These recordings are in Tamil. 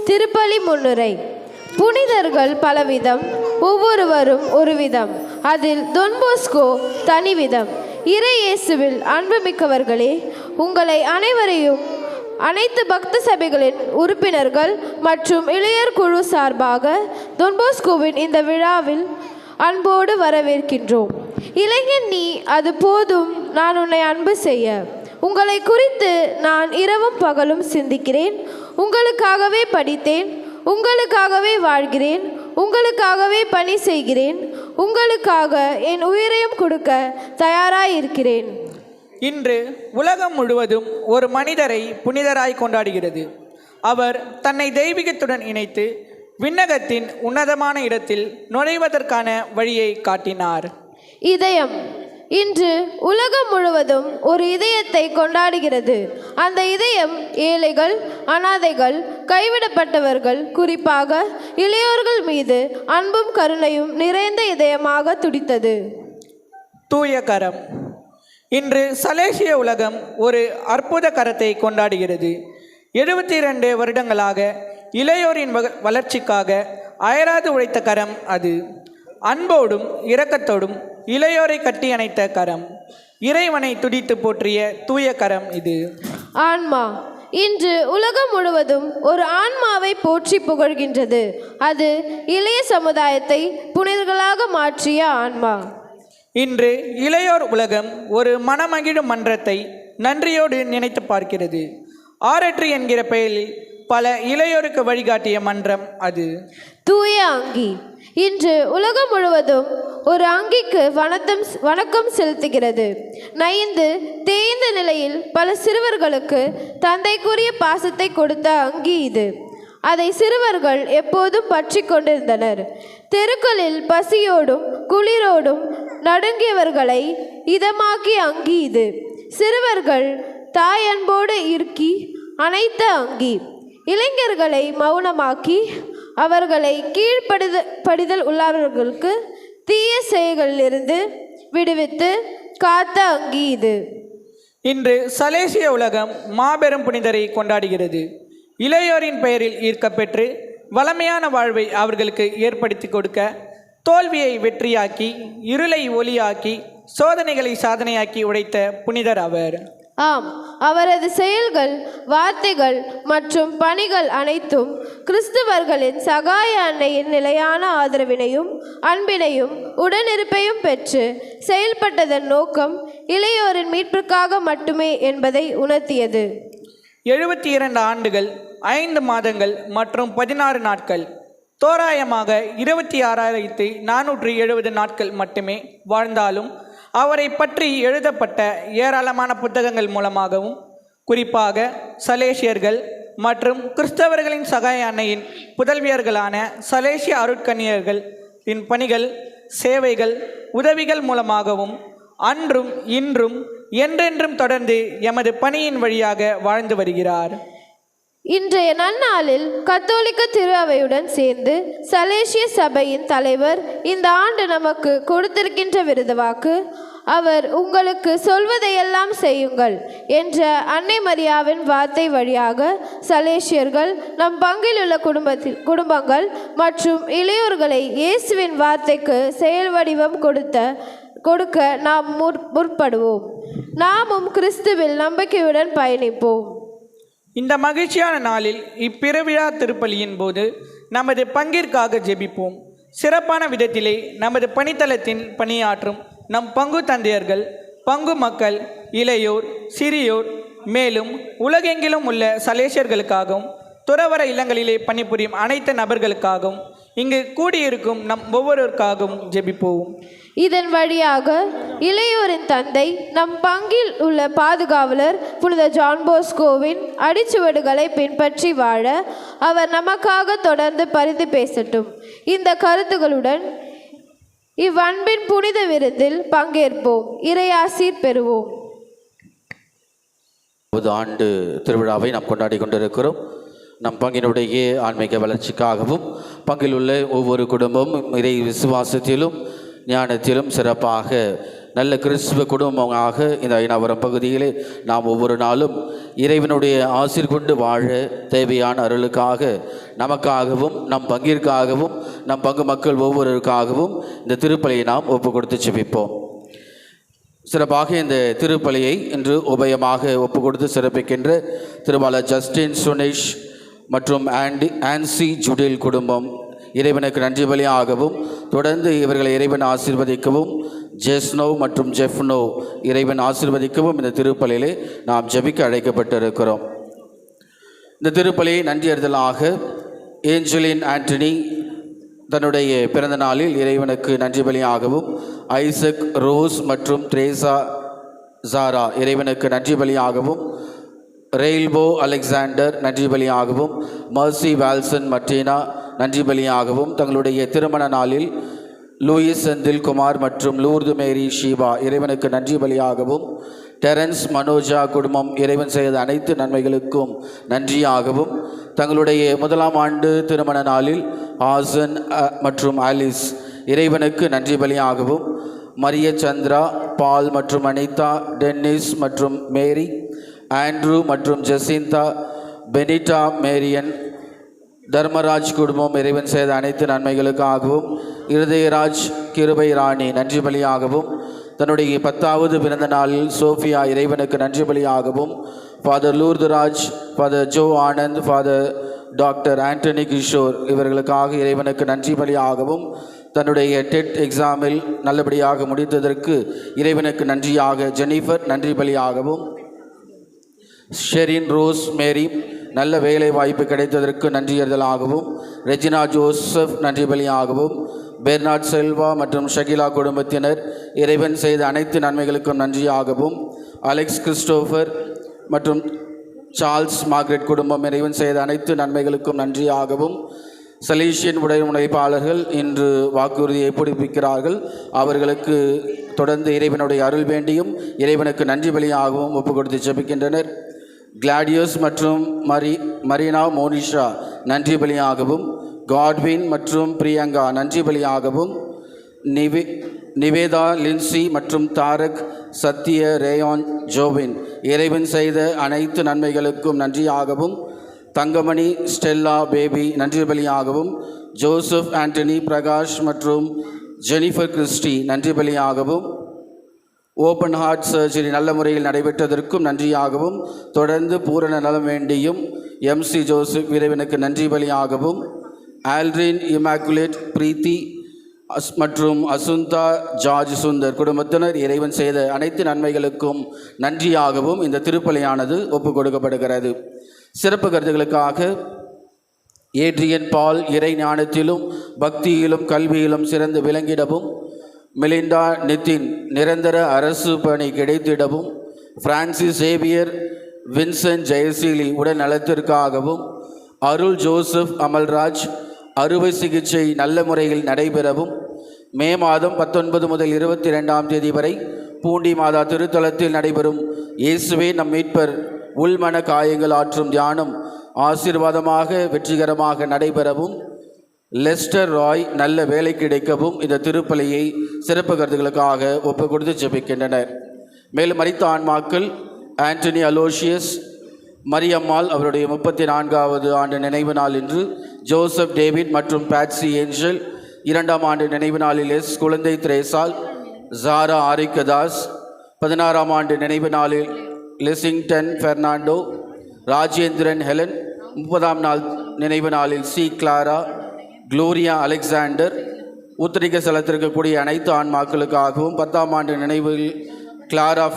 திருப்பலி முன்னுரை. புனிதர்கள் பலவிதம், ஒவ்வொருவரும் ஒரு விதம். அதில் தொன்போஸ்கோ தனிவிதம். இறை இயேசுவில் அன்புமிக்கவர்களே, உங்களை அனைவரையும் அனைத்து பக்த சபைகளின் உறுப்பினர்கள் மற்றும் இளையர் குழு சார்பாக தொன்போஸ்கோவின் இந்த விழாவில் அன்போடு வரவேற்கின்றோம். இளைஞன் நீ, அது போதும் நான் உன்னை அன்பு செய்ய. உங்களை குறித்து நான் இரவும் பகலும் சிந்திக்கிறேன். உங்களுக்காகவே படித்தேன், உங்களுக்காகவே வாழ்கிறேன், உங்களுக்காகவே பணி செய்கிறேன், உங்களுக்காக என் உயிரையும் கொடுக்க தயாராயிருக்கிறேன். இன்று உலகம் முழுவதும் ஒரு மனிதரை புனிதராய் கொண்டாடுகிறது. அவர் தன்னை தெய்வீகத்துடன் இணைத்து விண்ணகத்தின் உன்னதமான இடத்தில் நுழைவதற்கான வழியை காட்டினார். இதயம். இன்று உலகம் முழுவதும் ஒரு இதயத்தை கொண்டாடுகிறது. அந்த இதயம் ஏழைகள், அனாதைகள், கைவிடப்பட்டவர்கள், குறிப்பாக இளையோர்கள் மீது அன்பும் கருணையும் நிறைந்த இதயமாக துடித்தது. தூய கரம். இன்று சலேசிய உலகம் ஒரு அற்புத கரத்தை கொண்டாடுகிறது. 72 வருடங்களாக இளையோரின் வளர்ச்சிக்காக அயராது உழைத்த கரம் அது. அன்போடும் இரக்கத்தோடும் இளையோரை கட்டி அணைத்த கரம். இறைவனை துடித்து போற்றிய தூய கரம் இது. ஆன்மா. இன்று உலகம் முழுவதும் ஒரு ஆன்மாவை போற்றி புகழ்கின்றது. அது இளைய சமுதாயத்தை புனிதர்களாக மாற்றிய ஆன்மா. இன்று இளையோர் உலகம் ஒரு மனமகிழும் மன்றத்தை நன்றியோடு நினைத்து பார்க்கிறது. ஆரற்றி என்கிற பெயரில் பல இளையோருக்கு வழிகாட்டிய மன்றம் அது. தூய அங்கி. இன்று உலகம் முழுவதும் ஒரு அங்கிக்கு வணக்கம் செலுத்துகிறது. நைந்து தேய்ந்த நிலையில் பல சிறுவர்களுக்கு தந்தைக்குரிய பாசத்தை கொடுத்த அங்கி இது. அதை சிறுவர்கள் எப்போதும் பற்றி கொண்டிருந்தனர். தெருக்களில் பசியோடும் குளிரோடும் நடுங்கியவர்களை இதமாக்கிய அங்கி இது. சிறுவர்கள் தாய் அன்போடு இறுக்கி அணைத்த அங்கி. இளைஞர்களை மௌனமாக்கி அவர்களை கீழ்ப்படிதல் உள்ளவர்களுக்கு தீய செயல்களிலிருந்து விடுவித்து காத்த அங்கி இது. இன்று சலேசிய உலகம் மாபெரும் புனிதரை கொண்டாடுகிறது. இளையோரின் பெயரில் ஈர்க்கப்பெற்று வளமையான வாழ்வை அவர்களுக்கு ஏற்படுத்தி கொடுக்க, தோல்வியை வெற்றியாக்கி இருளை ஒளியாக்கி சோதனைகளை சாதனையாக்கி உடைத்த புனிதர் அவர். ஆம், அவரது செயல்கள், வார்த்தைகள் மற்றும் பணிகள் அனைத்தும் கிறிஸ்துவர்களின் சகாய அன்னையின் நிலையான ஆதரவினையும் அன்பினையும் உடனிருப்பையும் பெற்று செயல்பட்டதன் நோக்கம் இளையோரின் மீட்புக்காக மட்டுமே என்பதை உணர்த்தியது. 72 ஆண்டுகள் 5 மாதங்கள் மற்றும் 16 நாட்கள், தோராயமாக 26,470 நாட்கள் மட்டுமே வாழ்ந்தாலும் அவரை பற்றி எழுதப்பட்ட ஏராளமான புத்தகங்கள் மூலமாகவும், குறிப்பாக சலேசியர்கள் மற்றும் கிறிஸ்தவர்களின் சகாய அன்னையின் புதல்வியர்களான சலேசிய அருட்கன்னியர்கள் இன் பணிகள், சேவைகள், உதவிகள் மூலமாகவும் அன்றும் இன்றும் என்றென்றும் தொடர்ந்து எமது பணியின் வழியாக வாழ்ந்து வருகிறார். இன்றைய நன்னாளில் கத்தோலிக்க திரு அவையுடன் சேர்ந்து சலேசிய சபையின் தலைவர் இந்த ஆண்டு நமக்கு கொடுத்திருக்கின்ற விருதுவாக்கு, அவர் உங்களுக்கு சொல்வதையெல்லாம் செய்யுங்கள் என்ற அன்னை மரியாவின் வார்த்தை வழியாக சலேசியர்கள், நம் பங்கில் உள்ள குடும்பங்கள் மற்றும் இளையோர்களை இயேசுவின் வார்த்தைக்கு செயல் வடிவம் கொடுக்க நாம் முற்படுவோம். நாமும் கிறிஸ்துவில் நம்பிக்கையுடன் பயணிப்போம். இந்த மகிழ்ச்சியான நாளில் இப்பிறவிழா திருப்பலியின் போது நமது பங்கிற்காக ஜெபிப்போம். சிறப்பான விதத்திலே நமது பணித்தளத்தின் பணியாற்றும் நம் பங்கு தந்தையர்கள், பங்கு மக்கள், இளையோர், சிறியோர், மேலும் உலகெங்கிலும் உள்ள சலேசியர்களுக்காகவும் துறவர இல்லங்களிலே பணிபுரியும் அனைத்து நபர்களுக்காகவும் இங்கு கூடியிருக்கும் நம் ஒவ்வொருவருக்காகவும் ஜெபிப்போம். இதன் வழியாக இளையோரின் தந்தை, நம் பங்கில் உள்ள பாதுகாவலர் புனித ஜான் போஸ்கோவின் அடிச்சுவடுகளை பின்பற்றி வாழ அவர் நமக்காக தொடர்ந்து பரிந்து பேசட்டும். இந்த கருத்துகளுடன் இவ்வன்பின் புனித விருந்தில் பங்கேற்போம், இறையாசீர் பெறுவோம். ஆண்டு திருவிழாவை நாம் கொண்டாடி கொண்டிருக்கிறோம். நம் பங்கினுடைய ஆன்மீக வளர்ச்சிக்காகவும் பங்கில் உள்ள ஒவ்வொரு குடும்பமும் இறை விசுவாசத்திலும் ஞானத்திலும் சிறப்பாக நல்ல கிறிஸ்துவ குடும்பமாக இந்த ஐநாவரம் பகுதியிலே நாம் ஒவ்வொரு நாளும் இறைவனுடைய ஆசீர் கொண்டு வாழ தேவையான அருளுக்காக நமக்காகவும் நம் பங்கிற்காகவும் நம் பங்கு மக்கள் ஒவ்வொருவருக்காகவும் இந்த திருப்பலியை நாம் ஒப்பு கொடுத்து ஜெபிப்போம். சிறப்பாக இந்த திருப்பலியை இன்று உபயமாக ஒப்பு கொடுத்து சிறப்பிக்கின்ற திருவாளர் ஜஸ்டின் சுனேஷ் மற்றும் ஆன்சி ஜுடில் குடும்பம் இறைவனுக்கு நன்றி பலியாகவும் தொடர்ந்து இவர்களை இறைவன் ஆசீர்வதிக்கவும் ஜெஸ்னோ மற்றும் ஜெஃப்னோ இறைவன் ஆசீர்வதிக்கவும் இந்த திருப்பலியிலே நாம் ஜெபிக்க அழைக்கப்பட்டிருக்கிறோம். இந்த திருப்பலியை நன்றியறிதலாக ஏஞ்சலின் ஆண்டனி தன்னுடைய பிறந்த நாளில் இறைவனுக்கு நன்றி பலியாகவும், ஐசக் ரோஸ் மற்றும் த்ரேசா ஜாரா இறைவனுக்கு நன்றி பலியாகவும், ரெயில்போ அலெக்சாண்டர் நன்றி பலியாகவும், மர்சி வால்சன் மர்டினா நன்றி பலியாகவும், தங்களுடைய திருமண நாளில் லூயிஸ் செந்தில் குமார் மற்றும் லூர்து மேரி ஷீபா இறைவனுக்கு நன்றி பலியாகவும், டெரன்ஸ் மனோஜா குடும்பம் இறைவன் செய்த அனைத்து நன்மைகளுக்கும் நன்றியாகவும், தங்களுடைய 1ஆம் ஆண்டு திருமண நாளில் ஆசன் மற்றும் ஆலிஸ் இறைவனுக்கு நன்றி பலியாகவும், மரிய சந்திரா பால் மற்றும் அனிதா டென்னிஸ் மற்றும் மேரி ஆண்ட்ரூ மற்றும் ஜெசிந்தா பெனிட்டா மேரியன் தர்மராஜ் குடும்பம் இறைவன் செய்த அனைத்து நன்மைகளுக்காகவும், இருதயராஜ் கிருபை ராணி நன்றி பலியாகவும், தன்னுடைய 10வது பிறந்த நாளில் சோஃபியா இறைவனுக்கு நன்றி பலியாகவும், father Lourdhuraj, father Jo Anand, father doctor Antony Kishore இவர்களுக்காக இறைவனுக்கு நன்றி பலியாகவும், தன்னுடைய டெட் எக்ஸாமில் நல்லபடியாக முடித்ததற்கு இறைவனுக்கு நன்றியாக ஜெனிஃபர் நன்றி பலியாகவும், ஷெரின் ரோஸ் மேரி நல்ல வேலை வாய்ப்பு கிடைத்ததற்கு நன்றியறிதலாகவும், ரெஜினா ஜோசப் நன்றி பலியாகவும், பெர்னாட் செல்வா மற்றும் ஷகிலா குடும்பத்தினர் இறைவன் செய்த அனைத்து நன்மைகளுக்கும் நன்றியாகவும், அலெக்ஸ் கிறிஸ்டோஃபர் மற்றும் சார்ல்ஸ் மார்க்ரெட் குடும்பம் இறைவன் செய்த அனைத்து நன்மைகளுக்கும் நன்றியாகவும், சலீஷியன் உடைமுனைப்பாளர்கள் இன்று வாக்குறுதியை புதுப்பிக்கிறார்கள், அவர்களுக்கு தொடர்ந்து இறைவனுடைய அருள் வேண்டியும் இறைவனுக்கு நன்றி பலியாகவும் ஒப்பு கொடுத்து ஜெபிக்கின்றனர். கிளாடியஸ் மற்றும் மரீனா மோனிஷா நன்றி பலியாகவும், காட்வின் மற்றும் பிரியங்கா நன்றி பலியாகவும், நிவேதா லின்சி மற்றும் தாரக் சத்ய ரேயான் ஜோவின் இறைவன் செய்த அனைத்து நன்மைகளுக்கும் நன்றியாகவும், தங்கமணி ஸ்டெல்லா பேபி நன்றி பலியாகவும், ஜோசப் ஆண்டனி பிரகாஷ் மற்றும் ஜெனிஃபர் கிறிஸ்டி நன்றி பலியாகவும், ஓப்பன் ஹார்ட் சர்ஜரி நல்ல முறையில் நடைபெற்றதற்கும் நன்றியாகவும், தொடர்ந்து பூரண நலம் வேண்டியும் எம்சி ஜோசப் இறைவனுக்கு நன்றி பலியாகவும், ஆல்ட்ரின் இமாக்குலேட் பிரீத்தி மற்றும் அசுந்தா ஜார்ஜ் சுந்தர் குடும்பத்தினர் இறைவன் செய்த அனைத்து நன்மைகளுக்கும் நன்றியாகவும் இந்த திருப்பலியானது ஒப்புக் கொடுக்கப்படுகிறது. சிறப்பு கருத்துக்களுக்காக ஏட்ரியன் பால் இறை ஞானத்திலும் பக்தியிலும் கல்வியிலும் சிறந்து விளங்கிடவும், மிலிண்டா நிதின் நிரந்தர அரசு பணி கிடைத்திடவும், பிரான்சிஸ் சேவியர் வின்சென்ட் ஜெயசீலி உடல் நலத்திற்காகவும், அருள் ஜோசப் அமல்ராஜ் அறுவை சிகிச்சை நல்ல முறையில் நடைபெறவும், மே மாதம் 19 முதல் 22ஆம் தேதி வரை பூண்டி மாதா திருத்தலத்தில் நடைபெறும் இயேசுவே நம் மீட்பர் உள்மன காயங்கள் ஆற்றும் தியானம் ஆசீர்வாதமாக வெற்றிகரமாக நடைபெறவும், லெஸ்டர் ராய் நல்ல வேலை கிடைக்கவும் இந்த திருப்பலியை சிறப்பு கருத்துக்களுக்காக ஒப்பு கொடுத்து ஜெபிக்கின்றனர். மேலும் மரித்த ஆன்மாக்கள் ஆண்டனி அலோஷியஸ், மரியம்மாள் அவருடைய 34வது ஆண்டு நினைவு நாள் இன்று, ஜோசப் டேவிட் மற்றும் பேட்சி ஏஞ்சல் 2ஆம் ஆண்டு நினைவு நாளில் எஸ் குழந்தை திரேசால், ஜாரா ஆரிக்கதாஸ் 16ஆம் ஆண்டு நினைவு நாளில் லெசிங்டன் பெர்னாண்டோ, ராஜேந்திரன் ஹெலன் 30ஆம் நாள் நினைவு நாளில் சி கிளாரா, குளோரியா அலெக்சாண்டர். உத்தரிக்க செலுத்திருக்கக்கூடிய அனைத்து ஆன்மாக்களுக்காகவும் 10ஆம் ஆண்டு நினைவில் கிளாரா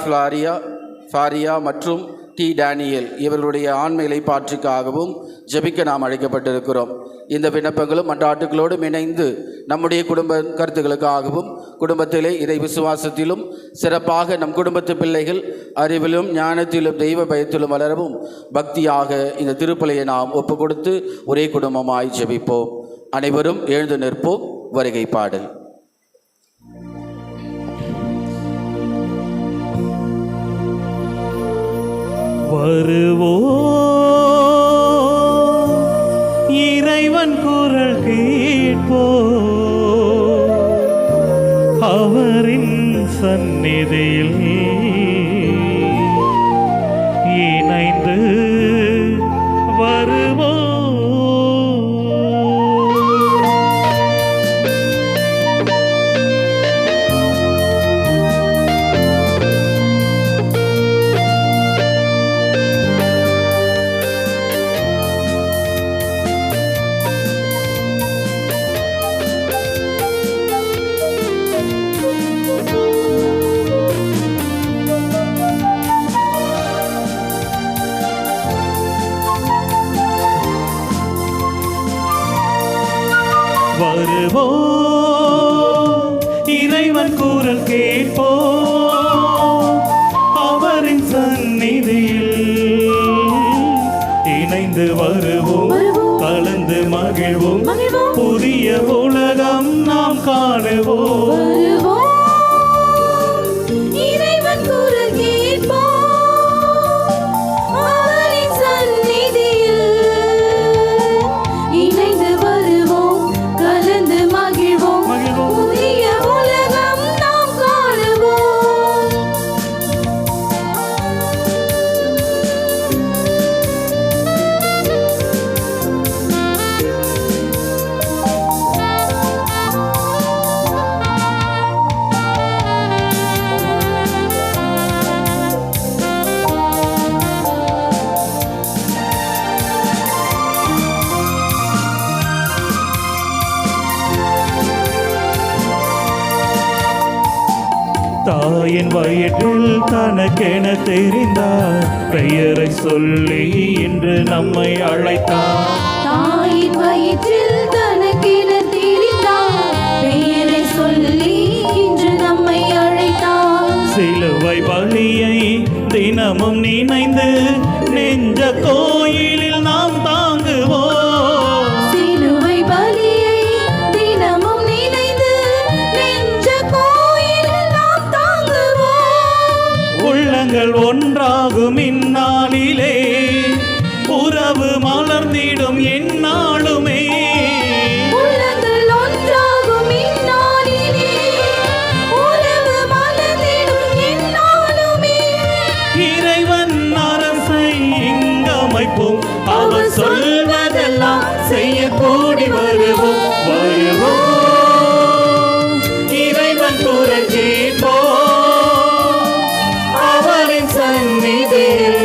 ஃபாரியா மற்றும் டி டேனியல் இவர்களுடைய ஆன்ம இலைப்பாற்றுக்காகவும் ஜெபிக்க நாம் அழைக்கப்பட்டிருக்கிறோம். இந்த விண்ணப்பங்களும் மன்றாட்டுகளோடும் இணைந்து நம்முடைய குடும்ப கருத்துக்களுக்காகவும், குடும்பத்திலே இறை விசுவாசத்திலும் சிறப்பாக நம் குடும்பத்து பிள்ளைகள் அறிவிலும் ஞானத்திலும் தெய்வ பயத்திலும் வளரவும் பக்தியாக இந்த திருப்பலியை நாம் ஒப்பு கொடுத்து ஒரே குடும்பமாய் ஜெபிப்போம். அனைவரும் எழுந்து நிற்போம். வருகை பாடல். வருவோ இறைவன் குரல் கேட்போ, அவரின் சந்நிதியில் இணைந்து வருவோம். வருவோம், இறைவன் குரல் கேட்போம், அவரின் சந்நிதியில் இணைந்து வருவோம், கலந்து மகிழ்வோம், புதிய உலகம் நாம் காணுவோம். இறைவன் குரல் கேட்போம், அவரின் சந்நிதியில் இணைந்து வருவோம், கலந்து மகிழ்வோம், புதிய உலகம் நாம் காணுவோம். தாயின் வயிற்றில் தனக்கென தெரிந்தார், பெயரை சொல்லி இன்று நம்மை அழைத்தார். தாயின் வயிற்றில் தனக்கென தெரிந்தார், பெயரை சொல்லி இன்று நம்மை அழைத்தார். சிலுவை பலியை தினமும் நினைந்து நெஞ்ச கோயிலில் நாம் தாங்குவோம். சிலுவை பலியை தினமும் நினைந்து நெஞ்ச கோயிலில் நாம் தாங்குவோம். உள்ளங்கள் ஒன்றாகும் இந்நாளிலே, உறவு மலர்ந்திடும் எந்நாளுமே. உள்ளங்கள் ஒன்றாகும் இந்நாளிலே, உறவு மலர்ந்திடும் எந்நாளுமே. இறைவன் அரசை இங்கமைப்போம், அவர் சொல்வதெல்லாம் செய்ய கூடி வருவோம். வருவோம், இறைவன் குரல் கேட்போம், அவரின் சந்நிதியில்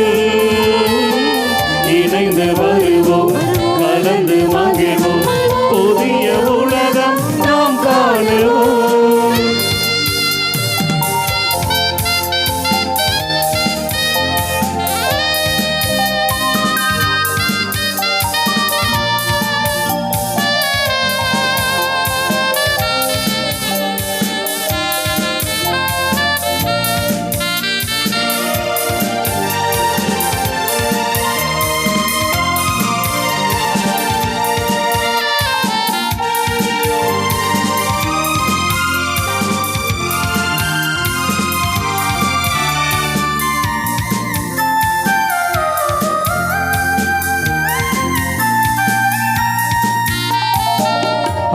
இணைந்து வருவோம், கலந்து மகிழ்வோம், புதிய உலகம் நாம் காணுவோம்.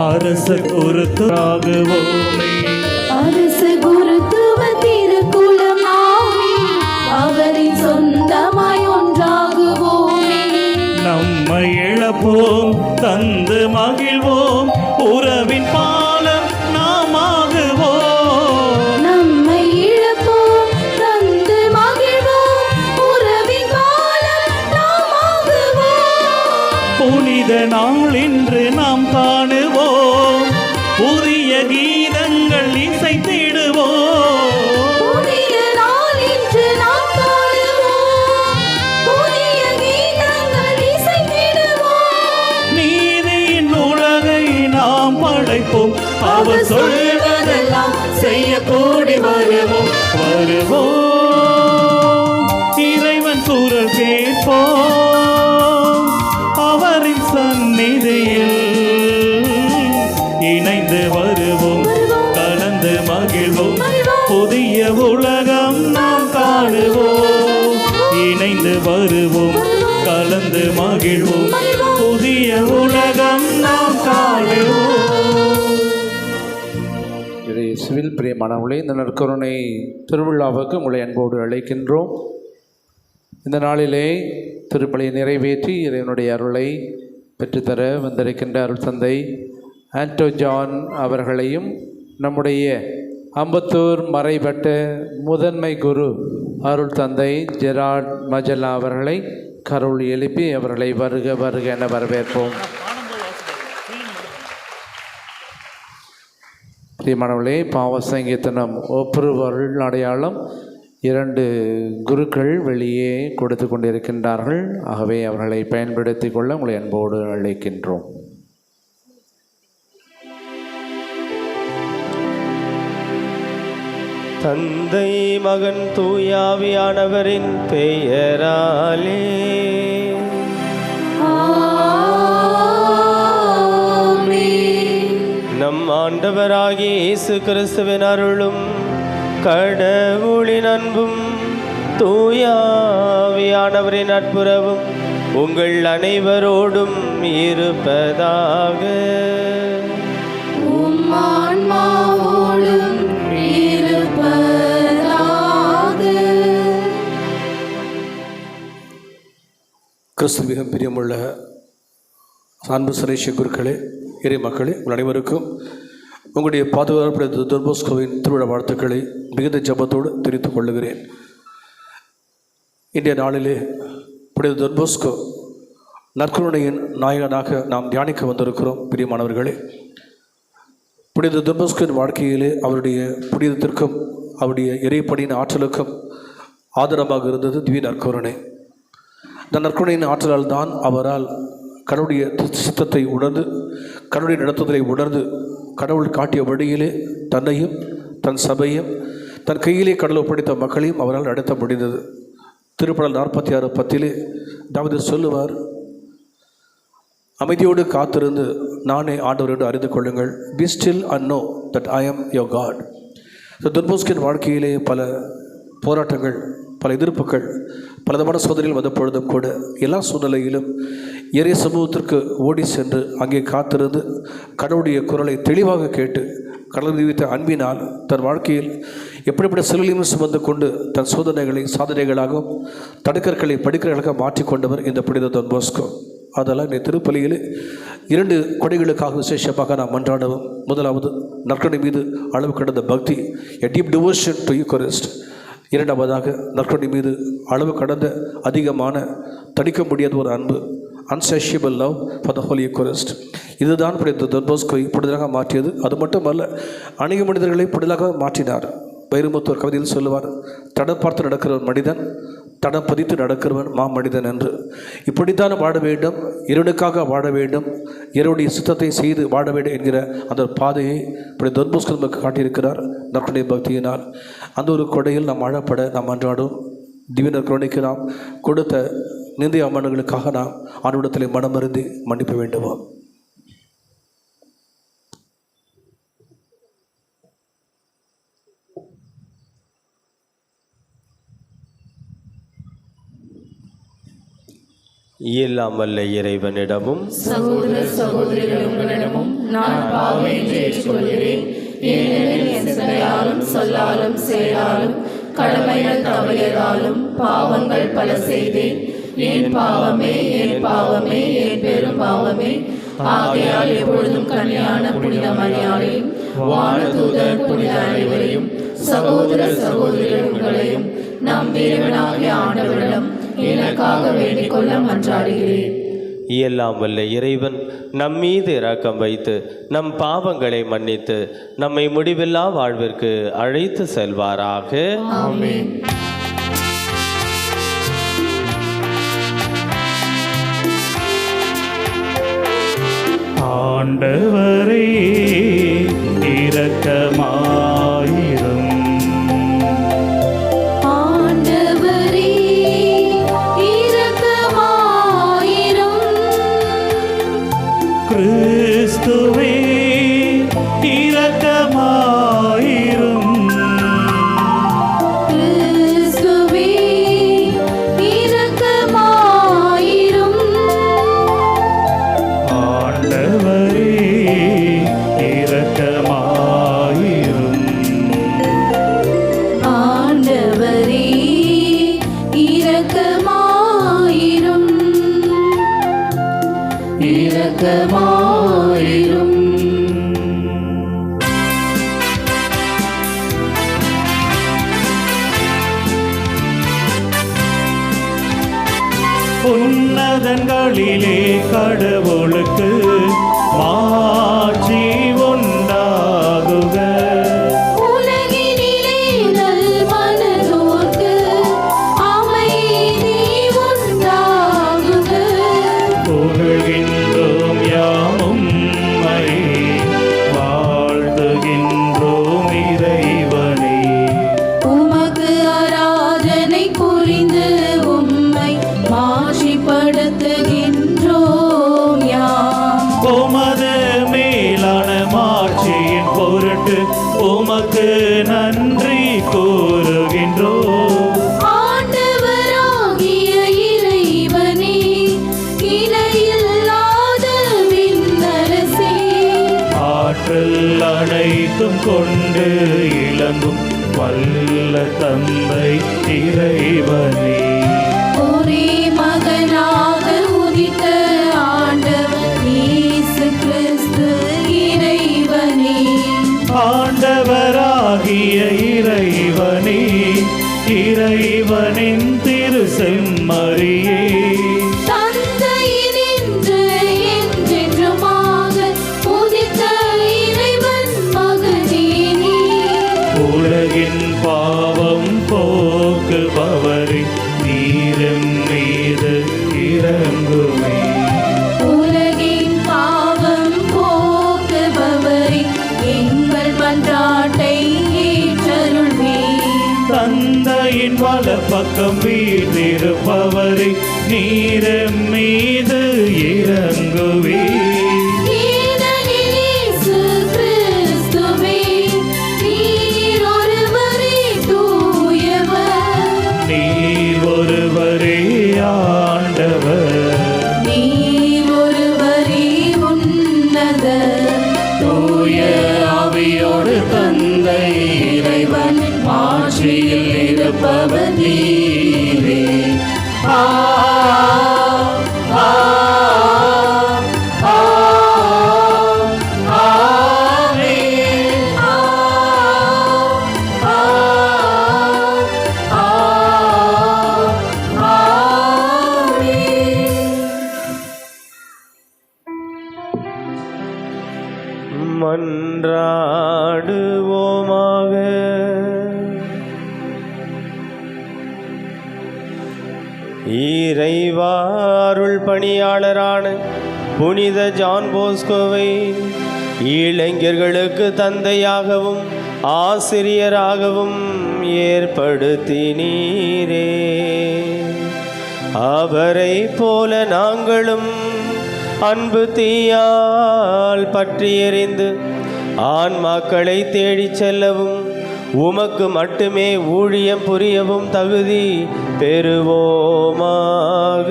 அரச குருத்தாகுவோமே, அரச குருத்துவ திருக்குலமாமே, அவரின் சொந்தமாய் ஒன்றாகுவோமே. நம்மை இழப்போம், தந்து மகிழ்வோம், உறவின் பாலம் நாம் ஆகுவோம். நம்மை இழப்போம், தந்து மகிழ்வோம், உறவின் பாலம் நாம் ஆகுவோம். புனித நாள் இன்று நாம் காணுவோம், புதிய கீதங்கள் இசைத்திடுவோம். புதிய நாள் இன்று நாம் காணுவோம், புதிய கீதங்கள் இசைத்திடுவோம். நீதியின் உலகை நாம் படைப்போம், அவர் சொல்வதெல்லாம் செய்ய கூடி வருவோம். வருவோம், இறைவன் குரல் கேட்போம், அவரின் சந்நிதியில் இணைந்து வருவோம், கலந்து மகிழ்வோம், புதிய உலகம் நாம் காணுவோம். இணைந்து வருவோம், கலந்து மகிழ்வோம், புதிய உலகம் நாம் காணுவோம். இயேசுவில் பிரியமானவர்களே, இந்த நற்கருணை திருவிழாவுக்கு உங்களை அன்போடு அழைக்கின்றோம். இந்த நாளிலே திருப்பலியை நிறைவேற்றி இறைவனுடைய அருளை பெற்றுத்தர வந்திருக்கின்ற அருள் தந்தை ஆண்டோ ஜான் அவர்களையும் நம்முடைய அம்பத்தூர் மறைபட்ட முதன்மை குரு அருள் தந்தை ஜெராட் மஜல்லா அவர்களை கருள் எழுப்பி அவர்களை வருக வருக என வரவேற்போம். பிரியமானவர்களே, பாவ சங்கீதனம் ஒப்புருவருள் அடையாளம் 2 குருக்கள் வெளியே கொடுத்து கொண்டிருக்கின்றார்கள். ஆகவே அவர்களை பயன்படுத்தி கொள்ள உங்களை அன்போடு அழைக்கின்றோம். தந்தை மகன் தூயாவியானவரின் பெயராலே நம் ஆண்டவராகிய இயேசு கிறிஸ்துவின் அருளும் கடவுளின் அன்பும் தூயாவியானவரின் நட்புறவும் உங்கள் அனைவரோடும் இருப்பதாக. கிறிஸ்து மிக பிரியமுள்ள அன்பு சிரேஷ்ய குருக்களே, இறை மக்களே, உங்கள் அனைவருக்கும் உங்களுடைய பாதுகாப்பு டான் போஸ்கோவின் திருவிழா வாழ்த்துக்களை மிகுந்த ஜபத்தோடு தெரிவித்துக் கொள்ளுகிறேன். இன்றைய நாளிலே புனித டான் போஸ்கோ நற்கருணையின் நாயகனாக நாம் தியானிக்க வந்திருக்கிறோம். பிரியமானவர்களே, புனித டான் போஸ்கோவின் வாழ்க்கையிலே அவருடைய புனிதத்திற்கும் அவருடைய இறைப்பணியின் ஆற்றலுக்கும் ஆதரவாக இருந்தது திவ்ய நற்கருணை. இந்த நற்கருணையின் ஆற்றலால் தான் அவரால் கடவுளுடைய சித்தத்தை உணர்ந்து, கடவுளுடைய நடத்துதலை உணர்ந்து, கடவுள் காட்டிய வழியிலே தன்னையும் தன் சபையும் தன் கையிலே கடவுள் ஒப்படைத்த மக்களையும் அவரால் நடத்த முடிந்தது. திருப்பாடல் 46:10 தாவீது சொல்லுவார், அமைதியோடு காத்திருந்து நானே ஆண்டவர் என்று அறிந்து கொள்ளுங்கள். Be still and know that I am your God. Don போஸ்கோவின் வாழ்க்கையிலே பல போராட்டங்கள், பல எதிர்ப்புகள், பலவிதமான சோதனைகள் வந்த பொழுதும் கூட எல்லா சூழ்நிலையிலும் இறை சமூகத்திற்கு ஓடி சென்று அங்கே காத்திருந்து கடவுளுடைய குரலை தெளிவாக கேட்டு கடவுள் நிறுவித்த அன்பினால் தன் வாழ்க்கையில் எப்படிப்பட்ட சிலுவையும் சுமந்து கொண்டு தன் சோதனைகளை சாதனைகளாகவும் தடுக்கற்களை படிக்கிறவர்களாக மாற்றிக்கொண்டவர் இந்த புனித டான் போஸ்கோ. அதெல்லாம் இந்த திருப்பலியில் 2 கொடைகளுக்காக விசேஷமாக நாம் மன்றாடவும். முதலாவது, நற்கருணை மீது அளவு கடந்த பக்தி, எ டீப் டிவோஷன் டு யூகரிஸ்ட். இரண்டாவதாக, நற்கருணை மீது அளவு கடந்த அதிகமான தணிக்க முடியாத ஒரு அன்பு, அன்சேஷியபிள் லவ் ஃபார் த ஹோலி யூகரிஸ்ட். இதுதான் புனித டான் போஸ்கோவை புனிதராக மாற்றியது. அது மட்டுமல்ல, அநேக மனிதர்களை புனிதராக மாற்றினார். வைரமுத்துவர் கவிதையில் சொல்லுவார், தடம் பார்த்து நடக்கிறவன் மனிதன், தடம் பதித்து நடக்கிறவன் மனிதன் என்று. இப்படித்தான் வாழ வேண்டும், இறைவனுக்காக வாழ வேண்டும், இறைவனுடைய சித்தத்தை செய்து வாழ வேண்டும் என்கிற அந்த பாதையை இப்படி டான் போஸ்கோ நமக்கு காட்டியிருக்கிறார் நற்கருணை பக்தியினால். அந்த ஒரு கொடையில் நாம் வாழப்பட நாம் அன்றாடும். திவ்ய நற்கருணைக்கு நாம் கொடுத்த நிந்தைய அவமானங்களுக்காக நாம் ஆண்டவரிடத்திலே மனமருந்தி மன்னிப்பு வேண்டுவோம். எல்லாம் வல்ல இறைவனிடமும் சகோதர சகோதரிகளிடமும் நான் பாவம் என்று ஏற்றுக்கொள்கிறேன். ஏனெனில் என் சிந்தையாலும் சொல்லாலும் செயலாலும் கடமைகள் தவறியதாலும் பாவங்கள் பல செய்தேன். என் பாவமே, என் பாவமே, என் பெரும் பாவமே. ஆகையால் எப்பொழுதும் கன்னியான புனித மரியாதையும் வானதூதர் புனித அனைவரையும் சகோதர சகோதரிகள் உங்களையும் நம் தேவனாகிய ஆண்டவரிடம் எனக்காக வேண்டிக் கொள்ள மன்றாடுகிறேன். எல்லாம் வல்ல இறைவன் நம் மீது இரக்கம் வைத்து நம் பாவங்களை மன்னித்து நம்மை முடிவில்லா வாழ்விற்கு அழைத்து செல்வாராக. ஆமென். ஆண்டவரே இரக்கமாயிரும். ஆண்டவரே இரக்கமாயிரும். கிறிஸ்துவே இரக்கமாயிரும். கிறிஸ்துவே இரக்கமாயிரும். ஆண்டவரே இரக்கமாயிரும். உன்னதங்களிலே கடவுளுக்கு மாட்சி உண்டாகுக. உலகினிலே நல்மனதோர்க்கு அமைதி உண்டாகுக. புகழ்கின்றோம் யாமும் வாழ்த்துகின்றோம் இறைவனே. உமக்கு ஆராதனை புரிந்து உம்மை மாட்சிப்படுத்துகின்றோம் யாம். உமது மேலான மாட்சியின் பொருட்டு உமக்கு நன்றி கூறுகின்றோம். ஆண்டவராகிய இறைவனே, இணையில்லாத விண்ணரசே, ஆற்றல் அனைத்தும் கொண்டு இளங்கும் வல்ல தந்தை இறைவனே. ஒரே மகனாக உதித்த ஆண்டவர் இயேசு கிறிஸ்து இறைவனே, ஆண்டவராகிய இறைவனே, இறைவனின் திரு செம்மறியே, தந்தையினின்று என்றென்றுமாக உதித்த இறைவன் மகனே நீர். உலகின் பாவம் போக்குபவரே, நீரும் மீது இறங்குமே. உலகின் பாவம் போக்குபவரே, எங்கள் மன்றாட்டை ஏற்றருள்வீர். தந்தையின் வலப்பக்கம் வீற்றிருப்பவரே, நீரும் மீது இறங்குவே. ஏனெனில் இயேசு கிறிஸ்துவே, நீர் ஒருவரே தூயவர், நீர் ஒருவரே ஆண்டவர், நீர் ஒருவரே உன்னதர். தூய ஆவியோடு தந்தை இறைவன் மாட்சியில் இருப்பவர் நீரே. ஆ ஆ ஆ ஆமென். மன்றாடுவோமாக. இறைவா, அருள் பணியாளரான புனித ஜான் போஸ்கோவை இளைஞர்களுக்கு தந்தையாகவும் ஆசிரியராகவும் ஏற்படுத்தினீரே. அவரை போல நாங்களும் அன்பு தீயால் பற்றி எறிந்து ஆன்மாக்களை தேடிச் செல்லவும் உமக்கு மட்டுமே ஊழியம் புரியவும் தகுதி பெறுவோமாக.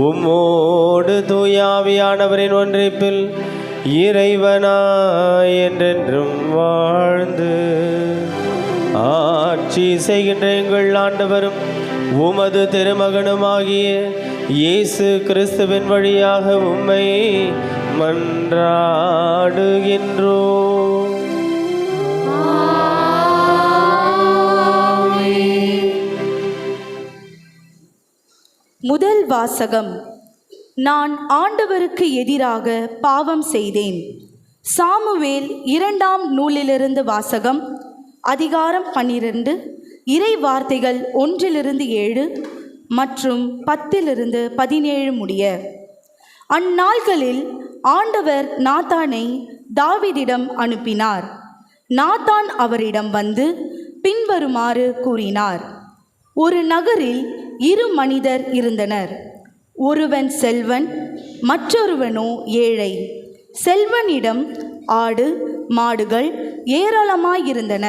உம்மோடு தூயாவியானவரின் ஒன்றிப்பில் இறைவனாய் என்றென்றும் வாழ்ந்து ஆட்சி செய்கின்ற எங்கள் ஆண்டவரும் உமது திருமகனுமாகிய இயேசு கிறிஸ்துவின் வழியாக உம்மை மன்றாடுகின்றோம். முதல் வாசகம். நான் ஆண்டவருக்கு எதிராக பாவம் செய்தேன். சாமுவேல் 2ஆம் நூலிலிருந்து வாசகம். அதிகாரம் 12, இறை வார்த்தைகள் 1-7 மற்றும் 10-17 முடிய. அந்நாள்களில் ஆண்டவர் நாத்தானை தாவீதிடம் அனுப்பினார். நாத்தான் அவரிடம் வந்து பின்வருமாறு கூறினார். ஒரு நகரில் 2 மனிதர் இருந்தனர். ஒருவன் செல்வன், மற்றொருவனோ ஏழை. செல்வனிடம் ஆடு மாடுகள் ஏராளமாயிருந்தன.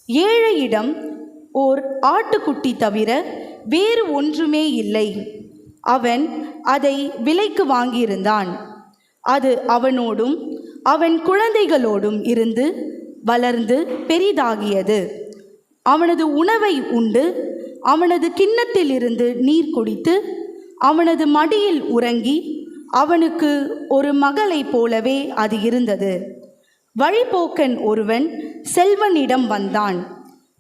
ஏழையிடம் ஓர் ஆட்டுக்குட்டி தவிர வேறு ஒன்றுமே இல்லை. அவன் அதை விலைக்கு வாங்கியிருந்தான். அது அவனோடும் அவன் குழந்தைகளோடும் இருந்து வளர்ந்து பெரிதாகியது. அவனது உணவை உண்டு அவனது கிண்ணத்தில் இருந்து நீர் குடித்து அவனது மடியில் உறங்கி அவனுக்கு ஒரு மகளைப் போலவே அது இருந்தது. வழிபோக்கன் ஒருவன் செல்வனிடம் வந்தான்.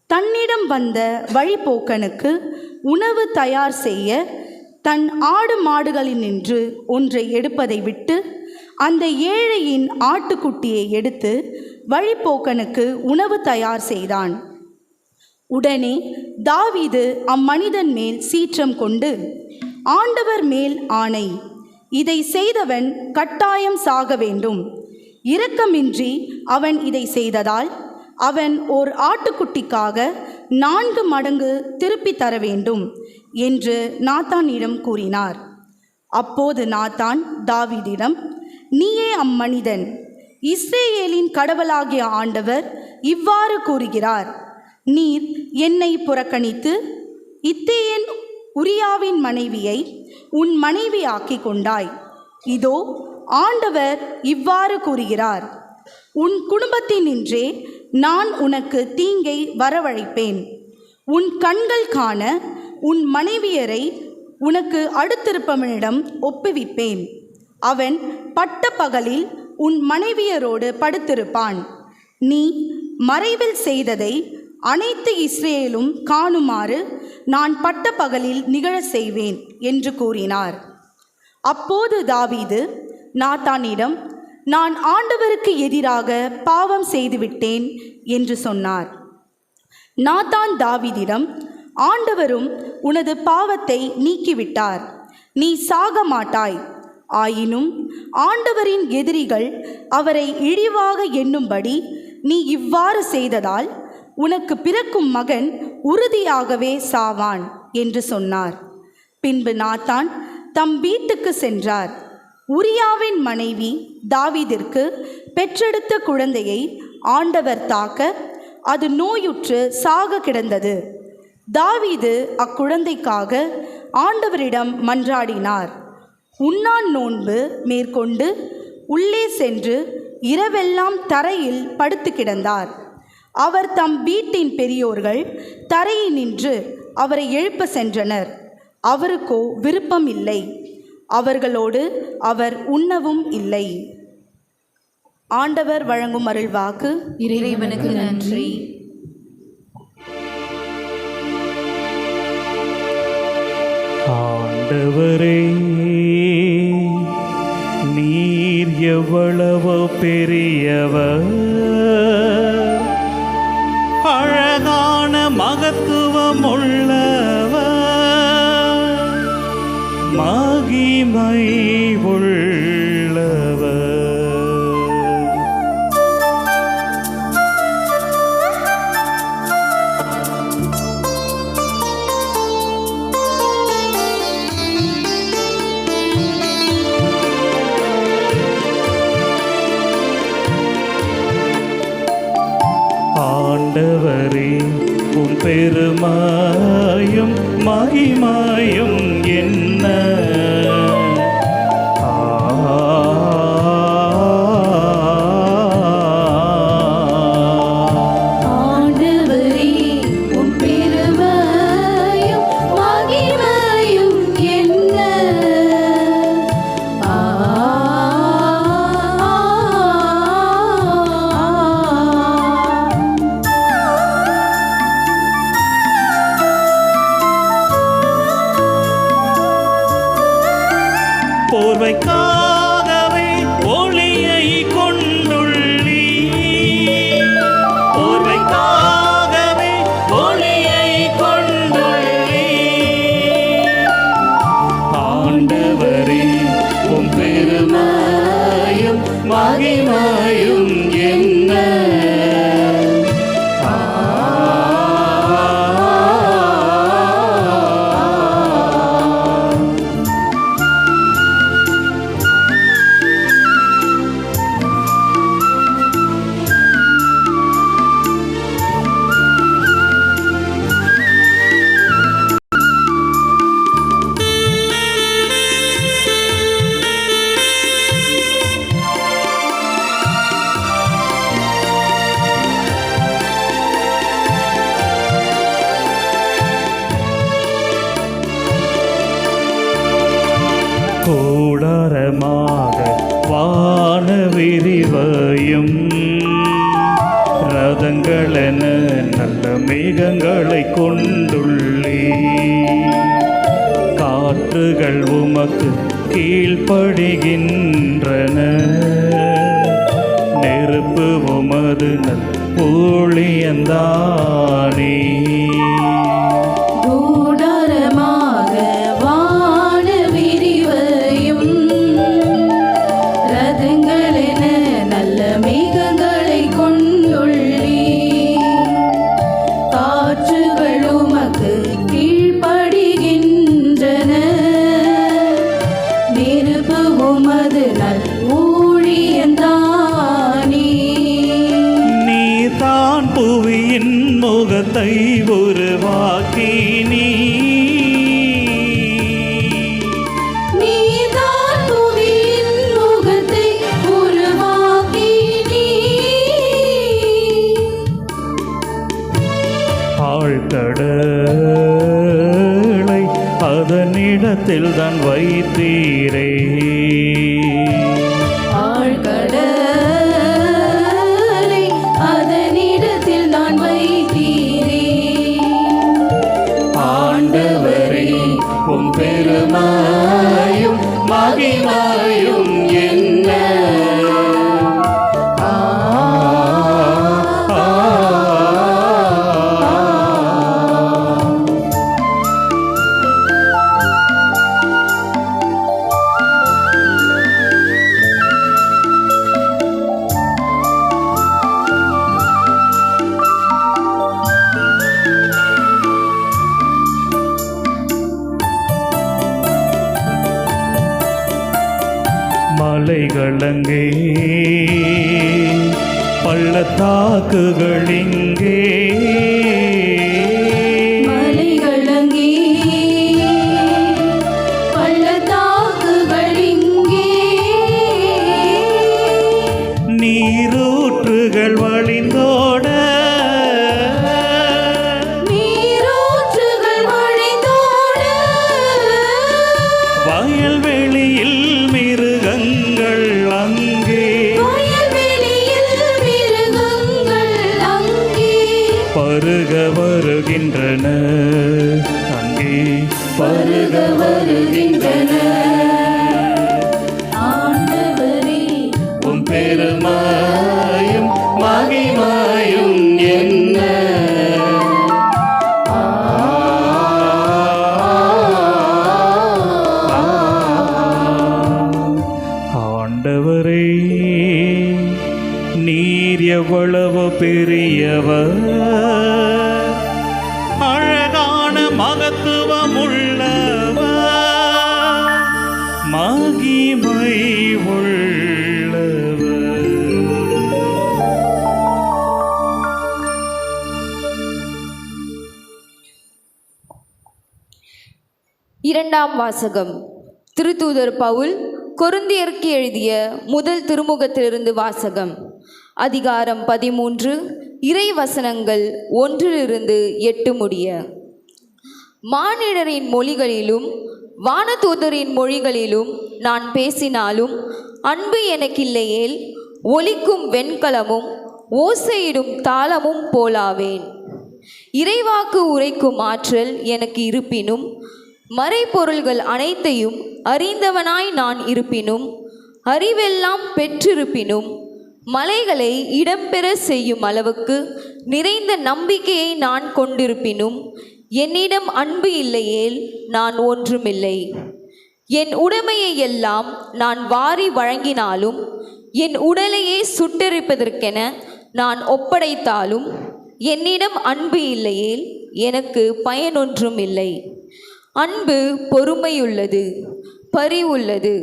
தன்னிடம் வந்த வழிபோக்கனுக்கு உணவு தயார் செய்ய தன் ஆடு மாடுகளினின்று ஒன்றை எடுப்பதை விட்டு அந்த ஏழையின் ஆட்டுக்குட்டியை எடுத்து வழிப்போக்கனுக்கு உணவு தயார் செய்தான். உடனே தாவீது அம்மனிதன் மேல் சீற்றம் கொண்டு, ஆண்டவர் மேல் ஆணை, இதை செய்தவன் கட்டாயம் சாக வேண்டும். இரக்கமின்றி அவன் இதை செய்ததால் அவன் ஓர் ஆட்டுக்குட்டிக்காக 4 மடங்கு திருப்பி தர வேண்டும் என்று நாத்தானிடம் கூறினார். அப்போது நாத்தான் தாவீதிடம், நீயே அம்மனிதன், இஸ்ரேலின் கடவுளாகிய ஆண்டவர் இவ்வாறு கூறுகிறார், நீர் என்னை புறக்கணித்து இத்தேயன் உரியாவின் மனைவியை உன் மனைவியாக்கி கொண்டாய். இதோ ஆண்டவர் இவ்வாறு கூறுகிறார், உன் குடும்பத்தினின்றே நான் உனக்கு தீங்கை வரவழைப்பேன். உன் கண்கள் காண உன் மனைவியரை உனக்கு அடுத்திருப்பவனிடம் ஒப்புவிப்பேன். அவன் பட்ட பகலில் உன் மனைவியரோடு படுத்திருப்பான். நீ மறைவில் செய்ததை அனைத்து இஸ்ரேலும் காணுமாறு நான் பட்ட பகலில் நிகழ செய்வேன் என்று கூறினார். அப்போது தாவீது நாத்தானிடம், நான் ஆண்டவருக்கு எதிராக பாவம் செய்துவிட்டேன் என்று சொன்னார். நாத்தான் தாவீதிடம், ஆண்டவரும் உனது பாவத்தை நீக்கிவிட்டார், நீ சாக மாட்டாய். ஆயினும் ஆண்டவரின் எதிரிகள் அவரை இழிவாக எண்ணும்படி நீ இவ்வாறு செய்ததால் உனக்கு பிறக்கும் மகன் உறுதியாகவே சாவான் என்று சொன்னார். பின்பு நாத்தான் தம் வீட்டுக்கு சென்றார். உரியாவின் மனைவி தாவீதிற்கு பெற்றெடுத்த குழந்தையை ஆண்டவர் தாக்க அது நோயுற்று சாக கிடந்தது. தாவீது அக்குழந்தைக்காக ஆண்டவரிடம் மன்றாடினார். உண்ணான் நோன்பு மேற்கொண்டு உள்ளே சென்று இரவெல்லாம் தரையில் படுத்து கிடந்தார். அவர் தம் வீட்டின் பெரியோர்கள் தரையில் நின்று அவரை எழுப்ப சென்றனர். அவருக்கோ விருப்பம் இல்லை. அவர்களோடு அவர் உண்ணவும் இல்லை. ஆண்டவர் வழங்கும் அருள்வாக்கு. இறைவனுக்கு நன்றி. ஆண்டவரே, நீர் எவ்வளவு பெரியவர், அழகான மகத்துவம் உள்ளவர், மகிமை உள்ளவர். ஆண்டவரே, உம் பெருமையும் மகிமையும் என்ன, ஆண்டவரே, உம் பெருமையும் மகிமையும் என்ன. போர்வைக்காகவே ஒளியை கொண்டுள்ளீ, போர்வைக்காகவே ஒளியை கொண்டுள்ளீ. ஆண்டவரே, உம் பெருமையும் மகிமையும் என்ன. கூடாரமாக வான விரிவையும் ரதங்கள் ரதங்களென நல்ல மேகங்களை கொண்டுள்ளே. காற்றுகள் உமக்கு கீழ்ப்படுகின்றன, நெருப்பு உமது நல் ஊழியந்தானே. கூடாரமாக வான விரிவையும் ரதங்களென நல்ல மேகங்களை கொண்டுள்ளே. காற்றுகள் உமக்கு கீழ்ப்படுகின்றன, நெருப்பு உமது நல் ஊழியந்தானே. நீதான் புவியின் முகத்தை உருவாக்கினீ. நீதான் புவியின் முகத்தை உருவாக்கினீர். ஆழ்கடலை அதனிடத்தில் தான் வைத்தீரே. ஆழ்கடலை அதனிடத்தில் நான் வைத்தீரே. ஆண்டவரே, உம் பெருமையும் மகிமையும் என்ன. மலைகளங்கே, பள்ளத்தாக்குகள் இங்கே. மலைகள் அங்கே, பள்ளத்தாக்குகள் இங்கே. நீரூற்றுகள் வழிந்தோட, நீரூற்றுகள் வழிந்தோட. வயல்வெளியில் மிருகங்கள் அங்கே. வயல்வெளியில் மிருகங்கள் அங்கே. பருக வருகின்றன அங்கே. பருக வருகின்றன. ஆண்டவரே, உம் பெருமையும் மகிமையும் என்ன. ஆண்டவரே, நீர் எவ்வளவு பெரியவர், அழகான மகத்துவம் உள்ளவர், மகிமை உள்ளவர். இரண்டாம் வாசகம். திருத்தூதர் பவுல் கொரிந்தியருக்கு எழுதிய முதல் திருமுகத்திலிருந்து வாசகம். அதிகாரம் 13, இறை வசனங்கள் 1-8 முடிய. மானிடரின் மொழிகளிலும் வானதூதரின் மொழிகளிலும் நான் பேசினாலும் அன்பு எனக்கில்லையேல் ஒலிக்கும் வெண்கலமும் ஓசையிடும் தாளமும் போலாவேன். இறைவாக்கு உரைக்கும் ஆற்றல் எனக்கு இருப்பினும், மறைபொருள்கள் அனைத்தையும் அறிந்தவனாய் நான் இருப்பினும், அறிவெல்லாம் பெற்றிருப்பினும், மலைகளை இடம்பெற செய்யும் அளவுக்கு நிறைந்த நம்பிக்கையை நான் கொண்டிருப்பினும், என்னிடம் அன்பு இல்லையேல் நான் ஒன்றுமில்லை. என் உடைமையை எல்லாம் நான் வாரி வழங்கினாலும், என் உடலையே சுட்டெரிப்பதற்கென நான் ஒப்படைத்தாலும், என்னிடம் அன்பு இல்லையேல் எனக்கு பயனொன்றும் இல்லை. அன்பு பொறுமையுள்ளது, பரிவுள்ளது.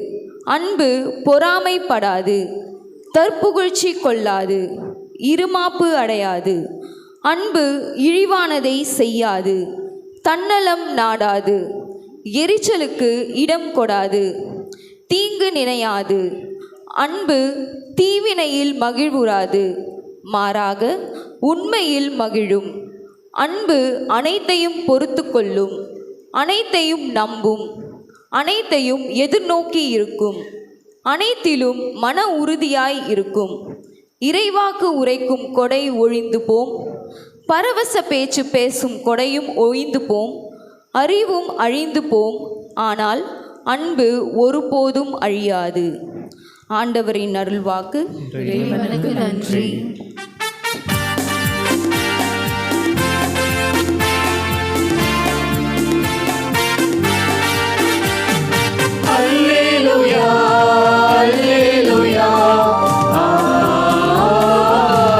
அன்பு பொறாமைப்படாது, தற்புகழ்ச்சி கொள்ளாது, இருமாப்பு அடையாது. அன்பு இழிவானதை செய்யாது, தன்னலம் நாடாது, எரிச்சலுக்கு இடம் கொடாது, தீங்கு நினையாது. அன்பு தீவினையில் மகிழ்வுறாது, மாறாக உண்மையில் மகிழும். அன்பு அனைத்தையும் பொறுத்து கொள்ளும், அனைத்தையும் நம்பும், அனைத்தையும் எதிர்நோக்கி இருக்கும், அனைத்திலும் மன உறுதியாய் இருக்கும். இறைவாக்கு உரைக்கும் கொடை ஒழிந்து போம், பரவச பேச்சு பேசும் கொடையும் ஒழிந்து போம், அறிவும் அழிந்து போம், ஆனால் அன்பு ஒருபோதும் அழியாது. ஆண்டவரின் அருள்வாக்கு. இறைவனுக்கு நன்றி. அல்லேலூயா அல்லேலூயா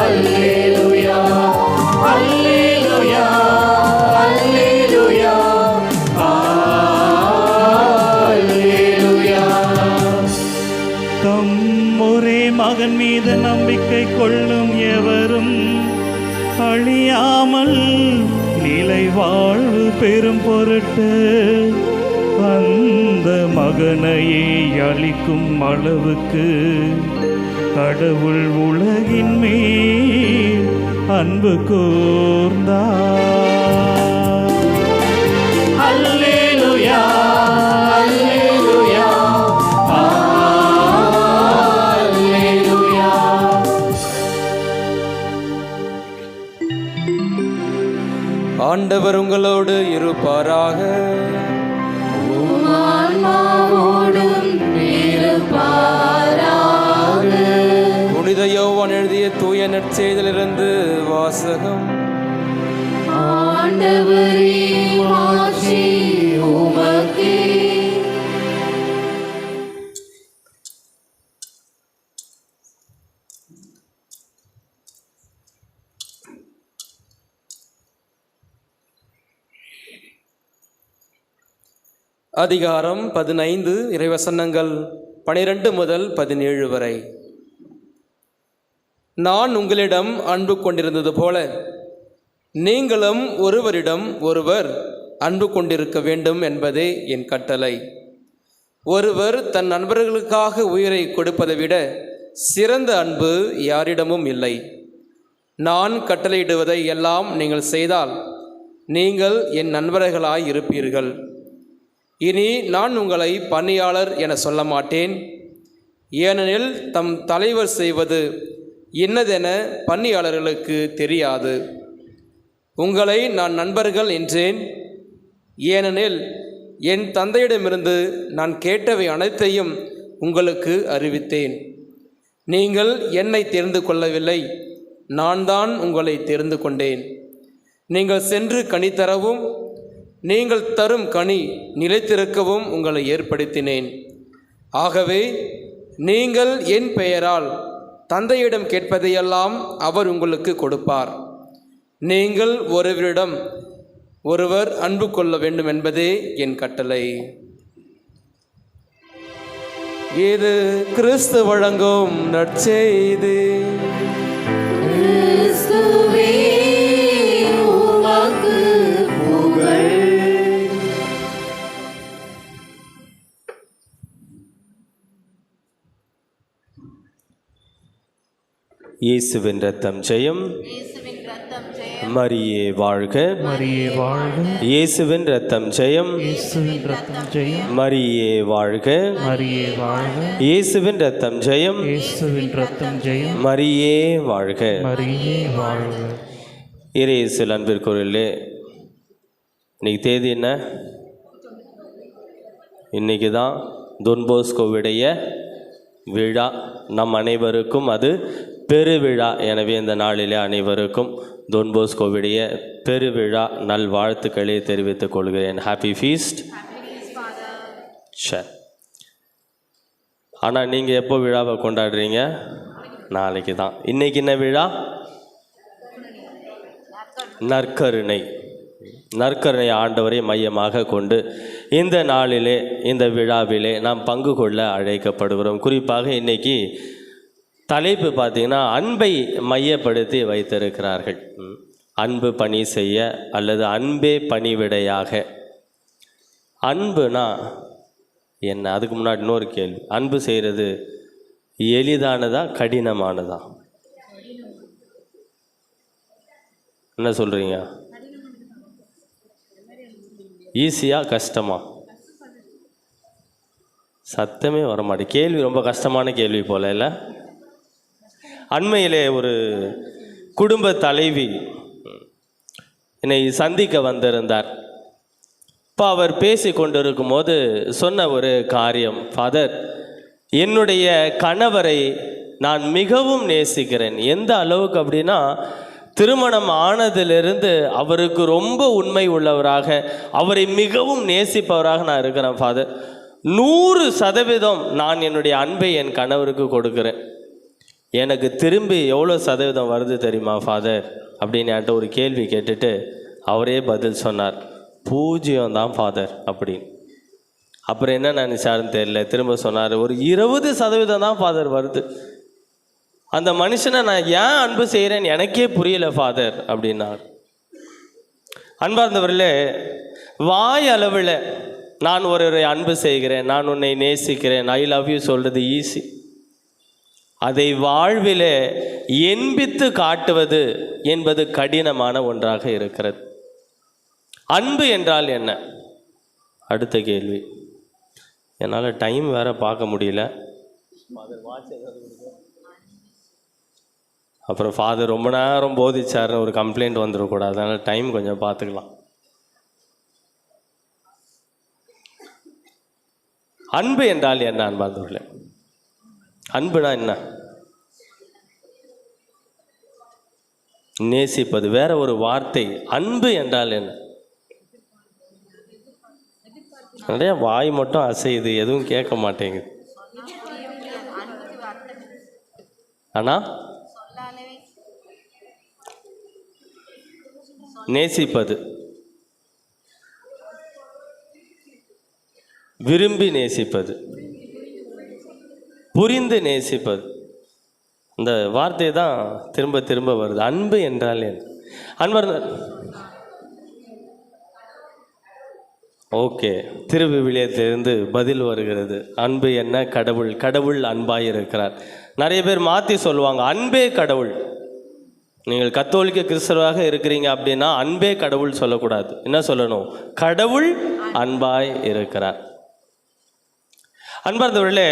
அல்லேலூயா அல்லேலூயா அல்லேலூயா அல்லேலூயா. தம் ஒரே மகன் மீது நம்பிக்கை கொள்ளும் எவரும் அழியாமல் நிலை வாழ்வு பெறும் பொருட்டு அந்த மகனையே அளிக்கும் அளவுக்கு கடவுள் உலகின் மேல் அன்பு கூர்ந்தார். அல்லேலூயா அல்லேலூயா அல்லேலூயா. ஆண்டவர் உங்களோடு இருப்பாராக. ஆன்மாவோடும் இருப்பாராக. புனித யோவான் எழுதிய தூய நற்செய்தியிலிருந்து வாசகம். ஆண்டவரே மாட்சி உமக்கே. அதிகாரம் 15, இறைவசனங்கள் 12 முதல் 17 வரை. நான் உங்களிடம் அன்பு கொண்டிருந்தது போல நீங்களும் ஒருவரிடம் ஒருவர் அன்பு கொண்டிருக்க வேண்டும் என்பதே என் கட்டளை. ஒருவர் தன் நண்பர்களுக்காக உயிரை கொடுப்பதை விட சிறந்த அன்பு யாரிடமும் இல்லை. நான் கட்டளையிடுவதை எல்லாம் நீங்கள் செய்தால் நீங்கள் என் நண்பர்களாய் இருப்பீர்கள். இனி நான் உங்களை பணியாளர் என சொல்ல மாட்டேன், ஏனெனில் தம் தலைவர் செய்வது இன்னதென பணியாளர்களுக்கு தெரியாது. உங்களை நான் நண்பர்கள் என்றேன், ஏனெனில் என் தந்தையிடமிருந்து நான் கேட்டவை அனைத்தையும் உங்களுக்கு அறிவித்தேன். நீங்கள் என்னை தெரிந்து கொள்ளவில்லை, நான் தான் உங்களை தெரிந்து கொண்டேன். நீங்கள் சென்று கனி தரவும் நீங்கள் தரும் கனி நிலைத்திருக்கவும் உங்களை ஏற்படுத்தினேன். ஆகவே நீங்கள் என் பெயரால் தந்தையிடம் கேட்பதையெல்லாம் அவர் உங்களுக்கு கொடுப்பார். நீங்கள் ஒருவரிடம் ஒருவர் அன்பு கொள்ள வேண்டும் என்பதே என் கட்டளை. இது கிறிஸ்து வழங்கும் நற்செய்தி. கிறிஸ்துவே உமக்கு புகழ். இயேசுவின் ரத்தம் ஜெயம். மரியே வாழ்க. மரியே வாழ்க. இயேசுவின் ரத்தம் ஜெயம். இயேசுவின் ரத்தம் ஜெயம். மரியே வாழ்க. மரியே வாழ்க. இயேசுவின் ரத்தம் ஜெயம். இயேசுவின் ரத்தம் ஜெயம். மரியே வாழ்க. மரியே வாழ்க. இயேசுவில் அன்பிற்குரியவர்களே, இன்னைக்கு தேதி என்ன? இன்னைக்கு தான் தொன்போஸ்கோவுடைய விழா. நம் அனைவருக்கும் அது பெருவிழா. எனவே இந்த நாளிலே அனைவருக்கும் தொன்போஸ்கோவுடைய பெருவிழா நல்வாழ்த்துக்களை தெரிவித்துக் கொள்கிறேன். Happy feast. சரி, ஆனால் நீங்கள் எப்போ விழாவை கொண்டாடுறீங்க? நாளைக்கு தான். இன்றைக்கி என்ன விழா? நற்கருணை. நற்கருணை ஆண்டவரை மையமாக கொண்டு இந்த நாளிலே, இந்த விழாவிலே நாம் பங்கு கொள்ள அழைக்கப்படுகிறோம். குறிப்பாக இன்றைக்கி தலைப்பு பார்த்திங்கன்னா அன்பை மையப்படுத்தி வைத்திருக்கிறார்கள். அன்பு பணி செய்ய அல்லது அன்பே பணிவிடையாக. அன்புனா என்ன? அதுக்கு முன்னாடி இன்னொரு கேள்வி. அன்பு செய்கிறது எளிதானதா கடினமானதா? என்ன சொல்கிறீங்க? ஈஸியா கஷ்டமா? சத்தமே வரமாட்டேன். கேள்வி ரொம்ப கஷ்டமான கேள்வி போல இல்லை? அண்மையிலே ஒரு குடும்ப தலைவி என்னை சந்திக்க வந்திருந்தார். இப்போ அவர் பேசி கொண்டிருக்கும் போது சொன்ன ஒரு காரியம், ஃபாதர், என்னுடைய கணவரை நான் மிகவும் நேசிக்கிறேன். எந்த அளவுக்கு அப்படின்னா, திருமணம் ஆனதிலிருந்து அவருக்கு ரொம்ப உண்மை உள்ளவராக, அவரை மிகவும் நேசிப்பவராக நான் இருக்கிறேன் ஃபாதர். 100% நான் என்னுடைய அன்பை என் கணவருக்கு கொடுக்குறேன். எனக்கு திரும்பி எவ்வளோ சதவீதம் வருது தெரியுமா ஃபாதர் அப்படின்னு என்கிட்ட ஒரு கேள்வி கேட்டுட்டு அவரே பதில் சொன்னார், 0 தான் ஃபாதர் அப்படின்னு. அப்புறம் என்ன நினச்சாருன்னு தெரியல, திரும்ப சொன்னார், ஒரு 20% தான் ஃபாதர் வருது. அந்த மனுஷனை நான் ஏன் அன்பு செய்கிறேன்னு எனக்கே புரியல ஃபாதர் அப்படின்னார். அன்பார்ந்தவர்களே, வாய் அளவில் நான் ஒருவரை அன்பு செய்கிறேன், நான் உன்னை நேசிக்கிறேன், ஐ லவ் யூ சொல்கிறது ஈஸி. அதை வாழ்விலே என்பித்து காட்டுவது என்பது கடினமான ஒன்றாக இருக்கிறது. அன்பு என்றால் என்ன? அடுத்த கேள்வி. என்னால் டைம் வேற பார்க்க முடியல. அப்புறம் ஃபாதர் ரொம்ப நேரம் போதிச்சார்னு ஒரு கம்ப்ளைண்ட் வந்துடக்கூடாது, அதனால் டைம் கொஞ்சம் பார்த்துக்கலாம். அன்பு என்றால் என்ன அன்பார்ந்தவர்களே? அன்புனா என்ன? நேசிப்பது. வேற ஒரு வார்த்தை. அன்பு என்றால் என்ன? நிறைய வாய் மட்டும் அசையுது, எதுவும் கேட்க மாட்டேங்குது. ஆனா நேசிப்பது, விரும்பி நேசிப்பது, புரிந்து நேசிப்பது, இந்த வார்த்தை தான் திரும்ப திரும்ப வருது. அன்பு என்றால் என்ன? அன்பர் ஓகே, திருவிவிலியத்திலிருந்து பதில் வருகிறது. அன்பு என்ன? கடவுள். கடவுள் அன்பாய் இருக்கிறார். நிறைய பேர் மாற்றி சொல்லுவாங்க, அன்பே கடவுள். நீங்கள் கத்தோலிக்க கிறிஸ்தவராக இருக்கிறீங்க அப்படின்னா அன்பே கடவுள் சொல்லக்கூடாது. என்ன சொல்லணும்? கடவுள் அன்பாய் இருக்கிறார். அன்பார்ந்தவர்களே,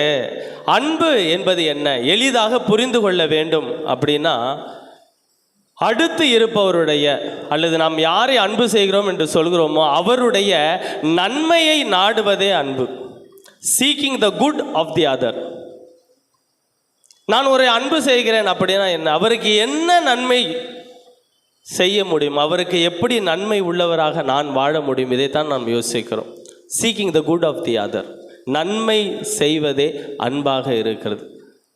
அன்பு என்பது என்ன? எளிதாக புரிந்து கொள்ள வேண்டும் அப்படின்னா, அடுத்து இருப்பவருடைய அல்லது நாம் யாரை அன்பு செய்கிறோம் என்று சொல்கிறோமோ அவருடைய நன்மையை நாடுவதே அன்பு. Seeking the good of the other. நான் ஒரு அன்பு செய்கிறேன் அப்படின்னா என்ன? அவருக்கு என்ன நன்மை செய்ய முடியும், அவருக்கு எப்படி நன்மை உள்ளவராக நான் வாழ முடியும், இதைத்தான் நாம் யோசிக்கிறோம். Seeking the good of the other. நன்மை செய்வதே அன்பாக இருக்கிறது.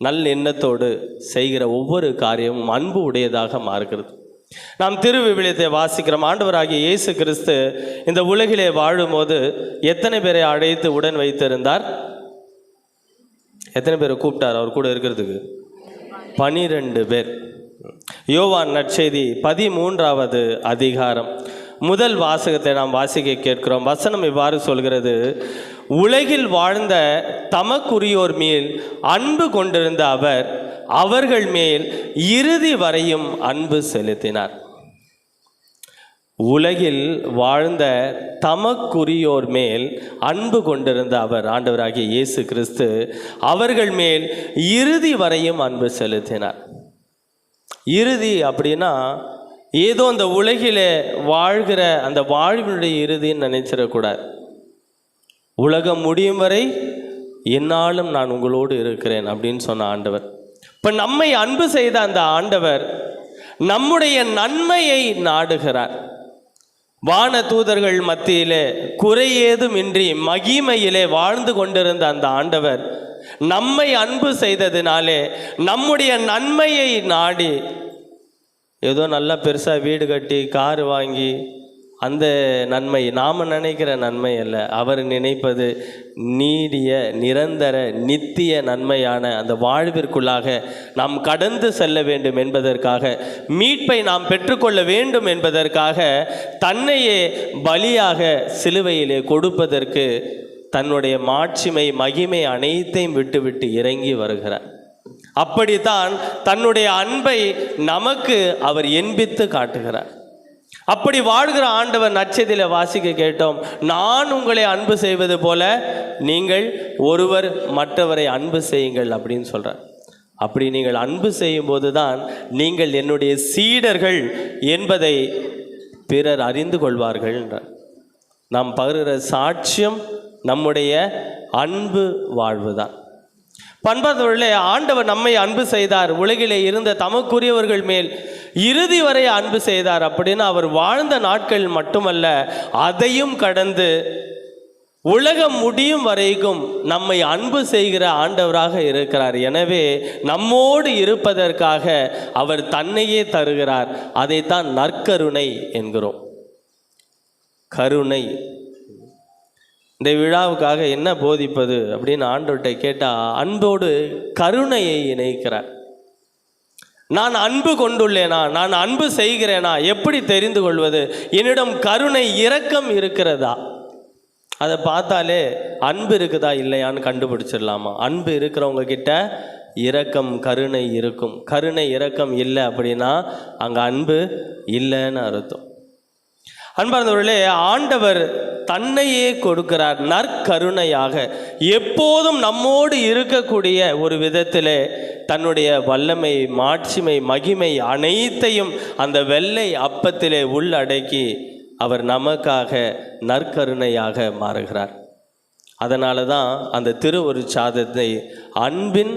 நல்ல எண்ணத்தோடு செய்கிற ஒவ்வொரு காரியமும் அன்பு உடையதாக மாறுகிறது. நாம் திருவிவிலியத்தை வாசிக்கிறோம். ஆண்டவராகிய இயேசு கிறிஸ்து இந்த உலகிலே வாழும்போது எத்தனை பேரை அழைத்து உடன் வைத்திருந்தார்? எத்தனை பேரை கூப்பிட்டார் அவர் கூட இருக்கிறதுக்கு? 12 பேர். யோவான் நற்செய்தி 13வது அதிகாரம் முதல் வாசகத்தை நாம் வாசிக்க கேட்கிறோம். வசனம் இவ்வாறு சொல்கிறது, உலகில் வாழ்ந்த தமக்குரியோர் மேல் அன்பு கொண்டிருந்த அவர் அவர்கள் மேல் இறுதி வரையும் அன்பு செலுத்தினார். உலகில் வாழ்ந்த தமக்குரியோர் மேல் அன்பு கொண்டிருந்த அவர், ஆண்டவராகிய இயேசு கிறிஸ்து, அவர்கள் மேல் இறுதி வரையும் அன்பு செலுத்தினார். இறுதி அப்படின்னா ஏதோ அந்த உலகிலே வாழ்கிற அந்த வாழ்வினுடைய இறுதின்னு நினைச்சிடக்கூடாது. உலகம் முடியும் வரை என்னாலும் நான் உங்களோடு இருக்கிறேன் அப்படின்னு சொன்ன ஆண்டவர். இப்போ நம்மை அன்பு செய்த அந்த ஆண்டவர் நம்முடைய நன்மையை நாடுகிறார். வான தூதர்கள் மத்தியிலே குறையேதுமின்றி மகிமையிலே வாழ்ந்து கொண்டிருந்த அந்த ஆண்டவர் நம்மை அன்பு செய்ததினாலே நம்முடைய நன்மையை நாடி, ஏதோ நல்லா பெருசாக வீடு கட்டி கார் வாங்கி அந்த நன்மை நாம் நினைக்கிற நன்மை அல்ல, அவர் நினைப்பது நீடிய நிரந்தர நித்திய நன்மையான அந்த வாழ்விற்குள்ளாக நாம் கடந்து செல்ல வேண்டும் என்பதற்காக, மீட்பை நாம் பெற்றுக்கொள்ள வேண்டும் என்பதற்காக தன்னையே பலியாக சிலுவையிலே கொடுப்பதற்கு தன்னுடைய மாட்சிமை மகிமை அனைத்தையும் விட்டுவிட்டு இறங்கி வருகிறார். அப்படித்தான் தன்னுடைய அன்பை நமக்கு அவர் என்பித்து காட்டுகிறார். அப்படி வாழ்கிற ஆண்டவர் நற்செய்தியில் வாசிக்க கேட்டோம், நான் உங்களை அன்பு செய்வது போல நீங்கள் ஒருவர் மற்றவரை அன்பு செய்யுங்கள் அப்படின்னு சொல்கிறார். அப்படி நீங்கள் அன்பு செய்யும்போது தான் நீங்கள் என்னுடைய சீடர்கள் என்பதை பிறர் அறிந்து கொள்வார்கள் என்றார். நாம் பகிர்கிற சாட்சியம் நம்முடைய அன்பு வாழ்வு தான். பண்பாதவர்களே, ஆண்டவர் நம்மை அன்பு செய்தார், உலகிலே இருந்த தமக்குரியவர்கள் மேல் இறுதி வரை அன்பு செய்தார். அப்படின்னு அவர் வாழ்ந்த நாட்கள் மட்டுமல்ல, அதையும் கடந்து உலகம் முடியும் வரைக்கும் நம்மை அன்பு செய்கிற ஆண்டவராக இருக்கிறார். எனவே நம்மோடு இருப்பதற்காக அவர் தன்னையே தருகிறார். அதைத்தான் நற்கருணை என்கிறோம். கருணை. இந்த விழாவுக்காக என்ன போதிப்பது அப்படின்னு ஆண்டவர்கிட்ட கேட்டால், அன்போடு கருணையை இணைக்கிறார். நான் அன்பு கொண்டுள்ளேனா, நான் அன்பு செய்கிறேனா, எப்படி தெரிந்து கொள்வது? என்னிடம் கருணை, இரக்கம் இருக்கிறதா? அதை பார்த்தாலே அன்பு இருக்குதா இல்லையான்னு கண்டுபிடிச்சிடலாமா? அன்பு இருக்கிறவங்க கிட்ட இரக்கம், கருணை இருக்கும். கருணை, இரக்கம் இல்லை அப்படின்னா அங்கே அன்பு இல்லைன்னு அர்த்தம். அன்பார்ந்தவர்களே, ஆண்டவர் தன்னையே கொடுக்கிறார் நற்கருணையாக. எப்போதும் நம்மோடு இருக்கக்கூடிய ஒரு விதத்திலே தன்னுடைய வல்லமை, மாட்சிமை, மகிமை அனைத்தையும் அந்த வெள்ளை அப்பத்திலே உள்ளடக்கி அவர் நமக்காக நற்கருணையாக மாறுகிறார். அதனால தான் அந்த திருவருட்சாதனத்தை அன்பின்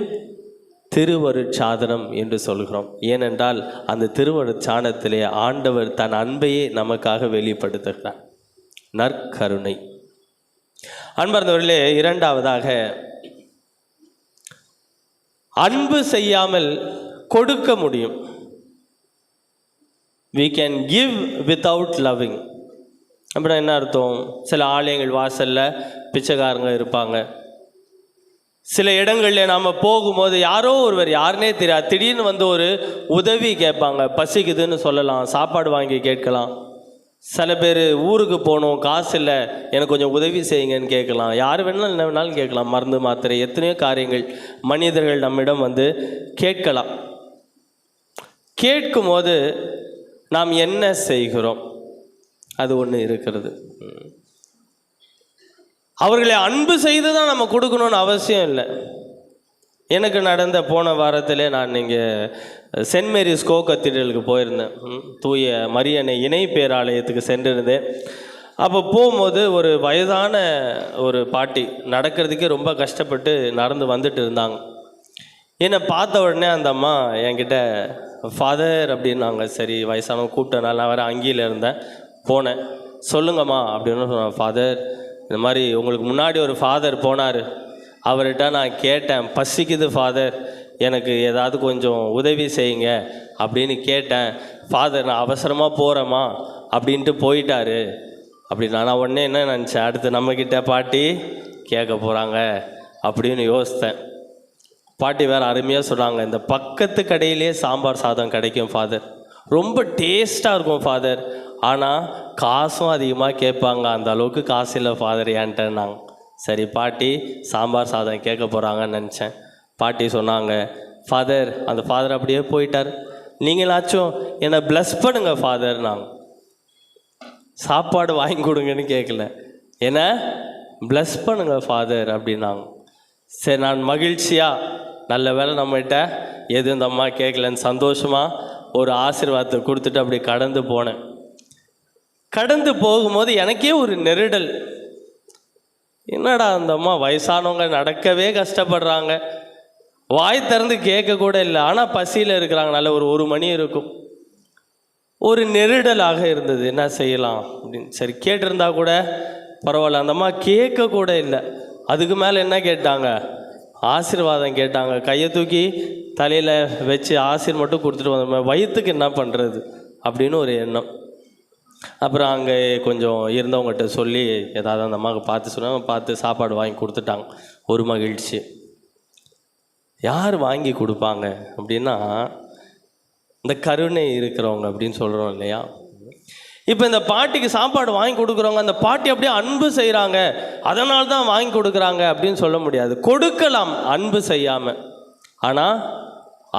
திருவருட்சாதனம் என்று சொல்கிறோம். ஏனென்றால் அந்த திருவருட்சாதனத்திலே ஆண்டவர் தன் அன்பையே நமக்காக வெளிப்படுத்துகிறார். நற்கருணை. அன்பார்ந்தவர்களே, இரண்டாவதாக, அன்பு செய்யாமல் கொடுக்க முடியும். We can give without loving. அப்படின்னா என்ன அர்த்தம்? சில ஆலயங்கள் வாசலில் பிச்சைக்காரங்க இருப்பாங்க. சில இடங்களில் நாம் போகும்போது யாரோ ஒருவர், யாருனே தெரியாது, திடீர்னு வந்து ஒரு உதவி கேட்பாங்க. பசிக்குதுன்னு சொல்லலாம், சாப்பாடு வாங்கி கேட்கலாம். சில பேர் ஊருக்கு போகணும், காசு இல்லை, எனக்கு கொஞ்சம் உதவி செய்யுங்கன்னு கேட்கலாம். யார் வேணாலும் என்ன வேணாலும் கேட்கலாம். மருந்து, மாத்திரை, எத்தனையோ காரியங்கள் மனிதர்கள் நம்மிடம் வந்து கேட்கலாம். கேட்கும்போது நாம் என்ன செய்கிறோம்? அது ஒன்று இருக்கிறது. அவர்களை அன்பு செய்து தான் நம்ம கொடுக்கணும்னு அவசியம் இல்லை. எனக்கு நடந்த போன வாரத்திலே நான் இங்கே சென்ட் மேரிஸ் கோ கத்தீட்ரலுக்கு போயிருந்தேன். தூய மரியன்னை இணை பேராலயத்துக்கு சென்றிருந்தேன். அப்போ போகும்போது ஒரு வயதான ஒரு பாட்டி நடக்கிறதுக்கே ரொம்ப கஷ்டப்பட்டு நடந்து வந்துட்டு இருந்தாங்க. என்னை பார்த்த உடனே அந்த அம்மா என்கிட்ட ஃபாதர் அப்படின்னாங்க. சரி, வயசானவங்க கூப்பிட்டனால நான் வேறு அங்கேயில் இருந்தேன், போனேன். சொல்லுங்கம்மா அப்படின்னு சொன்னேன். ஃபாதர், இந்த மாதிரி உங்களுக்கு முன்னாடி ஒரு ஃபாதர் போனார், அவர்கிட்ட நான் கேட்டேன், பசிக்குது ஃபாதர், எனக்கு ஏதாவது கொஞ்சம் உதவி செய்யுங்க அப்படின்னு கேட்டேன். ஃபாதர், நான் அவசரமாக போகிறேம்மா அப்படின்ட்டு போயிட்டாரு அப்படின்னா நான் உடனே என்ன நினச்சேன், அடுத்து நம்மக்கிட்ட பாட்டி கேட்க போகிறாங்க அப்படின்னு யோசித்தேன். பாட்டி வேறு அருமையாக சொல்கிறாங்க, இந்த பக்கத்து கடையிலே சாம்பார் சாதம் கிடைக்கும் ஃபாதர், ரொம்ப டேஸ்ட்டாக இருக்கும் ஃபாதர், ஆனால் காசும் அதிகமாக கேட்பாங்க, அந்த அளவுக்கு காசு இல்லை ஃபாதர் ஏன்ட்டேன்னாங்க. சரி, பாட்டி சாம்பார் சாதம் கேட்க போகிறாங்கன்னு நினச்சேன். பாட்டி சொன்னாங்க, ஃபாதர், அந்த ஃபாதர் அப்படியே போயிட்டார், நீங்களாச்சும் என்னை ப்ளஸ் பண்ணுங்க ஃபாதர். நாங்கள் சாப்பாடு வாங்கி கொடுங்கன்னு கேட்கல, என்ன ப்ளஸ் பண்ணுங்க ஃபாதர் அப்படின்னாங்க. சரி, நான் மகிழ்ச்சியாக, நல்ல வேலை நம்மகிட்ட எதுவும் இந்த அம்மா கேட்கலன்னு சந்தோஷமாக ஒரு ஆசீர்வாதத்தை கொடுத்துட்டு அப்படி கடந்து போனேன். கடந்து போகும்போது எனக்கே ஒரு நெருடல். என்னடா அந்த அம்மா வயசானவங்க நடக்கவே கஷ்டப்படுறாங்க, வாய் திறந்து கேட்க கூட இல்லை, ஆனால் பசியில் இருக்கிறாங்க. நல்ல ஒரு மணி இருக்கும். ஒரு நெருடலாக இருந்தது, என்ன செய்யலாம் அப்படின்னு. சரி, கேட்டிருந்தா கூட பரவாயில்ல, அந்த அம்மா கேட்க கூட இல்லை. அதுக்கு மேலே என்ன கேட்டாங்க? ஆசீர்வாதம் கேட்டாங்க. கையை தூக்கி தலையில் வச்சு ஆசீர் மட்டும் கொடுத்துட்டு வந்தோம். வயிற்றுக்கு என்ன பண்ணுறது அப்படின்னு ஒரு எண்ணம். அப்புறம் அங்கே கொஞ்சம் இருந்தவங்ககிட்ட சொல்லி ஏதாவது அந்த அம்மாவுக்கு பார்த்து சொன்னாங்க. பார்த்து சாப்பாடு வாங்கி கொடுத்துட்டாங்க. ஒரு மகிழ்ச்சி. யார் வாங்கி கொடுப்பாங்க அப்படின்னா இந்த கருணை இருக்கிறவங்க அப்படின்னு சொல்கிறோம் இல்லையா? இப்போ இந்த பாட்டிக்கு சாப்பாடு வாங்கி கொடுக்குறவங்க, அந்த பாட்டி அப்படியே அன்பு செய்கிறாங்க, அதனால தான் வாங்கி கொடுக்குறாங்க அப்படின்னு சொல்ல முடியாது. கொடுக்கலாம் அன்பு செய்யாமல், ஆனால்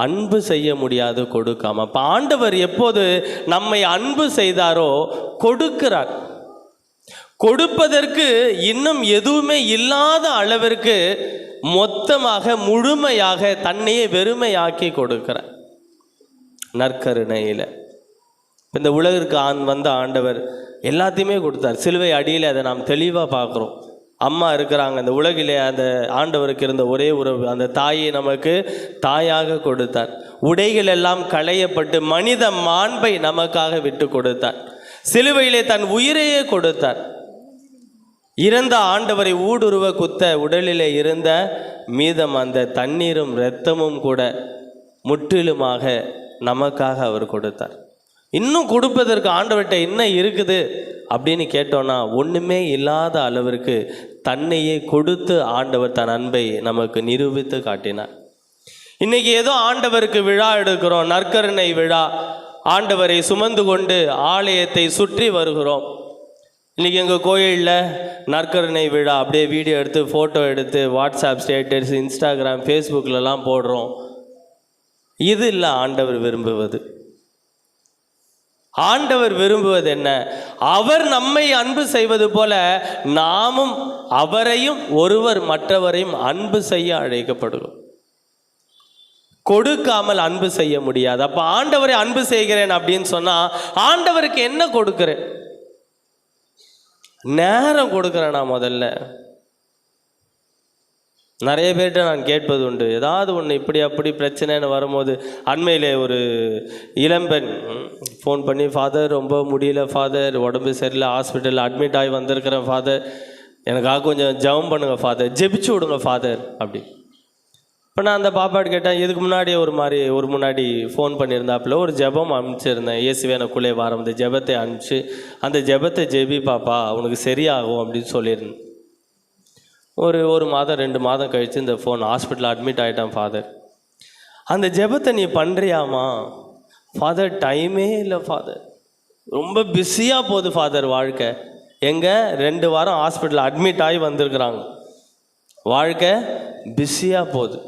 அன்பு செய்ய முடியாது கொடுக்காம. அப்போ ஆண்டவர் எப்போது நம்மை அன்பு செய்தாரோ கொடுக்கிறார். கொடுப்பதற்கு இன்னும் எதுவுமே இல்லாத அளவிற்கு மொத்தமாக முழுமையாக தன்னையே வெறுமையாக்கி கொடுக்கிறார் நற்கருணையில். இந்த உலகிற்கு வந்த ஆண்டவர் எல்லாத்தையுமே கொடுத்தார். சிலுவை அடியில் அதை நாம் தெளிவாக பார்க்குறோம். அம்மா இருக்கிறாங்க, அந்த உலகிலே அந்த ஆண்டவருக்கு இருந்த ஒரே உறவு, அந்த தாயை நமக்கு தாயாக கொடுத்தார். உடைகள் எல்லாம் களையப்பட்டு மனித மாண்பை நமக்காக விட்டு கொடுத்தார். சிலுவையிலே தன் உயிரையே கொடுத்தார். இறந்த ஆண்டவரை ஊடுருவ குத்த உடலிலே இருந்த மீதம் அந்த தண்ணீரும் இரத்தமும் கூட முற்றிலுமாக நமக்காக அவர் கொடுத்தார். இன்னும் கொடுப்பதற்கு ஆண்டவர்கிட்ட என்ன இருக்குது அப்படின்னு கேட்டோன்னா ஒன்றுமே இல்லாத அளவிற்கு தன்னையே கொடுத்து ஆண்டவர் தன் அன்பை நமக்கு நிரூபித்து காட்டினார். இன்றைக்கி ஏதோ ஆண்டவருக்கு விழா எடுக்கிறோம், நற்கருணை விழா, ஆண்டவரை சுமந்து கொண்டு ஆலயத்தை சுற்றி வருகிறோம். இன்றைக்கி எங்கள் கோயிலில் நற்கருணை விழா அப்படியே வீடியோ எடுத்து ஃபோட்டோ எடுத்து வாட்ஸ்அப் ஸ்டேட்டஸ், இன்ஸ்டாகிராம், ஃபேஸ்புக்கிலலாம் போடுறோம். இது இல்லை ஆண்டவர் விரும்புவது. ஆண்டவர் விரும்புவது என்ன? அவர் நம்மை அன்பு செய்வது போல நாமும் அவரையும் ஒருவர் மற்றவரையும் அன்பு செய்ய அழைக்கப்படுகிறோம். கொடுக்காமல் அன்பு செய்ய முடியாது. அப்போ ஆண்டவரை அன்பு செய்கிறேன் அப்படின்னு சொன்னால் ஆண்டவருக்கு என்ன கொடுக்கிறேன்? நேரம் கொடுக்குறேன். நான் முதல்ல நிறைய பேர்கிட்ட நான் கேட்பது உண்டு, ஏதாவது ஒன்று இப்படி அப்படி பிரச்சனைன்னு வரும்போது. அண்மையில் ஒரு இளம்பெண் ஃபோன் பண்ணி, ஃபாதர் ரொம்ப முடியல ஃபாதர், உடம்பு சரியில்லை, ஹாஸ்பிட்டலில் அட்மிட் ஆகி வந்திருக்கிறேன் ஃபாதர், எனக்காக கொஞ்சம் ஜெபம் பண்ணுங்கள் ஃபாதர், ஜெபிச்சு விடுங்க ஃபாதர் அப்படி. இப்போ நான் அந்த பாப்பாட்டு கேட்டேன், இதுக்கு முன்னாடி முன்னாடி ஃபோன் பண்ணியிருந்தாப்புல ஒரு ஜெபம் அனுப்பிச்சிருந்தேன், இயேசுவே எனக்குள்ளே வாரம் அந்த ஜெபத்தை அனுப்பிச்சு அந்த ஜெபத்தை ஜெபி பாப்பா உனக்கு சரியாகும் அப்படின்னு சொல்லியிருந்தேன். ஒரு மாதம் 2 மாதம் கழித்து இந்த ஃபோன், ஹாஸ்பிட்டலில் அட்மிட் ஆகிட்டான் ஃபாதர், அந்த ஜெபத்தை நீ பண்ணுறியாமா? ஃபாதர் டைமே இல்லை ஃபாதர், ரொம்ப பிஸியாக போகுது ஃபாதர் வாழ்க்கை. எங்கே 2 வாரம் ஹாஸ்பிட்டலில் அட்மிட் ஆகி வந்திருக்கிறாங்க, வாழ்க்கை பிஸியாக போகுது.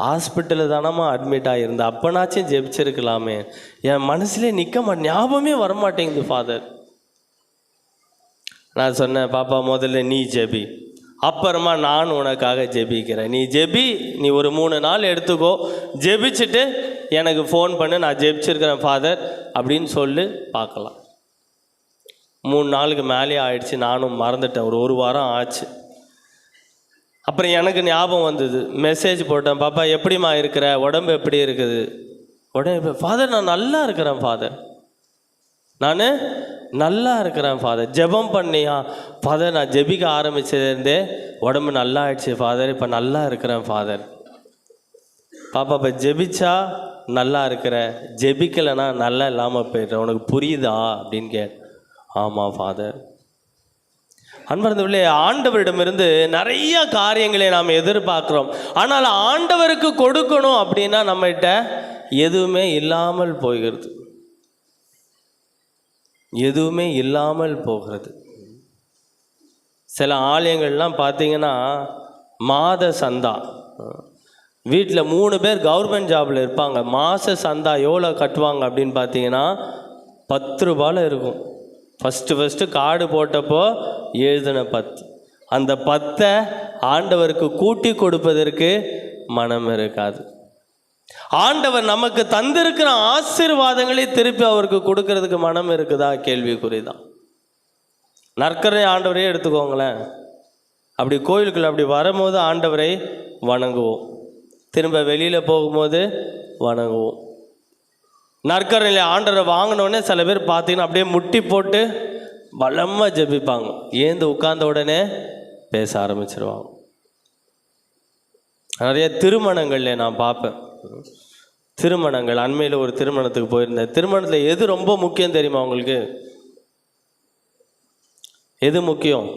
ஹாஸ்பிட்டலில் தானம்மா அட்மிட் ஆகியிருந்தேன், அப்போனாச்சும் ஜெபிச்சிருக்கலாமே, என் மனசுலே ஞாபகமே வரமாட்டேங்குது ஃபாதர். நான் சொன்னேன், பாப்பா முதல்ல நீ ஜெபி, அப்புறமா நான் உனக்காக ஜெபிக்கிறேன். நீ ஜெபி, நீ ஒரு 3 நாள் எடுத்துக்கோ, ஜெபிச்சுட்டு எனக்கு ஃபோன் பண்ணு, நான் ஜெபிச்சிருக்கிறேன் ஃபாதர் அப்படின்னு சொல்லி பார்க்கலாம். 3 நாளுக்கு மேலே ஆயிடுச்சு, நானும் மறந்துட்டேன். ஒரு வாரம் ஆச்சு. அப்புறம் எனக்கு ஞாபகம் வந்தது, மெசேஜ் போட்டேன், பாப்பா எப்படிம்மா இருக்கிற, உடம்பு எப்படி இருக்குது? உடம்பு ஃபாதர் நான் நல்லா இருக்கிறேன் ஃபாதர், நான் நல்லா இருக்கிறேன் ஃபாதர். ஜெபம் பண்ணியா ஃபாதர்? நான் ஜெபிக்க ஆரம்பிச்சதுலேருந்தே உடம்பு நல்லா ஆயிடுச்சு ஃபாதர், இப்போ நல்லா இருக்கிறேன் ஃபாதர். பாப்பா இப்போ ஜெபிச்சா நல்லா இருக்கிற, ஜெபிக்கலைன்னா நல்லா இல்லாமல் போய்ட்றேன், உனக்கு புரியுதா அப்படின்னு ஆமாம் ஃபாதர். அன்பார்ந்தவர்களே, ஆண்டவரிடமிருந்து நிறைய காரியங்களை நாம் எதிர்பார்க்குறோம். ஆனால் ஆண்டவருக்கு கொடுக்கணும் அப்படின்னா நம்மகிட்ட எதுவுமே இல்லாமல் போகிறது, எதுவுமே இல்லாமல் போகிறது. சில ஆலயங்கள்லாம் பார்த்தீங்கன்னா மாத சந்தா, வீட்டில் 3 பேர் கவர்மெண்ட் ஜாபில் இருப்பாங்க, மாத சந்தா எவ்வளோ கட்டுவாங்க அப்படின்னு பார்த்தீங்கன்னா 10 ரூபாயில் இருக்கும். ஃபஸ்ட்டு கார்டு போட்டப்போ எழுதின 10, அந்த 10 ஆண்டவருக்கு கூட்டி கொடுப்பதற்கு மனம் இருக்காது. ஆண்டவர் நமக்கு தந்திருக்கிற ஆசீர்வாதங்களை திருப்பி அவருக்கு கொடுக்கறதுக்கு மனம் இருக்குதா? கேள்விக்குறிதான். நற்கருணை ஆண்டவரே எடுத்துக்கோங்களேன், அப்படி கோயிலுக்குள்ள அப்படி வரும்போது ஆண்டவரை வணங்குவோம், திரும்ப வெளியில் போகும்போது வணங்குவோம். நற்கருணையில் ஆண்டவரை வாங்கினோடனே சில பேர் பார்த்தீங்கன்னா அப்படியே முட்டி போட்டு பலமாக ஜெபிப்பாங்க, ஏந்து உட்கார்ந்த உடனே பேச ஆரம்பிச்சிருவாங்க. நிறைய திருமணங்களில் நான் பார்ப்பேன், திருமணங்கள், அண்மையில் ஒரு திருமணத்துக்கு போயிருந்தேன். திருமணத்தில் எது ரொம்ப முக்கியம் தெரியுமா உங்களுக்கு? எது முக்கியம்?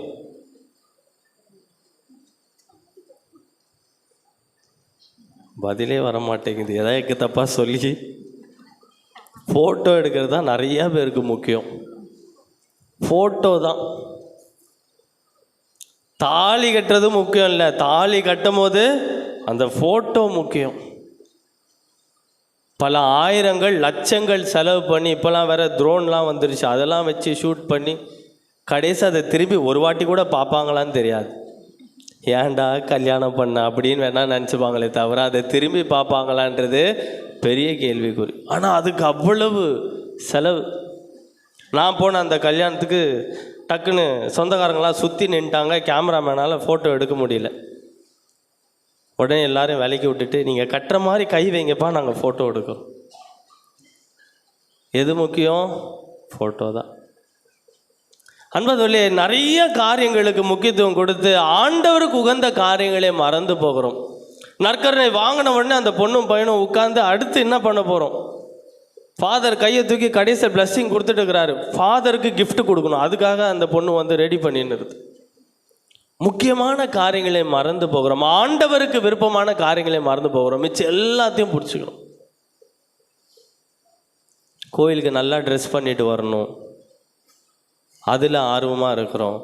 பதிலே வர மாட்டேங்குது, எதாவது தப்பாக சொல்லி. ஃபோட்டோ எடுக்கிறது தான் நிறையா பேருக்கு முக்கியம், ஃபோட்டோ தான். தாலி கட்டுறது முக்கியம் இல்லை, தாலி கட்டும் போது அந்த ஃபோட்டோ முக்கியம். பல ஆயிரங்கள் லட்சங்கள் செலவு பண்ணி, இப்போலாம் வேறு ட்ரோன்லாம் வந்துருச்சு, அதெல்லாம் வச்சு ஷூட் பண்ணி கடைசி அதை திருப்பி ஒரு வாட்டி கூட பார்ப்பாங்களான்னு தெரியாது. ஏன்டா கல்யாணம் பண்ண அப்படின்னு வேணா நினச்சிப்பாங்களே தவிர அதை திரும்பி பார்ப்பாங்களான்றது பெரிய கேள்விக்குறி. ஆனால் அதுக்கு அவ்வளவு செலவு. நான் போன அந்த கல்யாணத்துக்கு டக்குன்னு சொந்தக்காரங்களாம் சுற்றி நின்ட்டாங்க. கேமராமேனால் ஃபோட்டோ எடுக்க முடியல. உடனே எல்லாரும் விலைக்கு விட்டுட்டு நீங்கள் கட்டுற மாதிரி கை வைங்கப்பா, நாங்கள் ஃபோட்டோ எடுக்கிறோம். எது முக்கியம்? ஃபோட்டோ தான். அன்பர்களே, நிறைய காரியங்களுக்கு முக்கியத்துவம் கொடுத்து ஆண்டவருக்கு உகந்த காரியங்களே மறந்து போகிறோம். நற்கருணை வாங்கின உடனே அந்த பொண்ணும் பையனும் உட்கார்ந்து அடுத்து என்ன பண்ண போகிறோம்? ஃபாதர் கையை தூக்கி கடைசியில் பிளஸ்ஸிங் கொடுத்துட்டு இருக்கிறாரு. ஃபாதருக்கு gift கொடுக்கணும், அதுக்காக அந்த பொண்ணு வந்து ரெடி பண்ணின்னு இருக்குது. முக்கியமான காரியங்களை மறந்து போகிறோம். ஆண்டவருக்கு விருப்பமான காரியங்களை மறந்து போகிறோம். மிச்சம் எல்லாத்தையும் பிடிச்சிக்கணும். கோயிலுக்கு நல்லா ட்ரெஸ் பண்ணிட்டு வரணும், அதில் ஆர்வமாக இருக்கிறோம்.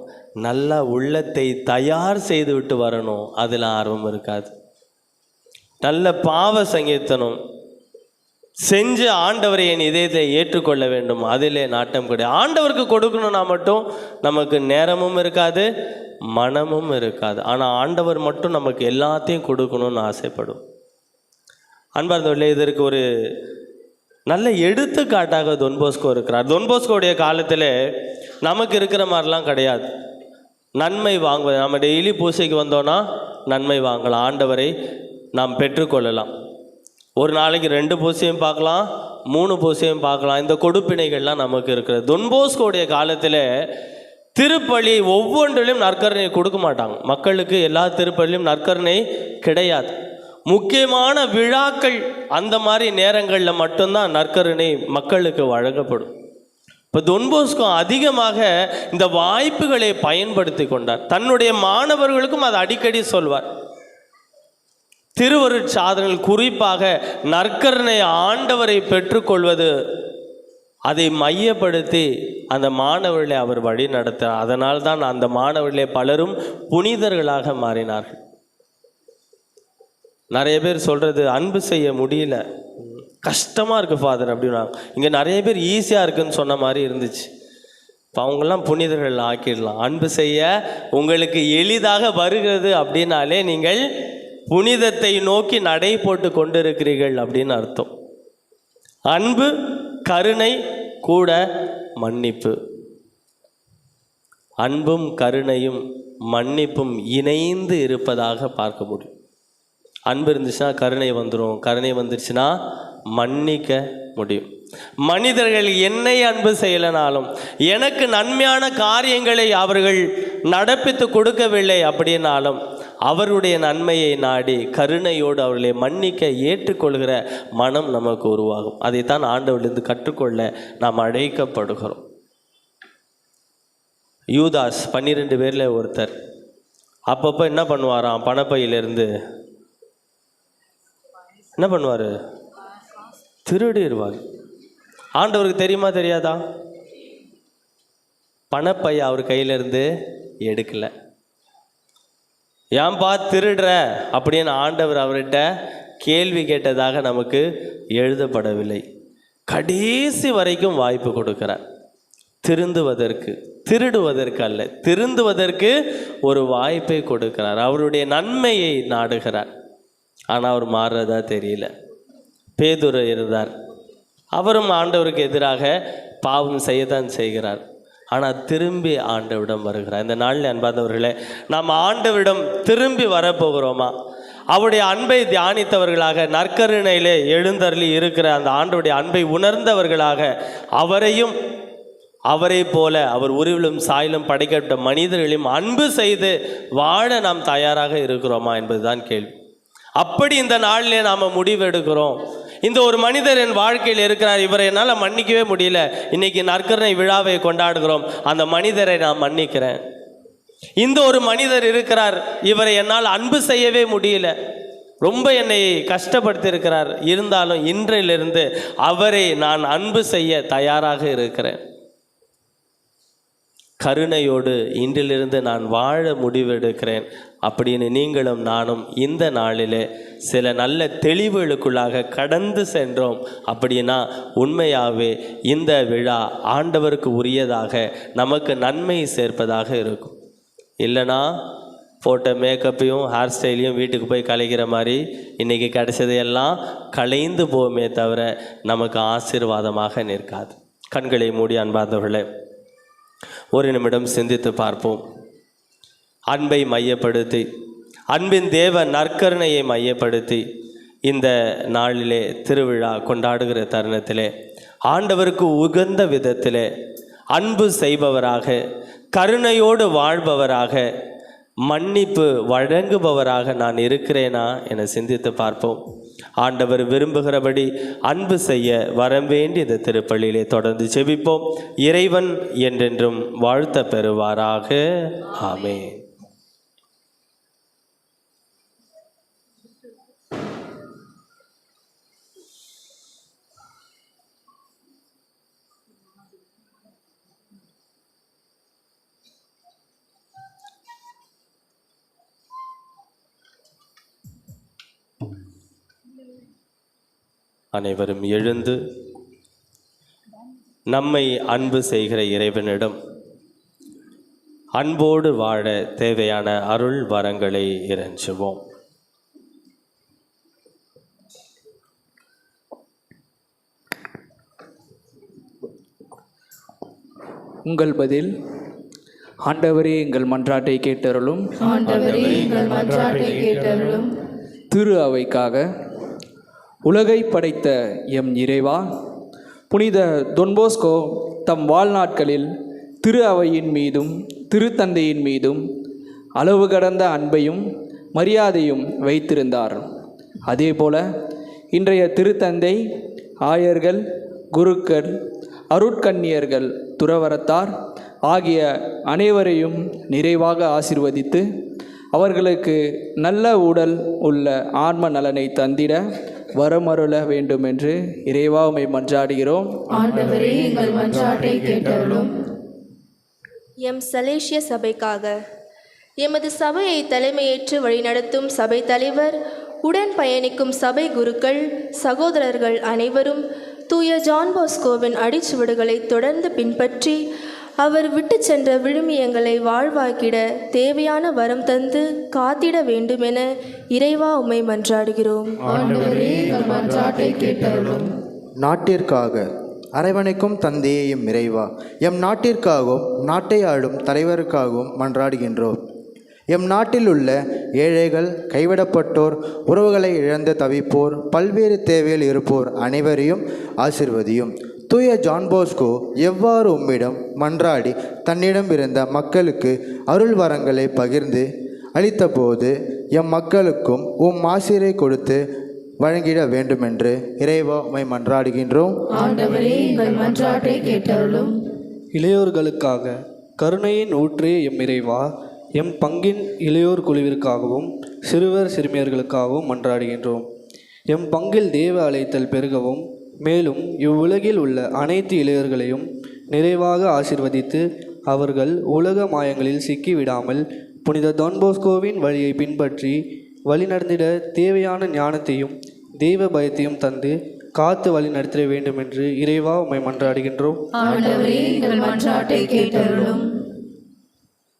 நல்லா உள்ளத்தை தயார் செய்து விட்டு வரணும், அதில் ஆர்வம் இருக்காது. நல்ல பாவ சங்கீர்த்தனம் செஞ்சு ஆண்டவரை என் இதயத்தை ஏற்றுக்கொள்ள வேண்டும், அதிலே நாட்டம் கிடையாது. ஆண்டவருக்கு கொடுக்கணும்னா மட்டும் நமக்கு நேரமும் இருக்காது, மனமும் இருக்காது. ஆனால் ஆண்டவர் மட்டும் நமக்கு எல்லாத்தையும் கொடுக்கணும்னு ஆசைப்படும். அன்பார்ந்தவர்களே, இதற்கு ஒரு நல்ல எடுத்துக்காட்டாக தொன்போஸ்கோ இருக்கிறார். தொன்போஸ்கோடைய காலத்தில் நமக்கு இருக்கிற மாதிரிலாம் கிடையாது. நன்மை வாங்குவது, நம்ம டெய்லி பூசைக்கு வந்தோன்னா நன்மை வாங்கலாம், ஆண்டவரை நாம் பெற்றுக்கொள்ளலாம். ஒரு நாளைக்கு 2 பூசையும் பார்க்கலாம், 3 பூசையும் பார்க்கலாம். இந்த கொடுப்பினைகள்லாம் நமக்கு இருக்கிறது. தொன்போஸ்கோடைய காலத்தில் திருப்பலி ஒவ்வொன்றிலும் நற்கருணை கொடுக்க மாட்டாங்க. மக்களுக்கு எல்லா திருப்பலியும் நற்கருணை கிடையாது. முக்கியமான விழாக்கள் அந்த மாதிரி நேரங்களில் மட்டும்தான் நற்கருணை மக்களுக்கு வழங்கப்படும். இப்போ தொன்போஸ்கோ அதிகமாக இந்த வாய்ப்புகளை பயன்படுத்தி கொண்டார். தன்னுடைய மாணவர்களுக்கும் அதை அடிக்கடி சொல்வார். திருவருட்சாதனைகள், குறிப்பாக நற்கருணை ஆண்டவரை பெற்றுக்கொள்வது, அதை மையப்படுத்தி அந்த மாணவர்களை அவர் வழி நடத்தார். அதனால்தான் அந்த மாணவர்களே பலரும் புனிதர்களாக மாறினார்கள். நிறைய பேர் சொல்கிறது அன்பு செய்ய முடியல, கஷ்டமாக இருக்குது ஃபாதர் அப்படின்னா. இங்கே நிறைய பேர் ஈஸியாக இருக்குன்னு சொன்ன மாதிரி இருந்துச்சு. இப்போ அவங்கெல்லாம் புனிதர்கள் ஆக்கிடலாம். அன்பு செய்ய உங்களுக்கு எளிதாக வருகிறது அப்படின்னாலே நீங்கள் புனிதத்தை நோக்கி நடை போட்டு கொண்டு இருக்கிறீர்கள் அப்படின்னு அர்த்தம். அன்பு, கருணை கூட மன்னிப்பு. அன்பும் கருணையும் மன்னிப்பும் இணைந்து இருப்பதாக பார்க்க முடியும். அன்பு இருந்துச்சுன்னா கருணை வந்துடும், கருணை வந்துருச்சுன்னா மன்னிக்க முடியும். மனிதர்கள் என்னை அன்பு செய்யலைனாலும் எனக்கு நன்மையான காரியங்களை அவர்கள் நடப்பித்து கொடுக்கவில்லை அப்படின்னாலும் அவருடைய நன்மையை நாடி கருணையோடு அவர்களை மன்னிக்க ஏற்றுக்கொள்கிற மனம் நமக்கு உருவாகும். அதைத்தான் ஆண்டவரிலிருந்து கற்றுக்கொள்ள நாம் அழைக்கப்படுகிறோம். யூதாஸ் 12 பேரில் ஒருத்தர். அப்பப்போ என்ன பண்ணுவாராம்? பணப்பையிலிருந்து என்ன பண்ணுவார்? திருடிடுவார். ஆண்டவருக்கு தெரியுமா தெரியாதா? பணப்பை அவர் கையிலிருந்து எடுக்கலை. ஏன்பா திருடுற அப்படின்னு ஆண்டவர் அவர்கிட்ட கேள்வி கேட்டதாக நமக்கு எழுதப்படவில்லை. கடைசி வரைக்கும் வாய்ப்பு கொடுக்கிறார் திருந்துவதற்கு, திருடுவதற்கு அல்ல, திருந்துவதற்கு ஒரு வாய்ப்பை கொடுக்கிறார். அவருடைய நன்மையை நாடுகிறார். ஆனால் அவர் மாறுறதா தெரியல. பேதுரு இருந்தார், அவரும் ஆண்டவருக்கு எதிராக பாவம் செய்யத்தான் செய்கிறார். ஆனால் திரும்பி ஆண்டவரிடம் வருகிறார். இந்த நாளில் அன்பார்ந்தவர்களே, நாம் ஆண்டவரிடம் திரும்பி வரப்போகிறோமா? அவருடைய அன்பை தியானித்தவர்களாக, நற்கருணையிலே எழுந்தருளி இருக்கிற அந்த ஆண்டவருடைய அன்பை உணர்ந்தவர்களாக, அவரையும் அவரை போல அவர் உருவிலும் சாயலும் படைக்கப்பட்ட மனிதர்களையும் அன்பு செய்து வாழ நாம் தயாராக இருக்கிறோமா என்பதுதான் கேள்வி. அப்படி இந்த நாளிலே நாம் முடிவெடுக்கிறோம். இந்த ஒரு மனிதர் என் வாழ்க்கையில் இருக்கிறார், இவரை என்னால் மன்னிக்கவே முடியல, இன்னைக்கு நற்கருணை விழாவை கொண்டாடுகிறோம், அந்த மனிதரை நான் மன்னிக்கிறேன். இந்த ஒரு மனிதர் இருக்கிறார், இவரை என்னால் அன்பு செய்யவே முடியல, ரொம்ப என்னை கஷ்டப்படுத்தி இருக்கிறார், இருந்தாலும் இன்றிலிருந்து அவரை நான் அன்பு செய்ய தயாராக இருக்கிறேன். கருணையோடு இன்றிலிருந்து நான் வாழ முடிவெடுக்கிறேன் அப்படின்னு நீங்களும் நானும் இந்த நாளிலே சில நல்ல தெளிவுகளுக்குள்ளாக கடந்து சென்றோம் அப்படின்னா உண்மையாகவே இந்த விழா ஆண்டவருக்கு உரியதாக நமக்கு நன்மை சேர்ப்பதாக இருக்கும். இல்லைனா போட்ட மேக்கப்பையும் ஹேர் ஸ்டைலையும் வீட்டுக்கு போய் கலைக்கிற மாதிரி இன்றைக்கி கிடைச்சதையெல்லாம் கலைந்து போகுமே தவிர நமக்கு ஆசீர்வாதமாக நிற்காது. கண்களை மூடி அன்பார்ந்தவர்களே, ஒரு நிமிடம் சிந்தித்து பார்ப்போம். அன்பை மையப்படுத்தி, அன்பின் தேவ நற்கருணையை மையப்படுத்தி இந்த நாளிலே திருவிழா கொண்டாடுகிற தருணத்திலே ஆண்டவருக்கு உகந்த விதத்திலே அன்பு செய்பவராக, கருணையோடு வாழ்பவராக, மன்னிப்பு வழங்குபவராக நான் இருக்கிறேனா என சிந்தித்து பார்ப்போம். ஆண்டவர் விரும்புகிறபடி அன்பு செய்ய வரம் வேண்டி இந்த திருப்பலியிலே தொடர்ந்து ஜெபிப்போம். இறைவன் என்றென்றும் வாழ்த்த பெறுவாராக. ஆமென். அனைவரும் எழுந்து நம்மை அன்பு செய்கிற இறைவனிடம் அன்போடு வாழ தேவையான அருள் வரங்களை இறைஞ்சுவோம். உங்கள் பதில்: ஆண்டவரே எங்கள் மன்றாட்டை கேட்டருளும். ஆண்டவரே எங்கள் மன்றாட்டை கேட்டருளும். திரு அவைக்காக உலகை படைத்த எம் இறைவா, புனித தொன்போஸ்கோ தம் வாழ்நாட்களில் திரு அவையின் மீதும் திருத்தந்தையின் மீதும் அளவு கடந்த அன்பையும் மரியாதையும் வைத்திருந்தார். அதேபோல இன்றைய திருத்தந்தை, ஆயர்கள், குருக்கள், அருட்கன்னியர்கள், துறவரத்தார் ஆகிய அனைவரையும் நிறைவாக ஆசீர்வதித்து அவர்களுக்கு நல்ல உடல் உள்ள ஆன்ம நலனை தந்திட வரமருள வேண்டும் என்று இறைவா உம்மை மன்றாடுகிறோம். ஆண்டவரே எங்கள் மன்றாட்டை கேட்டருளும். எம் சலேசிய சபைக்காக எமது சபையை தலைமையேற்று வழிநடத்தும் சபை தலைவர், உடன் பயணிக்கும் சபை குருக்கள், சகோதரர்கள் அனைவரும் தூய ஜான் பாஸ்கோவின் அடிச்சுவடுகளை தொடர்ந்து பின்பற்றி அவர் விட்டு சென்ற விழுமியங்களை வாழ்வாக்கிட தேவையான வரம் தந்து காத்திட வேண்டுமென இறைவா உம்மை மன்றாடுகிறோம். ஆண்டவரே எங்கள் மன்றாட்டை கேட்டருளும். நாட்டிற்காக அரவணைக்கும் தந்தையையும் இறைவா, எம் நாட்டிற்காகவும் நாட்டை ஆளும் தலைவருக்காகவும் மன்றாடுகின்றோம். எம் நாட்டில் உள்ள ஏழைகள், கைவிடப்பட்டோர், உறவுகளை இழந்து தவிப்போர், பல்வேறு தேவையில் இருப்போர் அனைவரையும் ஆசிர்வதியும். தூய ஜான் பாஸ்கோ எவ்வாறு உம்மிடம் மன்றாடி தன்னிடம் இருந்த மக்களுக்கு அருள் வரங்களை பகிர்ந்து அளித்தபோது எம் மக்களுக்கும் ஆசிரை கொடுத்து வழங்கிட வேண்டுமென்று இறைவா உம்மை மன்றாடுகின்றோம். ஆண்டவரே எங்கள் மன்றாட்டை கேட்டருளும். இளையோர்களுக்காக கருணையின் ஊற்றே எம் இறைவா, எம் பங்கின் இளையோர் குழுவிற்காகவும் சிறுவர் சிறுமியர்களுக்காகவும் மன்றாடுகின்றோம். எம் பங்கில் தேவ அழைத்தல் பெருகவும், மேலும் இவ்வுலகில் உள்ள அனைத்து இளையர்களையும் நிறைவாக ஆசிர்வதித்து அவர்கள் உலக மாயங்களில் சிக்கிவிடாமல் புனித டான் பாஸ்கோவின் வழியை பின்பற்றி வழிநடந்திட தேவையான ஞானத்தையும் தெய்வ பயத்தையும் தந்து காத்து வழி நடத்திட வேண்டும் என்று இறைவா உம்மை மன்றாடுகின்றோம். ஆண்டவரே எங்கள் மன்றாட்டை கேட்டருளும்.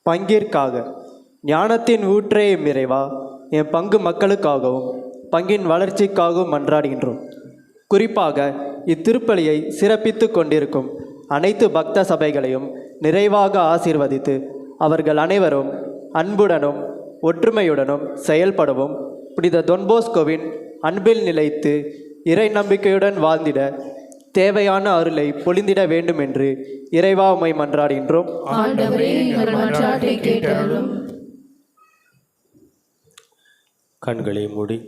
பங்கிற்காக ஞானத்தின் ஊற்றே எம் இறைவா, என் பங்கு மக்களுக்காகவும் பங்கின் வளர்ச்சிக்காகவும் மன்றாடுகின்றோம். குறிப்பாக இத்திருப்பலியை சிறப்பித்து கொண்டிருக்கும் அனைத்து பக்த சபைகளையும் நிறைவாக ஆசீர்வதித்து அவர்கள் அனைவரும் அன்புடனும் ஒற்றுமையுடனும் செயல்படவும் புனித டான் பாஸ்கோவின் அன்பில் நிலைத்து இறை நம்பிக்கையுடன் வாழ்ந்திட தேவையான அருளை பொழிந்திட வேண்டும் என்று இறைவா உம்மை மன்றாடுகின்றோம். ஆண்டவரே எங்கள் மன்றாட்டை கேட்டருளும். கண்களை மூடி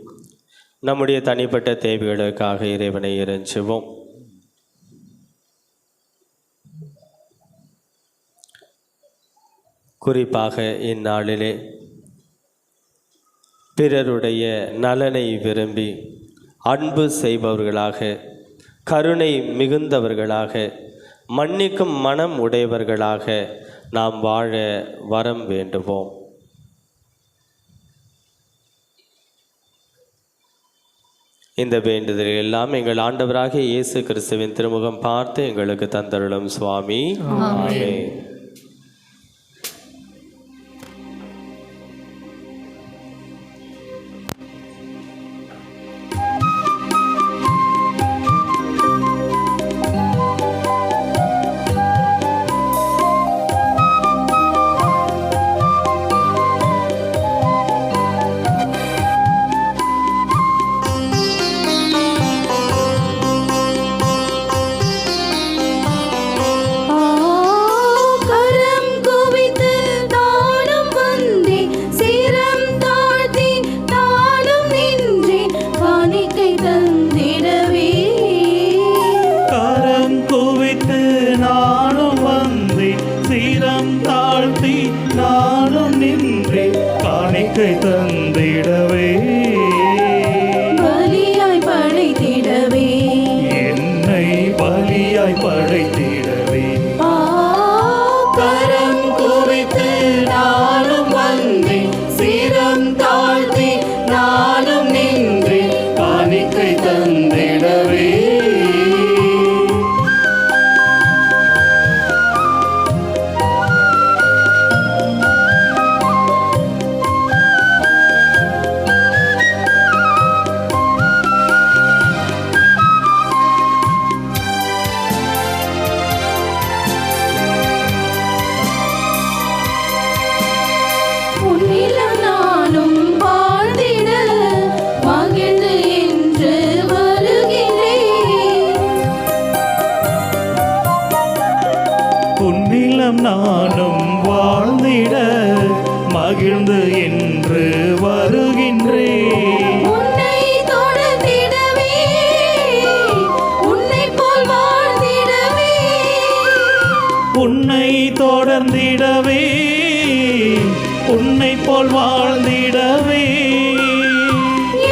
நம்முடைய தனிப்பட்ட தேவைகளுக்காக இறைவனை இறைஞ்சுவோம். குறிப்பாக இந்நாளிலே பிறருடைய நலனை விரும்பி அன்பு செய்பவர்களாக, கருணை மிகுந்தவர்களாக, மன்னிக்கும் மனம் உடையவர்களாக நாம் வாழ வரம் வேண்டுவோம். இந்த வேண்டுதல் எல்லாம் எங்கள் ஆண்டவராகிய இயேசு கிறிஸ்துவின் திருமுகம் பார்த்து எங்களுக்கு தந்தருளும் சுவாமி. ஆமென். காணிக்கை தந்திடவே பலியாய் படைத்திடவே என்னை பலியாய் படைத்திடவே கரம் குவித்து நானும் வந்தேன், சிரம் தாழ்த்தி நானும் நின்றேன், காணிக்கை தந்திடவே உன்னிலம் நானும் வாழ்ந்திட மகிழ்ந்து என்று வருகிறேன். உன்னிலம் நானும் வாழ்ந்திட மகிழ்ந்து என்று வருகின்றேன். உன்னை தொடர்ந்திடவே, உன்னை போல் வாழ்ந்திடவே, உன்னை தொடர்ந்திடவே, உன்னை போல் வாழ்ந்திடவே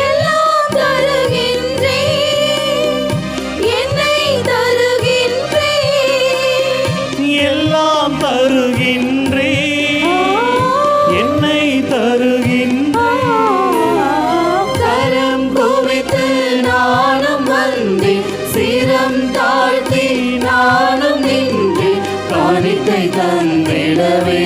எல்லாம் தருகின்றேன், என்னை தருகின்றேன், எல்லாம் தருகின்றேன், என்னை தருகின்றேன். கரம் குவித்து நானும் வந்தேன், சிரம் தாழ்த்தி நானும் நின்றேன், காணிக்கை தந்திடவே.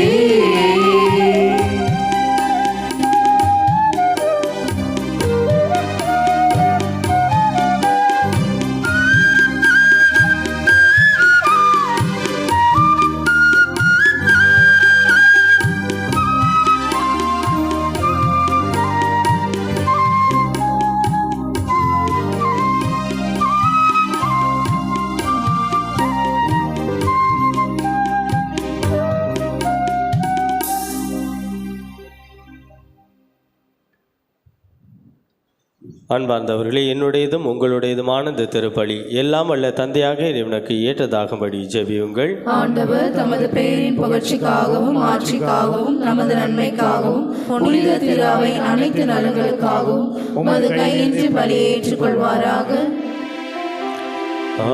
அன்பார்ந்தவர்களே, என்னுடையதும் உங்களுடையதுமான இந்த திருப்பலி எல்லாம் வல்ல தந்தையாக இறைவனுக்கு ஏற்றதாகும்படி ஜெபியுங்கள். ஆண்டவர் தமது பெயரின் புகழ்ச்சிக்காகவும் ஆட்சிக்காகவும் நமது நன்மைக்காகவும் புனித திரு அவை அனைத்து நலன்களுக்காகவும் உமது கையின்றி பலியை ஏற்றுக்கொள்வாராக.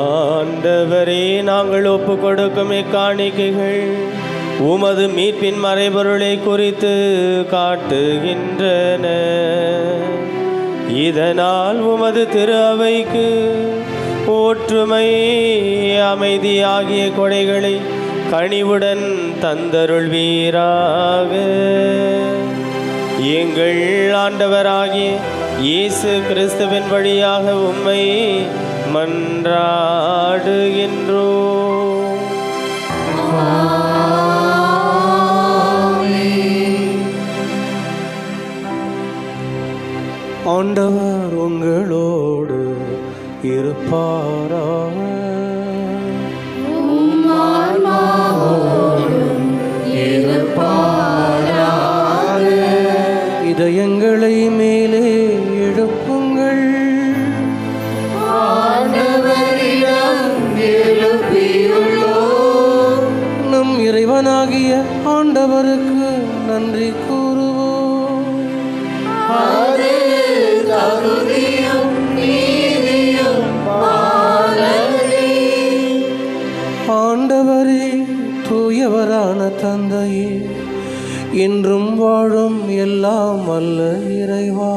ஆண்டவரே, நாங்கள் ஒப்பு கொடுக்கும் இக்காணிக்கைகள் உமது மீட்பின் மறைபொருளை குறித்து காட்டுகின்றன. இதனால் உமது திரு அவைக்கு ஒற்றுமை, அமைதி ஆகிய கொடைகளை கனிவுடன் தந்தருள்வீராக. எங்கள் ஆண்டவராகிய இயேசு கிறிஸ்துவின் வழியாக உம்மை மன்றாடுகின்றோம். ஆண்டவர் உங்களோடு இருப்பாராக. இதயங்களை மேலே எழுப்புங்கள். நம் இறைவனாகிய ஆண்டவருக்கு நன்றி கூறுவோம். ஆண்டவரே, தூயவரான தந்தையே, என்றும் வாழும் எல்லாம் வல்ல இறைவா,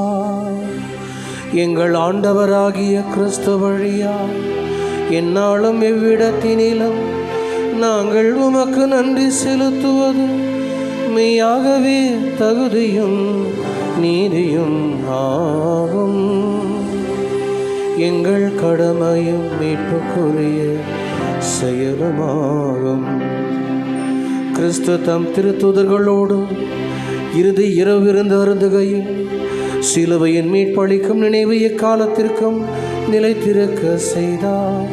எங்கள் ஆண்டவராகிய கிறிஸ்து வழியா எந்நாளும் எவ்விடத்தினிலும் நாங்கள் உமக்கு நன்றி செலுத்துவது மெய்யாகவே தகுதியும் நீதியும் ஆகும். எங்கள் கடமையும் மீட்புக்குரிய செயலுமாகும். கிறிஸ்து தம் திருத்தூதர்களோடும் இறுதி இரவிருந்து அருந்துகையில் சிலுவையின் மீட்பளிக்கும் நினைவு எக்காலத்திற்கும் நிலைத்திருக்க செய்தார்.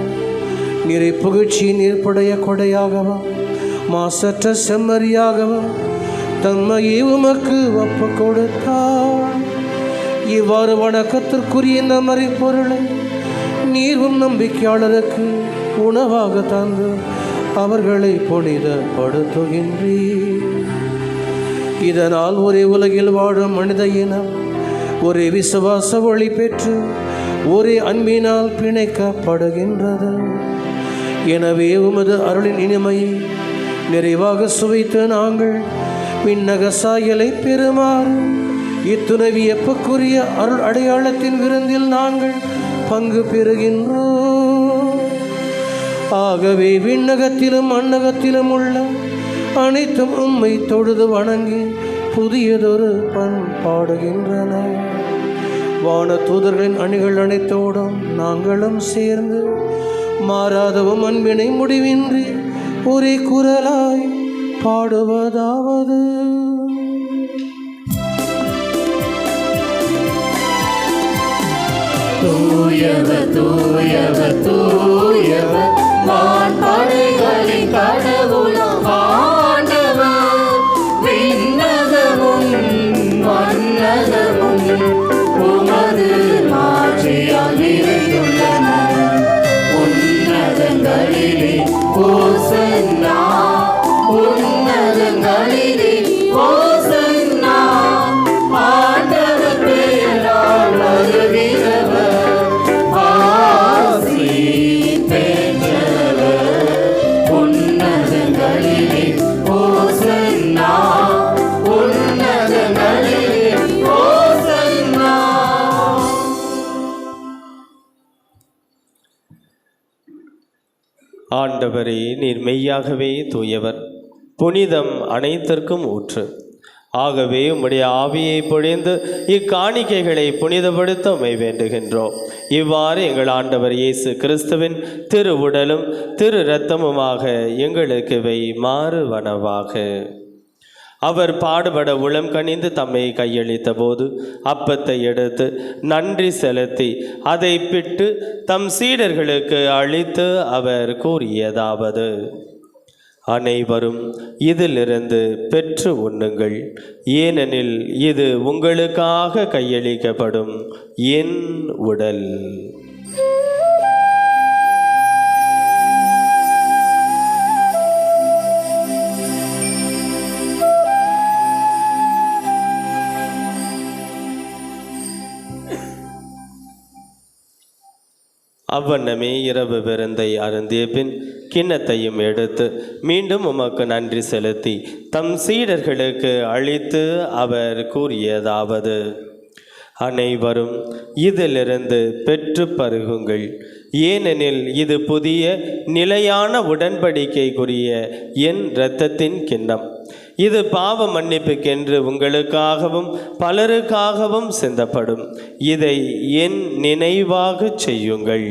நிறை புகழ்ச்சியின் ஏற்புடைய கொடையாகவும் மாசற்ற செம்மறியாகவும் தம்மையே உமக்கு ஒப்பு கொடுத்தார். இவ்வாறு வணக்கத்திற்குரிய இந்த மறைப்பொருளை நீர்வும் நம்பிக்கையாளருக்கு உணவாக தந்து அவர்களை புனிதப்படுத்துகின்றீர். இதனால் ஒரே உலகில் வாழும் மனித இனம் ஒரே விசுவாச ஒளி பெற்று ஒரே அன்பினால் பிணைக்கப்படுகின்றது. எனவே உமது அருளின் இனிமையை நிறைவாக சுவைத்து நாங்கள் விண்ணக சாயலை பெறுமாறு இத்துணை வியப்புக்குரிய அருள் அடையாளத்தின் விருந்தில் நாங்கள் பங்கு பெறுகின்றோம். ஆகவே விண்ணகத்திலும் மண்ணகத்திலும் உள்ள அனைத்தும் உம்மை தொழுது வணங்கி புதியதொரு பண்பாடுகின்றன. வான தூதர்களின் அணிகள் அனைத்தோடும் நாங்களும் சேர்ந்து மாறாதவும் அன்பினை முடிவின்றி ஒரே குரலாய் பாடுவதாவது: தூயவர் தூயவர் தூயவர் வான்படைகளின் கடவுளாம் ஆண்டவர். விண்ணகமும் மண்ணகமும் உமது மாட்சியால் நிறைந்துள்ளன. உன்னதங்களிலே ஓசன்னா, உன்னதங்களிலே ஓசன்னா. ஆண்டவர் பெயரால் வருகிறவர் ஆசி பெற்றவர். உன்னதங்களிலே ஓசன்னா, உன்னதங்களிலே ஓசன்னா. ஆண்டவரே, நீர் மெய்யாகவே தூயவர், புனிதம் அனைத்திற்கும் ஊற்று. ஆகவே உம்முடைய ஆவியை பொழிந்து இக்காணிக்கைகளை புனிதப்படுத்த உம்மை வேண்டுகின்றோம். இவ்வாறு எங்கள் ஆண்டவர் இயேசு கிறிஸ்துவின் திரு உடலும் திரு இரத்தமுமாக எங்களுக்கு இவை மாறுவனவாக. அவர் பாடுபட உளம் கனிந்து தம்மை கையளித்த போது அப்பத்தை எடுத்து நன்றி செலுத்தி அதை பிட்டு தம் சீடர்களுக்கு அளித்து அவர் கூறியதாவது: அனைவரும் இதிலிருந்து பெற்று உண்ணுங்கள், ஏனெனில் இது உங்களுக்காக கையளிக்கப்படும் என் உடல். அவ்வண்ணமே இரவு விருந்தை அருந்திய பின் கிண்ணத்தையும் எடுத்து மீண்டும் உமக்கு நன்றி செலுத்தி தம் சீடர்களுக்கு அளித்து அவர் கூறியதாவது: அனைவரும் இதிலிருந்து பெற்று பருகுங்கள், ஏனெனில் இது புதிய நிலையான உடன்படிக்கைக்குரிய என் இரத்தத்தின் கிண்ணம். இது பாவ மன்னிப்புக்கென்று உங்களுக்காகவும் பலருக்காகவும் சிந்தப்படும். இதை என் நினைவாக செய்யுங்கள்.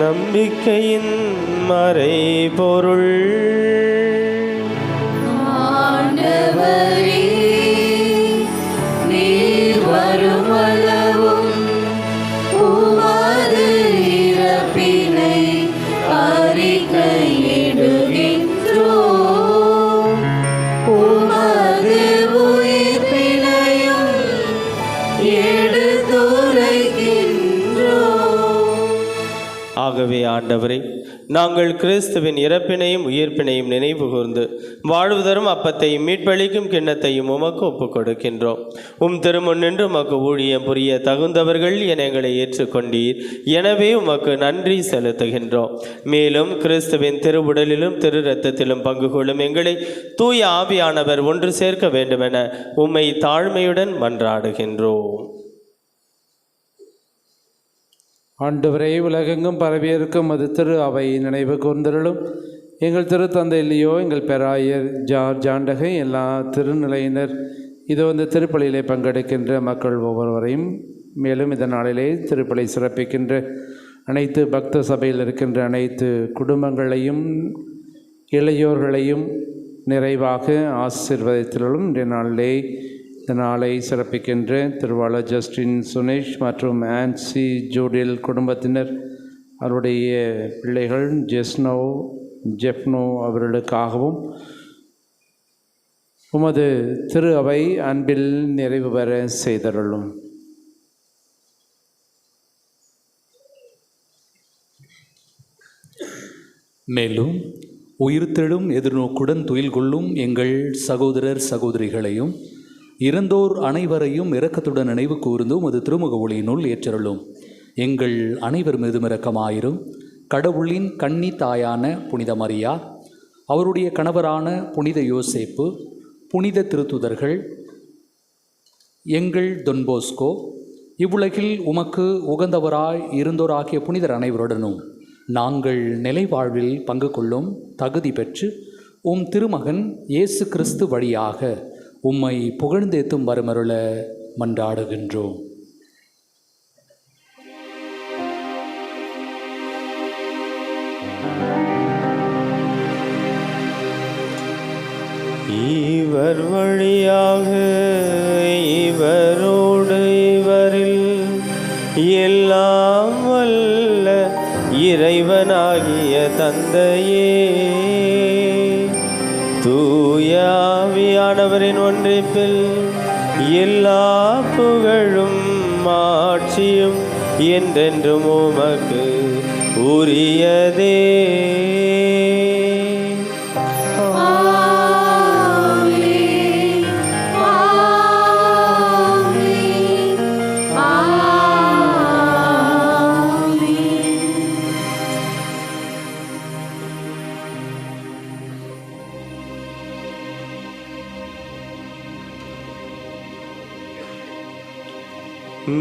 நம்பிக்கையின் மறைபொருள். ஆண்டவரே, நீர் வருமளவும் உமது இறப்பினை அறிக்கையிடுகின்றோம். உமது உயிர்ப்பினையும் எடுத்துரைக்கின்றோம். ஆகவே ஆண்டவரே, நாங்கள் கிறிஸ்துவின் இறப்பினையும் உயிர்ப்பினையும் நினைவு கூர்ந்து வாழ்வுதரும் அப்பத்தையும் மீட்பளிக்கும் கிண்ணத்தையும் உமக்கு ஒப்புக் கொடுக்கின்றோம். உம் திருமுன் நின்று உமக்கு ஊழியம் புரிய தகுந்தவர்கள் என எங்களை ஏற்றுக்கொண்டீர். எனவே உமக்கு நன்றி செலுத்துகின்றோம். மேலும் கிறிஸ்துவின் திருவுடலிலும் திரு இரத்தத்திலும் பங்கு கொள்ளும் எங்களை தூய ஆவியானவர் ஒன்று சேர்க்க வேண்டுமென உம்மை தாழ்மையுடன் மன்றாடுகின்றோம். ஆண்டவரே, உலகெங்கும் பரவியிருக்கும் அது திரு அவை நினைவு கூர்ந்தருளும். எங்கள் திருத்தந்தை இல்லையோ, எங்கள் பேராயர் ஜாண்டகை, எல்லா திருநிலையினர், இதோ இந்த திருப்பலியிலே பங்கெடுக்கின்ற மக்கள் ஒவ்வொருவரையும், மேலும் இந்த நாளிலே திருப்பலி சிறப்பிக்கின்ற அனைத்து பக்த சபையில் இருக்கின்ற அனைத்து குடும்பங்களையும் இளையோர்களையும் நிறைவாக ஆசீர்வதித்திருளும். இன்றைய நாளிலே இந்த நாளை சிறப்பிக்கின்ற திருவாளர் ஜஸ்டின் சுனேஷ் மற்றும் ஆன்சி ஜூடில் குடும்பத்தினர், அவருடைய பிள்ளைகள் ஜெஃப்னோ அவர்களுக்காகவும் உமது திரு அவை அன்பில் நிறைவு பெற செய்தருளும். மேலும் உயிர்த்தெழும் எதிர்நோக்குடன் துயில் கொள்ளும் எங்கள் சகோதரர் சகோதரிகளையும் இறந்தோர் அனைவரையும் இரக்கத்துடன் நினைவு கூர்ந்து உமது திருமுக ஒளியினுள் ஏற்றருளும். எங்கள் அனைவர் மீதும் இரக்கமாயிரும். கடவுளின் கன்னி தாயான புனித மரியா, அவருடைய கணவரான புனித யோசேப்பு, புனித திருத்துதர்கள், எங்கள் தொன்போஸ்கோ, இவ்வுலகில் உமக்கு உகந்தவராய் இருந்தோராகிய புனிதர் அனைவருடனும் நாங்கள் நிலை வாழ்வில் பங்கு கொள்ளும் தகுதி பெற்று உம் திருமகன் இயேசு கிறிஸ்து வழியாக உம்மை புகழ்ந்தேத்தும் வருமருள மன்றாடுகின்றோம். இவர் வழியாக இவரோடு இவரில் எல்லாம் வல்ல இறைவனாகிய தந்தையே, தூய ஆவியானவரின் ஒன்றிப்பில் எல்லா புகழும் ஆட்சியும் என்றென்றும் உமக்கு உரியதே.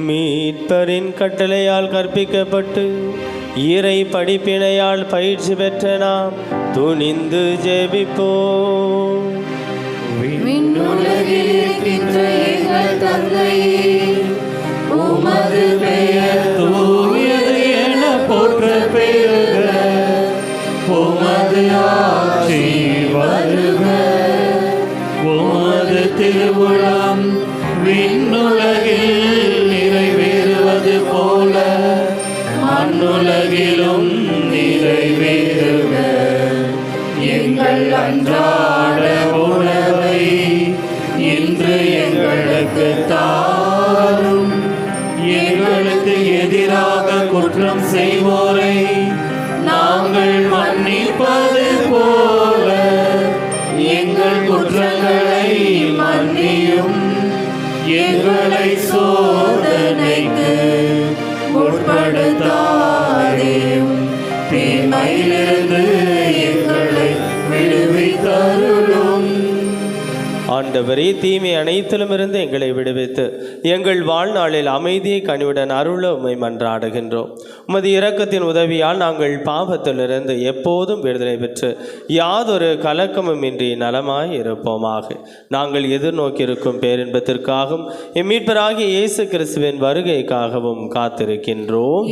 மீட்பரின் கட்டளையால் கற்பிக்கப்பட்டு இறை படிப்பினையால் பயிற்சி பெற்ற நாம் துணிந்து ஜெபிப்போம். விண்ணுலகில் இருக்கின்ற எங்கள் தந்தையே, உமது பெயர் தூயது என போற்ற பெறுக. உமது ஆட்சி வருக. உமது திருவுளம் விண்ணுலகில் நிறைவேறுவது போல மண்ணுலகிலும் நிறைவேறுக. எங்கள் அன்றாட உணவை இன்று எங்களுக்கு தாரும். எங்களுக்கு எதிராக குற்றம் செய்வோரை நாங்கள் மன்னிப்பது போல எங்கள் குற்றங்களை மன்னியும். எங்களை சோதனைக்கு உட்படுத்தாதேயும், தீமையிலிருந்து எங்களை விடுவித்தருளும். ஆண்டவரே, தீமை அனைத்திலும் இருந்து எங்களை விடுவித்து எங்கள் வாழ்நாளில் அமைதியை கனிவுடன் அருள உம்மை மன்றாடுகின்றோம். உமது இரக்கத்தின் உதவியால் நாங்கள் பாவத்திலிருந்து எப்போதும் விடுதலை பெற்று யாதொரு கலக்கமும் இன்றி நலமாய் இருப்போமாக. நாங்கள் எதிர்நோக்கியிருக்கும் பேரின்பத்திற்காகவும் எம் மீட்பராகிய இயேசு கிறிஸ்துவின் வருகைக்காகவும் காத்திருக்கின்றோம்.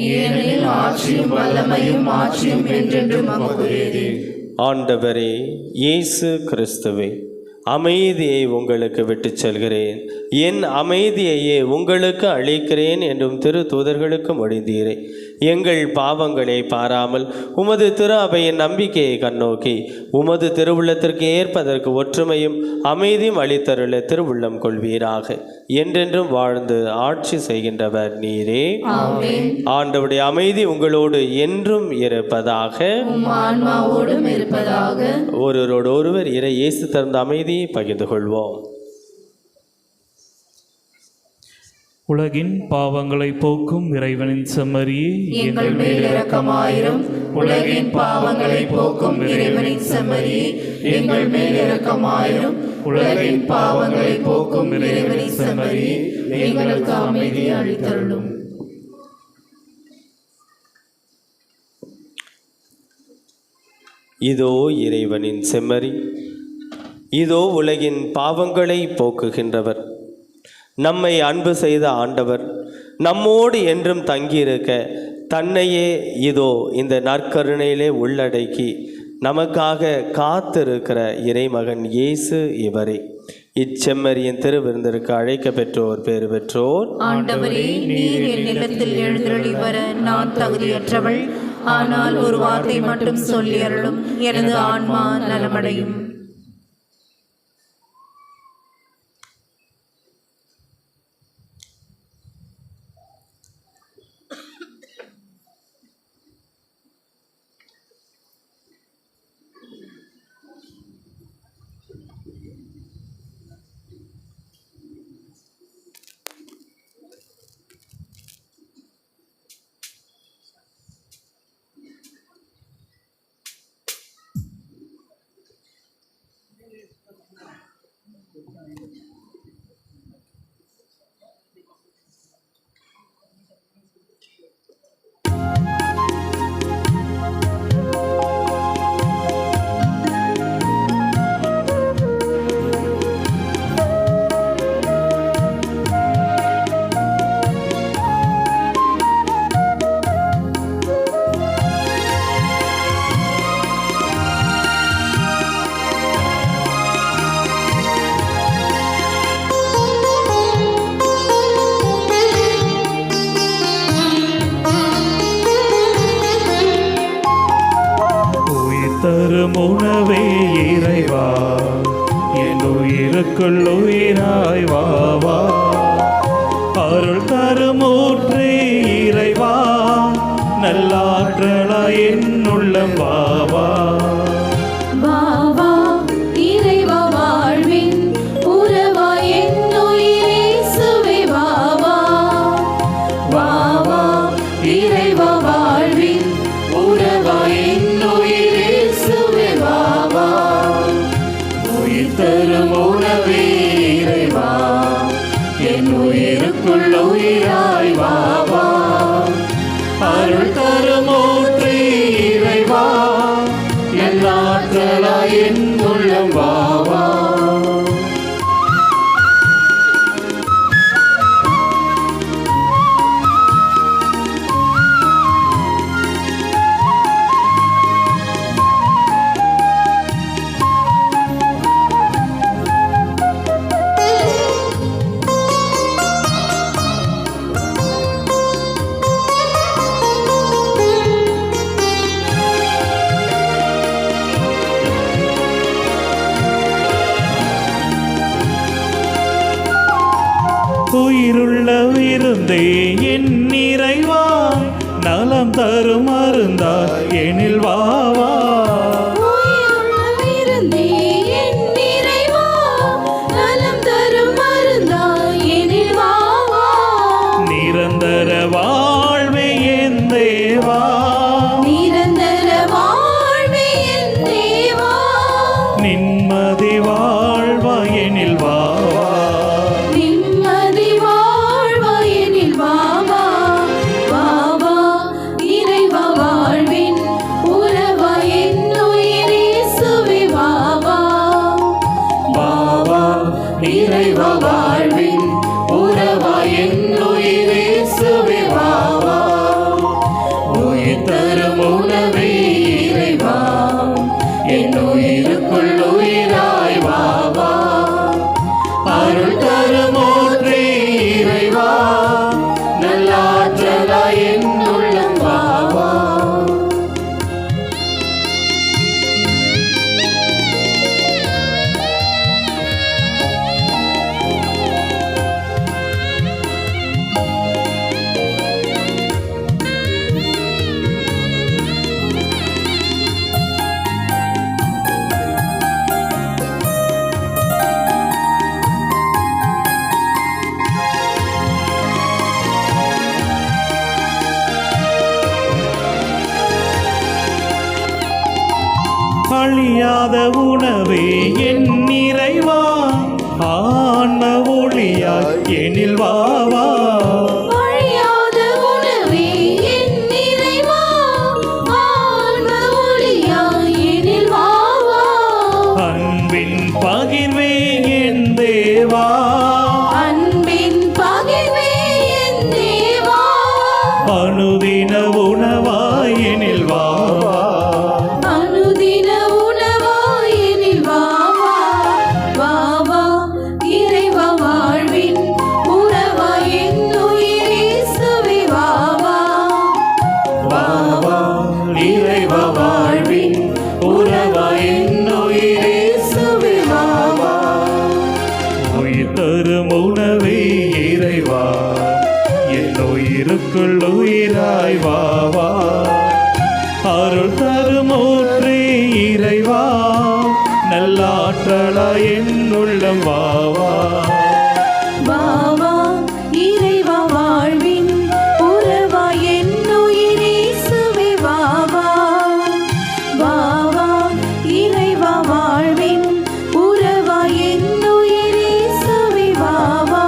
ஆண்டவரே இயேசு கிறிஸ்துவே, அமைதியை உங்களுக்கு விட்டுச் செல்கிறேன், என் அமைதியையே உங்களுக்கு அளிக்கிறேன் என்றும் திரு தூதர்களுக்கு மொழிந்தீரே. எங்கள் பாவங்களை பாராமல் உமது திரு அவையின் நம்பிக்கையை கண்ணோக்கி உமது திருவுள்ளத்திற்கு ஏற்பதற்கு ஒற்றுமையும் அமைதியும் அளித்தருள திருவுள்ளம் கொள்வீராக. என்றென்றும் வாழ்ந்து ஆட்சி செய்கின்றவர் நீரே. ஆண்டவருடைய அமைதி உங்களோடு என்றும் இருப்பதாக. ஒருவரோடு ஒருவர் இறை இயேசு தந்த அமைதியை பகிர்ந்து கொள்வோம். உலகின் பாவங்களை போக்கும் இறைவனின் செம்மறியே, எங்கள் மேல் இரக்கமாயிரும். உலகின் பாவங்களை போக்கும் இறைவனின் செம்மறியே, எங்கள் மேல் இரக்கமாயிரும். உலகின் பாவங்களை போக்கும் இறைவனின் செம்மறியே, எங்களுக்கு அமைதியை அளித்தருளும். இதோ இறைவனின் செம்மறி, இதோ உலகின் பாவங்களை போக்குகின்றவர். நம்மை அன்பு செய்த ஆண்டவர் நம்மோடு என்றும் தங்கியிருக்க தன்னையே இதோ இந்த நற்கருணையிலே உள்ளடக்கி நமக்காக காத்திருக்கிற இறைமகன் இயேசு இவரே. இச்செம்மறியின் திருவிருந்திற்கு அழைக்க பெற்றோர் பேறு பெற்றோர். ஆண்டவரே, நீர் என் இல்லத்தில் எழுந்தருளி வர நான் தகுதியற்றவள். ஆனால் ஒரு வார்த்தை மட்டும் சொல்லி அருளும், எனது ஆன்மா நலமடையும். இறைவா என் உயிருக்குள் உயிராய் வா வா. அருள் தரும் ஊற்றே இறைவா நல்லாற்றலாய் என் உள்ளம் வா வா. வா வா இறைவா வாழ்வின் உறவாய் என் உயிர் இயேசுவே வா வா. வா வா இறைவா வாழ்வின் உறவாய் என் உயிர் இயேசுவே வா வா. உயிர் தரும் உணவே இறைவா என் உயிருக்குள் உயிராய் வா வா. அருள் தரும் ஊற்றே இறைவா எல்லாற்றலாய் என் உள்ளம் வா வா. உயிருள்ள விருந்தே என் இறைவா நலம் தரும் மருந்தாய் எனில் வா வா. உயிருள்ள விருந்தே என் இறைவா நலம் தரும் மருந்தாய் எனில் வா வா. நிரந்தர வாழ்வே என் தேவா நிரந்தர வாழ்வே என் தேவா. நிம்மதி வாழ்வா எனில் வா வா. நிம்மதி வாழ்வாய் எனில் வா வா. வா வா இறைவா வாழ்வின் உறவாய் என் உயிர் இயேசுவே வா வா. வா வா இறைவா வாழ்வின் உறவாய் என் உயிர் இயேசுவே வா வா. உயிர் தரும் உணவே இறைவா என் உயிருக்குள் உயிராய் வா வா. அருள் தரும் ஊற்றே இறைவா நல்லாற்றலாய் என் உள்ளம் வா வா. அழியாத உணவே என் இறைவா ஆன்ம ஒளியாய் எனில் வா வா. அழியாத உணவே என் இறைவா ஆன்ம ஒளியாய் எனில் வா வா. அன்பின் பகிர்வே என் தேவா அன்பின் பகிர்வே என் தேவா. அனுதின உணவாய் எனில் வா வா. அனுதின உணவாய் எனில் வா வா. வா வா இறைவா வாழ்வின் உறவாய் என் உயிர் இயேசுவே வா வா. வா வா இறைவா வாழ்வின் உறவாய் என் உயிர் இயேசுவே வா வா. உயிர் தரும் உணவே இறைவா என் உயிருக்குள் உயிராய் வா வா. அருள் தரும் ஊற்றே இறைவா நல்லாற்றலாய் என் உள்ளம் வா வா. வா வா இறைவா வாழ்வின் உறவாய் என் உயிர் இயேசுவே வா வா. வா வா இறைவா வாழ்வின் உறவாய் என் உயிர் இயேசுவே வா வா.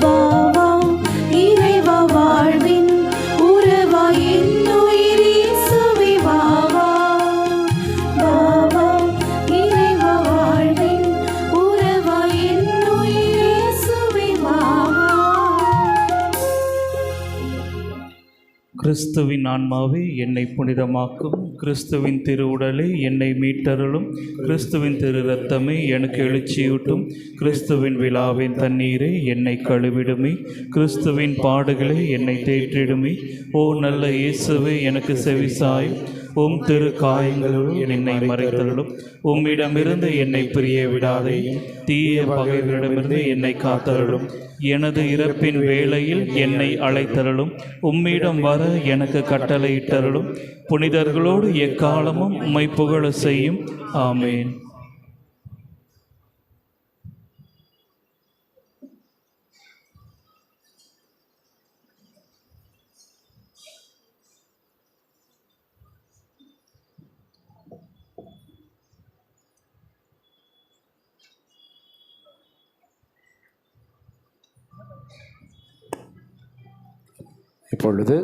வா வா இறைவா வாழ்வின் உறவாய் என் உயிர் இயேசுவே வா வா. வா வா இறைவா வாழ்வின் உறவாய் என் உயிர் இயேசுவே வா வா. கிறிஸ்துவின் ஆன்மாவே என்னை புனிதமாக்கும், கிறிஸ்துவின் திருவுடலே என்னை மீட்டருளும், கிறிஸ்துவின் திரு இரத்தமே எனக்கு எழுச்சியூட்டும், கிறிஸ்துவின் விழாவின் தண்ணீரே என்னை கழுவிடுமே, கிறிஸ்துவின் பாடுகளே என்னை தேற்றிடுமே. ஓ நல்ல இயேசுவே எனக்கு செவிசாயும், உம் திரு காயங்களுள் என்னை மறைத்தருளும். உம்மிடமிருந்து என்னை பிரிய விடாதையும் தீய பகைவரிடமிருந்து என்னை காத்தருளும். எனது இறப்பின் வேளையில் என்னை அழைத்தருளும். உம்மிடம் வர எனக்கு கட்டளையிட்டருளும். புனிதர்களோடு எக்காலமும் உம்மை புகழ செய்யும். ஆமேன். இப்பொழுது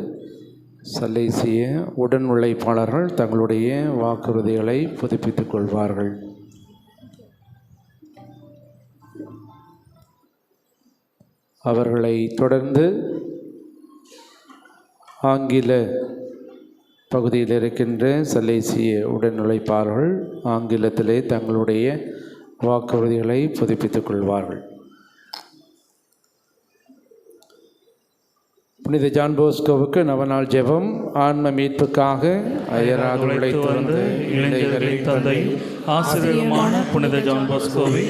சல்லேசிய உடன் உழைப்பாளர்கள் தங்களுடைய வாக்குறுதிகளை புதுப்பித்துக் கொள்வார்கள். அவர்களை தொடர்ந்து ஆங்கில பகுதியில் இருக்கின்ற சல்லேசிய உடன் உழைப்பாளர்கள் ஆங்கிலத்திலே தங்களுடைய வாக்குறுதிகளை புதுப்பித்துக் கொள்வார்கள். புனித ஜான் போஸ்கோவுக்கு நவநாள் ஜெபம். ஆன்ம மீட்புக்காக அயராது உழைத்து வந்த இளைஞர்களின் தந்தை ஆசிரியருமான புனித ஜான் போஸ்கோவை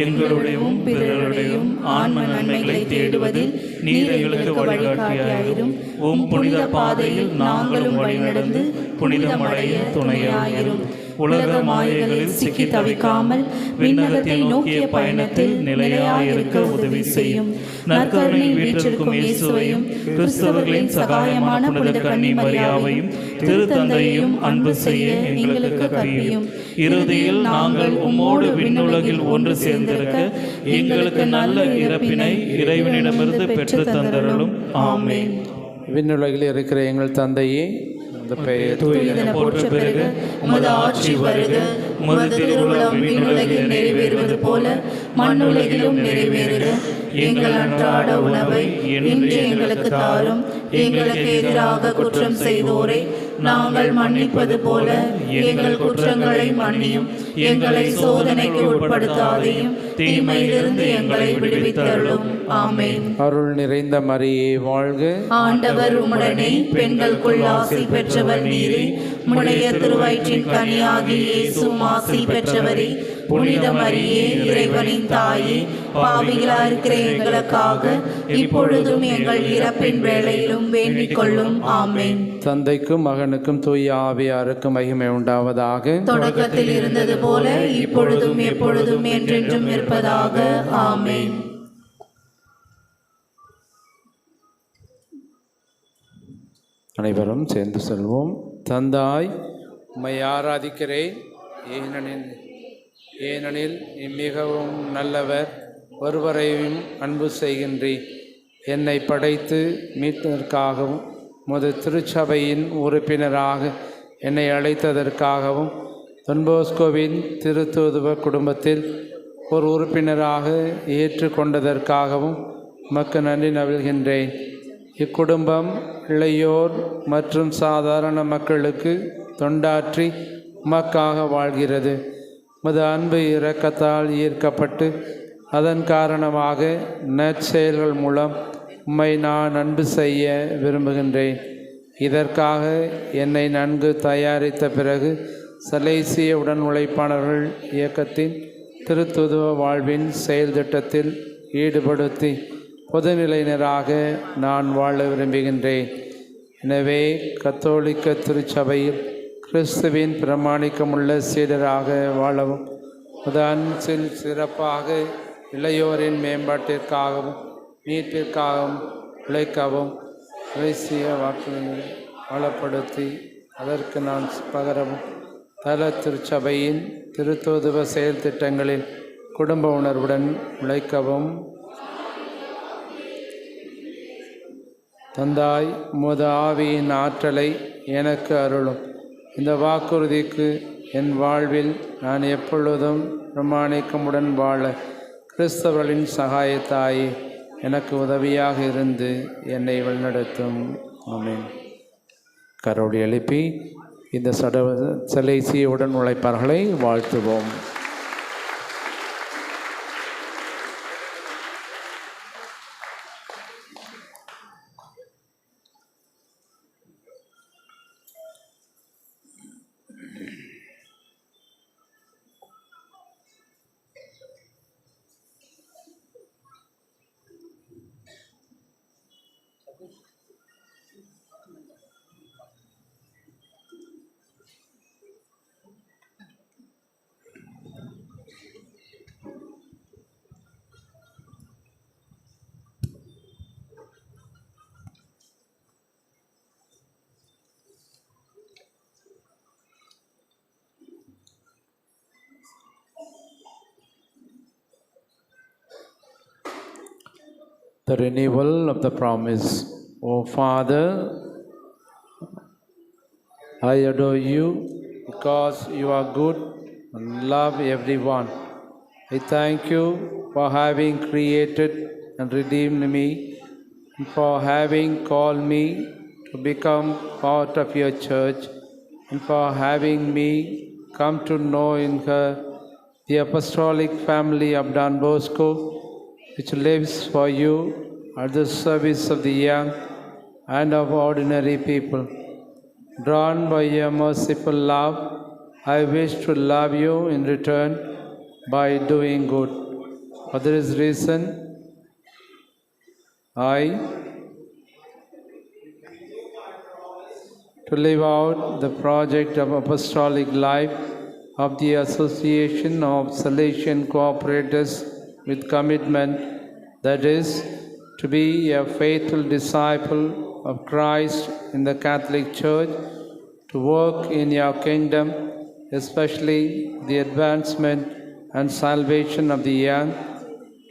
எங்களுடையும் பிறருடையும் ஆன்ம நன்மைகளை தேடுவதில் நீர் எங்களுக்கு வழிகாட்டியாயிரும். புனித பாதையில் நாங்களும் வழிநடந்து புனிதமடைய துணையாயிரும். உலக மாயைகளில் சிக்கி தவிக்காமல் விண்ணகத்தை நோக்கிய பயணத்தில் நிலையாயிருக்க உதவி செய்யும். நற்கருணை வீற்றிருக்கும் இயேசுவையும் கிறிஸ்தவர்களின் சகாயமான புனித கன்னி மரியாவையும் திருத்தந்தையும் அன்பு செய்ய எங்களுக்கு கற்பியும். இறுதியில் நாங்கள் உம்மோடு விண்ணுலகில் ஒன்று சேர்ந்திருக்க எங்களுக்கு நல்ல இறப்பினை இறைவனிடமிருந்து பெற்று தந்தருளும். ஆமேன். விண்ணுலகில் இருக்கிற எங்கள் தந்தையே, போற்ற பெருக, உமது ஆட்சி வருக, உமது திருவுளம் விண்ணுலகில் நிறைவேறுவது போல மண்ணுலகிலும் நிறைவேறுக. எங்கள் அன்றாட உணவை இன்று எங்களுக்கு தாரும். எங்களுக்கு எதிராக குற்றம் செய்தோரை நாங்கள் மன்னிப்பது போல எங்கள் குற்றங்களை மன்னியும். எங்களை சோதனைக்கு உட்படுத்தாதையும் தீமையிலிருந்து எங்களை விடுவித்தருளும். ஆமென். அருள் நிறைந்த மரியே வாழ்க, ஆண்டவர் உம்முடனே, பெண்களுக்குள் ஆசி பெற்றவர் நீரே. உம்முடைய திருவயிற்றின் கனியாகிய இயேசுவும் ஆசி பெற்றவரே. புனித மரியே, இறைவனின் தாயே, பாவிகளாயிருக்கிற எங்களுக்காக இப்பொழுதும் எங்கள் இறப்பின் வேளையிலும் வேண்டிக் கொள்ளும். ஆமென். தந்தைக்கும் மகனுக்கும் தூய ஆவியாருக்கும் மகிமை உண்டாவதாக. தொடக்கத்தில் இருந்தது போல இப்பொழுதும் எப்பொழுதும் என்றென்றும் இருப்பதாக. ஆமென். அனைவரும் சேர்ந்து செல்வோம். தந்தாய், உம்மை ஆராதிக்கிறேன், ஏனெனில் மிகவும் நல்லவர், ஒருவரையும் அன்பு செய்கின்றேன். என்னை படைத்து மீட்பதற்காகவும் உமது திருச்சபையின் உறுப்பினராக என்னை அழைத்ததற்காகவும் தொன்போஸ்கோவின் திருத்தூதுவ குடும்பத்தில் ஒரு உறுப்பினராக ஏற்றுக்கொண்டதற்காகவும் உமக்கு நன்றி நல்கின்றேன். இக்குடும்பம் இளையோர் மற்றும் சாதாரண மக்களுக்கு தொண்டாற்றி உமக்காக வாழ்கிறது. உமது அன்பு இரக்கத்தால் ஈர்க்கப்பட்டு அதன் காரணமாக நற்செயல்கள் மூலம் உம்மை நான் அன்பு செய்ய விரும்புகின்றேன். இதற்காக என்னை நன்கு தயாரித்த பிறகு சலேசிய உடன் உழைப்பாளர்கள் இயக்கத்தின் திருத்துதுவ வாழ்வின் செயல் திட்டத்தில் ஈடுபடுத்தி பொதுநிலையினராக நான் வாழ விரும்புகின்றேன். எனவே கத்தோலிக்க திருச்சபையில் கிறிஸ்துவின் பிரமாணிக்கமுள்ள சீடராக வாழவும், உதாரணத்தில் சிறப்பாக இளையோரின் மேம்பாட்டிற்காகவும் மீட்பிற்காகவும் உழைக்கவும், தேசிய வாக்குகளை வளப்படுத்தி அதற்கு நான் பகரவும், தல திருச்சபையின் திருத்தூதுவ செயல் திட்டங்களில் குடும்ப உணர்வுடன் உழைக்கவும் தந்தாய், உமது ஆவியின் ஆற்றலை எனக்கு அருளும். இந்த வாக்குறுதிக்கு என் வாழ்வில் நான் எப்பொழுதும் பிரமாணிக்கமுடன் வாழ கிறிஸ்தவர்களின் சகாயத்தாயே எனக்கு உதவியாக இருந்து என்னை வழிநடத்தும். ஆமென். கரோடி எழுப்பி இந்த சலேசிய உடன் உழைப்பாளர்களை வாழ்த்துவோம். the renewal of the promise. O Father, I adore you because you are good and love everyone. I thank you for having created and redeemed me, and for having called me to become part of your church, and for having me come to know in her the apostolic family of Don Bosco, which lives for you at the service of the young and of ordinary people. Drawn by your merciful love, I wish to love you in return by doing good. For this reason, to live out the project of apostolic life of the Association of Salesian Cooperators with commitment, that is, to be a faithful disciple of Christ in the Catholic Church, to work in your kingdom, especially the advancement and salvation of the young,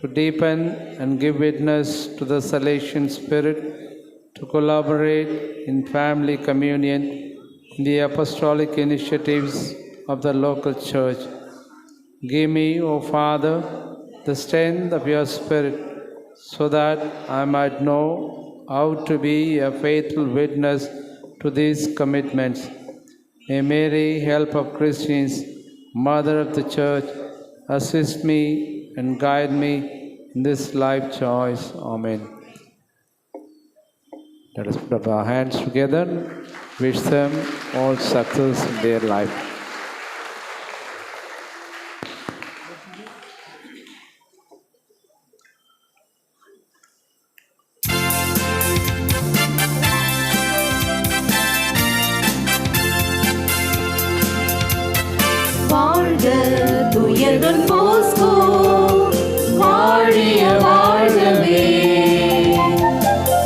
to deepen and give witness to the Salesian spirit, to collaborate in family communion, in the apostolic initiatives of the local church. Give me, O Father, the strength of your Spirit, so that I might know how to be a faithful witness to these commitments. May Mary, help of Christians, Mother of the Church, assist me and guide me in this life choice. Amen. Let us put up our hands together, wish them all success in their life. வாழ்க துயர்கன் போஸ்கோ, வாழிய வாழ்கவே,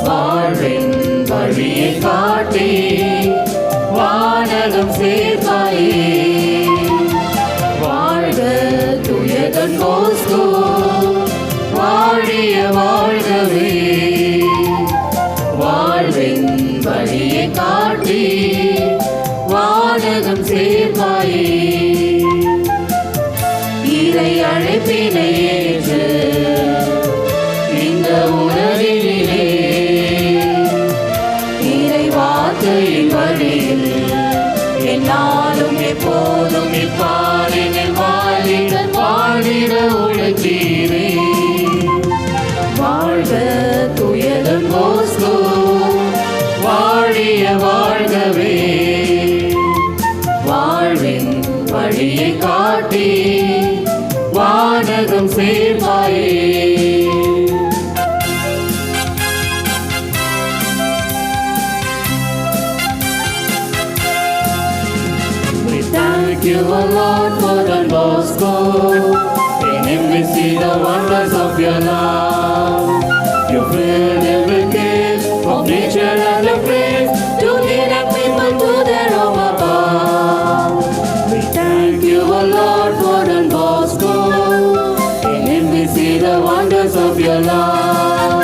வாழ்வின் வழியை காட்டி வானகம் சேர்த்தாயே. வாழ்க துயர்கன் போஸ்கோ, வாழிய வாழ்கவே, வாழ்வின் வழியை காட்டி வானகம் சேர்த்தாயே. இறை அழைப்பினை ஏற்று இந்த உலகினிலே இறை வார்த்தையின் வழியில் என்னாலும் எப்போதும் இப்பாரினில் வாழிட உழைத்தீரே. வாழ்க துயர்கன் போஸ்கோ, வாழிய வாழ்கவே, வாழ்வின் வழியை காட்டி வானகம் சேர்ப்பாயே. We thank you, O Lord, for Don Bosco. In him we see the wonders of your love. You filled him with gifts of nature and of grace to lead our people to their home above. We thank you, O Lord, for Don Bosco. In him we see the wonders of your love.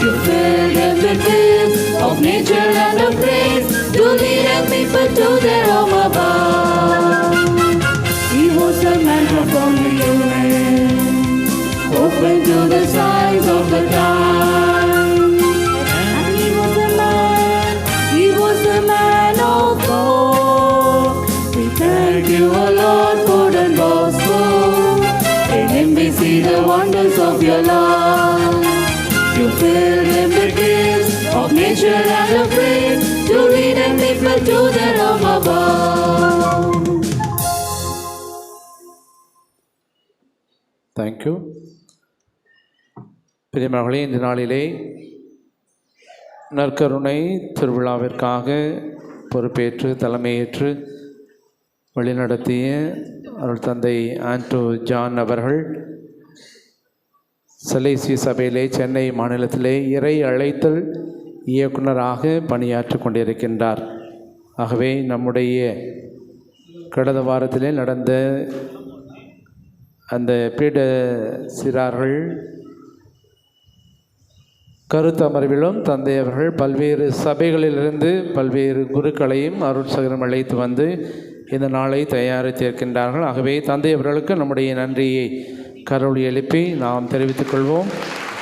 You filled him with gifts of nature and of grace to lead our people to their home above. He was a man of only human, open to the signs of the times. And he was a man of God. We thank you, O Lord, for Don Bosco. In him we see the wonders of your love. You filled him with gifts of nature and of grace to lead and people to their home above. Thank you. பிரியமானவர்களே, இந்த நாளிலே நற்கருணை திருவிழாவிற்காக பொறுப்பேற்று தலைமையேற்று வழிநடத்திய அருள் தந்தை ஆண்டோ ஜான் அவர்கள் சலேசிய சபையிலே சென்னை மாநிலத்திலே இறை அழைத்தல் இயக்குனராக பணியாற்றி கொண்டிருக்கின்றார். ஆகவே நம்முடைய கடந்த வாரத்திலே நடந்த அந்த பீட சிறார்கள் கருத்தமர்விலும் தந்தை அவர்கள் பல்வேறு சபைகளிலிருந்து பல்வேறு குருக்களையும் அருட்சகரம் அழைத்து வந்து இந்த நாளை தயாரித்திருக்கின்றார்கள். ஆகவே தந்தை அவர்களுக்கு நம்முடைய நன்றியை கரோலி எழுப்பி நாம் தெரிவித்துக் கொள்வோம்.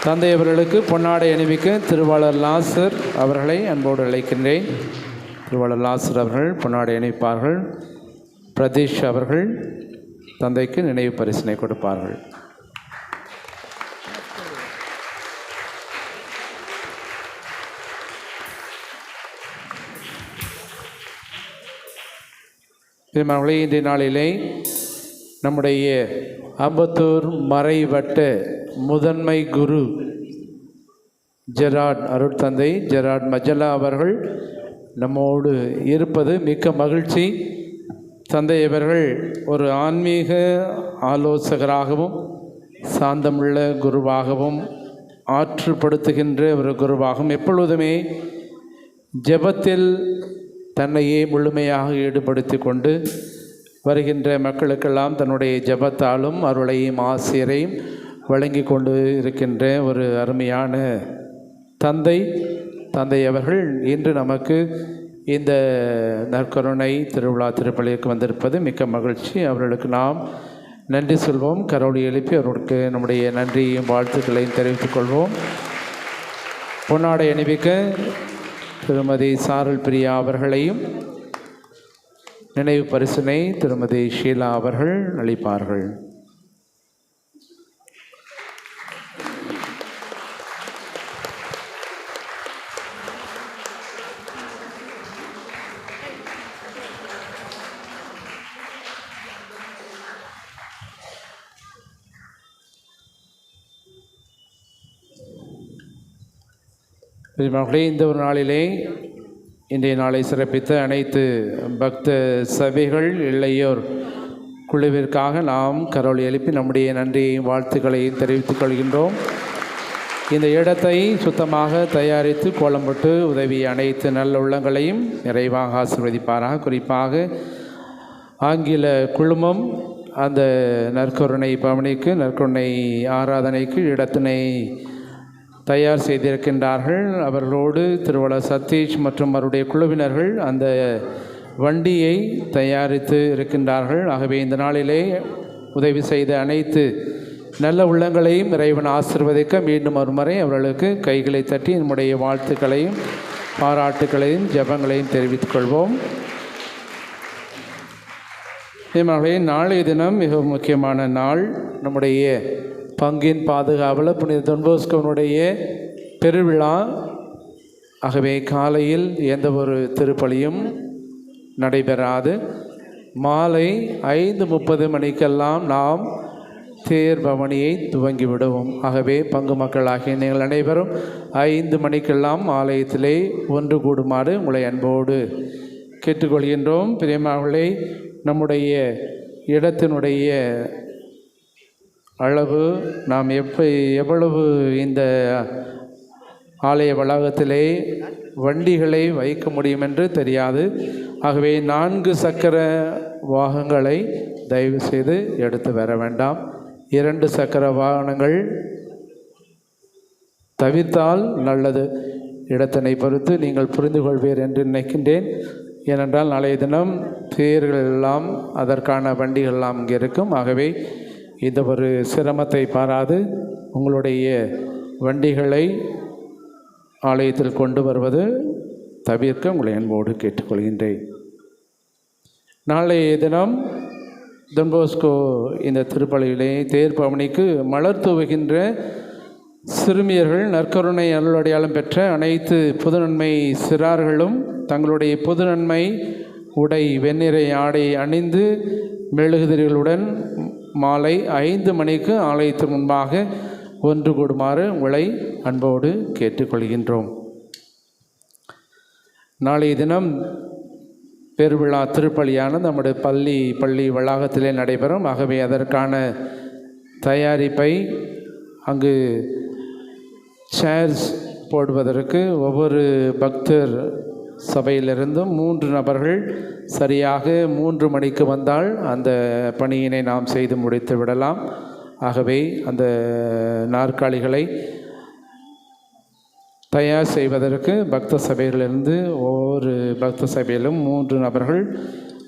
தந்தை அவர்களுக்கு பொன்னாடை அணிவிக்க திருவாளர் லாசர் அவர்களை அன்போடு அழைக்கின்றேன். திருவாளர் லாசர் அவர்கள் பொன்னாடை அணிவிப்பார்கள். பிரதீஷ் அவர்கள் தந்தைக்கு நினைவு பரிசினை கொடுப்பார்கள். இன்றைய நாளிலே நம்முடைய அம்பத்தூர் மறைவட்ட முதன்மை குரு ஜெராட் அருட்தந்தை ஜெராட் மஜலா அவர்கள் நம்மோடு இருப்பது மிக்க மகிழ்ச்சி. தந்தை அவர்கள் ஒரு ஆன்மீக ஆலோசகராகவும் சாந்தமுள்ள குருவாகவும் ஆற்றுப்படுத்துகின்ற ஒரு குருவாகவும் எப்பொழுதுமே ஜெபத்தில் தன்னையே முழுமையாக ஈடுபடுத்தி கொண்டு வருகின்ற மக்களுக்கெல்லாம் தன்னுடைய ஜெபத்தாலும் அருளையும் ஆசிரியரையும் வழங்கி கொண்டு இருக்கின்ற ஒரு அருமையான தந்தை அவர்கள் இன்று நமக்கு இந்த நற்கருணை திருவிழா திருப்பலிக்கு வந்திருப்பது மிக்க மகிழ்ச்சி. அவர்களுக்கு நாம் நன்றி சொல்வோம். கரோலி எழுப்பி அவர்களுக்கு நம்முடைய நன்றியையும் வாழ்த்துக்களையும் தெரிவித்துக் கொள்வோம். பொன்னாடை அணிவிக்க திருமதி சாரல் பிரியா அவர்களையும் நினைவு பரிசினை திருமதி ஷீலா அவர்கள் அளிப்பார்கள். இந்த ஒரு நாளிலே இன்றைய நாளை சிறப்பித்த அனைத்து பக்த சபைகள் இளையோர் குழுவிற்காக நாம் கரோலி எழுப்பி நம்முடைய நன்றியையும் வாழ்த்துக்களையும் தெரிவித்துக் கொள்கின்றோம். இந்த இடத்தை சுத்தமாக தயாரித்து கோலம்பட்டு உதவிய அனைத்து நல்ல உள்ளங்களையும் நிறைவாக ஆசீர்வதிப்பாராக. குறிப்பாக ஆங்கில குழுமம் அந்த நற்கருணை பவனிக்கு நற்கருணை ஆராதனைக்கு இடத்தினை தயார் செய்திருக்கின்றார்கள். அவர்களோடு திருவாளர் சதீஷ் மற்றும் அவருடைய குழுவினர்கள் அந்த வண்டியை தயாரித்து இருக்கின்றார்கள். ஆகவே இந்த நாளிலே உதவி செய்த அனைத்து நல்ல உள்ளங்களையும் இறைவன் ஆசீர்வதிக்க மீண்டும் ஒருமுறை அவர்களுக்கு கைகளை தட்டி நம்முடைய வாழ்த்துக்களையும் பாராட்டுக்களையும் ஜெபங்களையும் தெரிவித்துக் கொள்வோம். நாளைய தினம் மிக முக்கியமான நாள். நம்முடைய பங்கின் பாதுகாவல புனித தொன்போஸ்கோனுடைய பெருவிழா. ஆகவே காலையில் எந்த ஒரு திருப்பலியும் நடைபெறாது. மாலை 5:30 மணிக்கெல்லாம் நாம் தேர் பவனியை துவங்கி விடுவோம். ஆகவே பங்கு மக்களாகிய நீங்கள் அனைவரும் 5 மணிக்கெல்லாம் ஆலயத்திலே ஒன்று கூடுமாறு உங்களை அன்போடு கேட்டுக்கொள்கின்றோம். பிரியமானவர்களே, நம்முடைய இடத்தினுடைய அளவு நாம் எவ்வளவு இந்த ஆலய வளாகத்திலே வண்டிகளை வைக்க முடியும் என்று தெரியாது. ஆகவே 4 சக்கர வாகனங்களை தயவு செய்து எடுத்து வர வேண்டாம். 2 சக்கர வாகனங்கள் தவிர்த்தால் நல்லது. இடத்தினை பொறுத்து நீங்கள் புரிந்து கொள்வீர் என்று நினைக்கின்றேன். ஏனென்றால் நாளைய தினம் தேர்கள் எல்லாம் அதற்கான வண்டிகள் எல்லாம் இங்கே இருக்கும். ஆகவே இந்த ஒரு சிரமத்தை பாராது உங்களுடைய வண்டிகளை ஆலயத்தில் கொண்டு வருவது தவிர்க்க உங்களை அன்போடு கேட்டுக்கொள்கின்றேன். நாளைய தினம் தொன்போஸ்கோ இந்த திருப்பலியிலே தேர் பவனிக்கு மலர் தூவுகின்ற சிறுமியர்கள் நற்கருணை அருளடையாளம் பெற்ற அனைத்து புதுநன்மை சிறார்களும் தங்களுடைய புதுநன்மை உடை வெண்ணிறை ஆடை அணிந்து மெழுகுதிரிகளுடன் மாலை 5 மணிக்கு ஆலயத்திற்கு முன்பாக ஒன்று கூடுமாறு உங்களை அன்போடு கேட்டுக்கொள்கின்றோம். நாளைய தினம் பெருவிழா திருப்பலியான நம்முடைய பள்ளி வளாகத்திலே நடைபெறும். ஆகவே அதற்கான தயாரிப்பை அங்கு சேர்ஸ் போடுவதற்கு ஒவ்வொரு பக்தர் சபையிலிருந்தும் 3 நபர்கள் சரியாக 3 மணிக்கு வந்தால் அந்த பணியினை நாம் செய்து முடித்து விடலாம். ஆகவே அந்த நாற்காலிகளை தயார் செய்வதற்கு பக்த சபைகளிலிருந்து ஒவ்வொரு பக்த சபையிலும் 3 நபர்கள்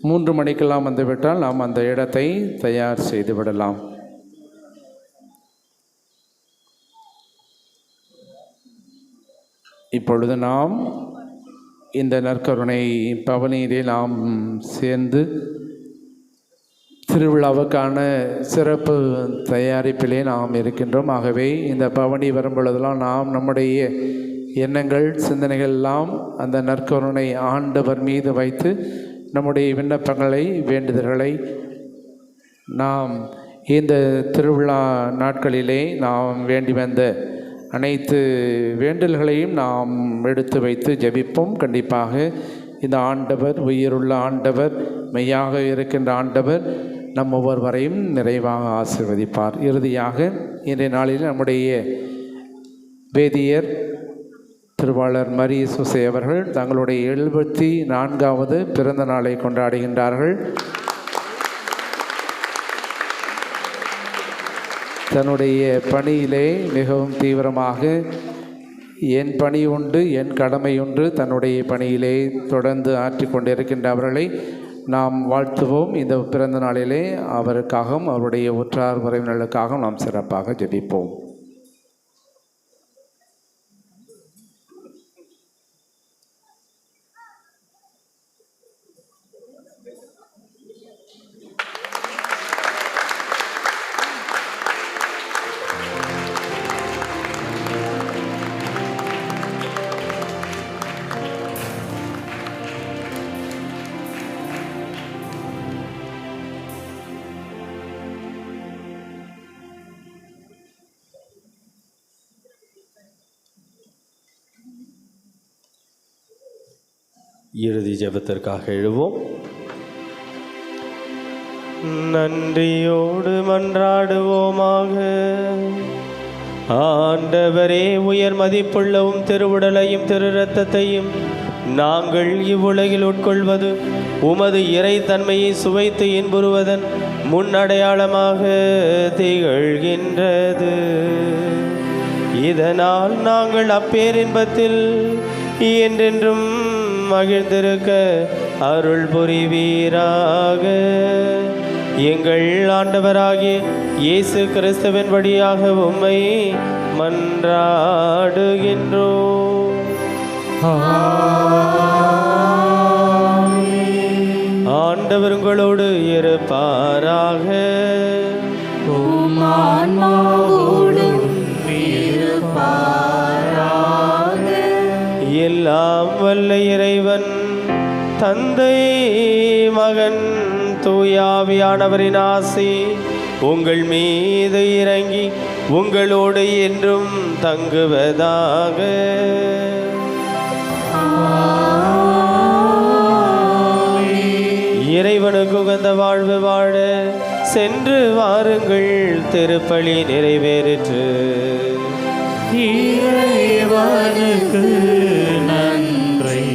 3 மணிக்கெல்லாம் வந்துவிட்டால் நாம் அந்த இடத்தை தயார் செய்து விடலாம். இப்பொழுது நாம் இந்த நற்கருணை பவனியிலே நாம் சேர்ந்து திருவிழாவுக்கான சிறப்பு தயாரிப்பிலே நாம் இருக்கின்றோம். ஆகவே இந்த பவனி வரும் பொழுதெல்லாம் நாம் நம்முடைய எண்ணங்கள் சிந்தனைகள் எல்லாம் அந்த நற்கருணை ஆண்டவர் மீது வைத்து நம்முடைய விண்ணப்பங்களை வேண்டுதல்களை நாம் இந்த திருவிழா நாட்களிலே நாம் வேண்டி வந்த அனைத்து வேண்டல்களையும் நாம் எடுத்து வைத்து ஜெபிப்போம். கண்டிப்பாக இந்த ஆண்டவர் உயிருள்ள ஆண்டவர், மெய்யாக இருக்கின்ற ஆண்டவர் நம் ஒவ்வொருவரையும் நிறைவாக ஆசீர்வதிப்பார். இறுதியாக இன்றைய நாளில் நம்முடைய வேதியர் திருவாளர் மரி சுசை அவர்கள் தங்களுடைய 74வது பிறந்த நாளை கொண்டாடுகின்றார்கள். தன்னுடைய பணியிலே மிகவும் தீவிரமாக என் பணி உண்டு, என் கடமை உண்டு, தன்னுடைய பணியிலே தொடர்ந்து ஆற்றி கொண்டிருக்கின்ற அவர்களை நாம் வாழ்த்துவோம். இந்த பிறந்த நாளிலே அவருக்காகவும் அவருடைய உற்றார் உறவினர்களுக்காகவும் நாம் சிறப்பாக ஜெபிப்போம். இறுதி ஜெபத்திற்காக எழுவோம். நன்றியோடு மன்றாடுவோமாக. ஆண்டவரே, உயர் மதிப்புள்ளவும் திருவுடலையும் திரு இரத்தத்தையும் நாங்கள் இவ்வுலகில் உட்கொள்வது உமது இறைத்தன்மையை சுவைத்து இன்புறுவதன் முன்னடையாளமாக திகழ்கின்றது. இதனால் நாங்கள் அப்பேரின்பத்தில் என்றென்றும் மகிழ்ந்திருக்க அருள் புரிவீராக. எங்கள் ஆண்டவராகிய இயேசு கிறிஸ்துவின் வழியாக உம்மை மன்றாடுகின்றோம். ஆண்டவர் உங்களோடு இருப்பாராக. எல்லாம் வல்ல இறைவன் தந்தை மகன் தூயாவியானவரின் ஆசி உங்கள் மீது இறங்கி உங்களோடு என்றும் தங்குவதாக. இறைவனுக்கு உகந்த வாழ்வு வாழ சென்று வாருங்கள். திருப்பலி நிறைவேறிற்று. இறைவனுக்கு நன்றி.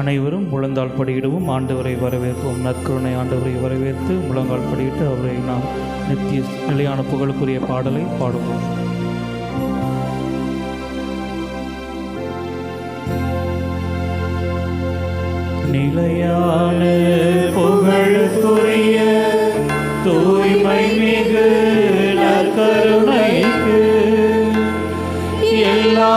அனைவரும் முழந்தாள் படியிடவும், ஆண்டவரை வரவேற்போம். நற்கருணை ஆண்டவரை வரவேற்று முழங்கால் படியிட்டு அவரை நாம் நித்திய நிலையான புகழுக்குரிய பாடலை பாடுவோம். நிலையான புகழுக்குரிய தூய்மை மிகு நற்கருணைக்கு எல்லா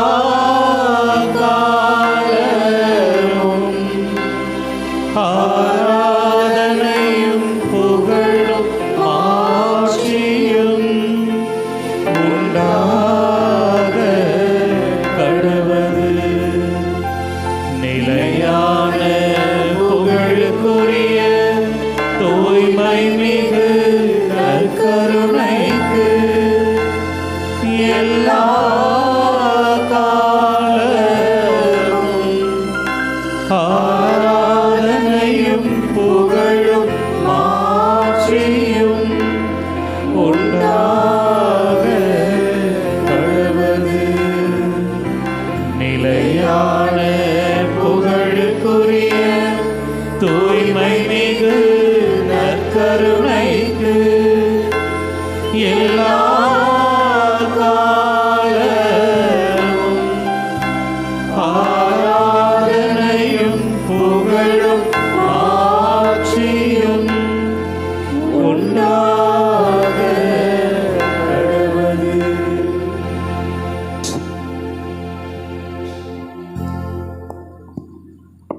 ஆராதனையும் புகழும் ஆட்சியும் உண்டாக கடவது. நிலையான புகழுக்குரிய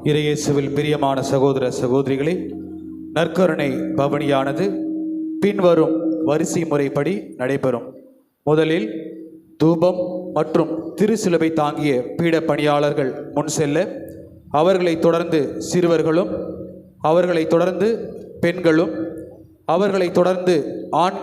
இறையேசுவில் பிரியமான சகோதர சகோதரிகளே, நற்கருணை பவனியானது பின்வரும் வரிசை முறைப்படி நடைபெறும். முதலில் தூபம் மற்றும் திருச்சிலுவை தாங்கிய பீட பணியாளர்கள் முன் செல்ல, அவர்களைத் தொடர்ந்து சிறுவர்களும், அவர்களைத் தொடர்ந்து பெண்களும், அவர்களைத் தொடர்ந்து ஆண்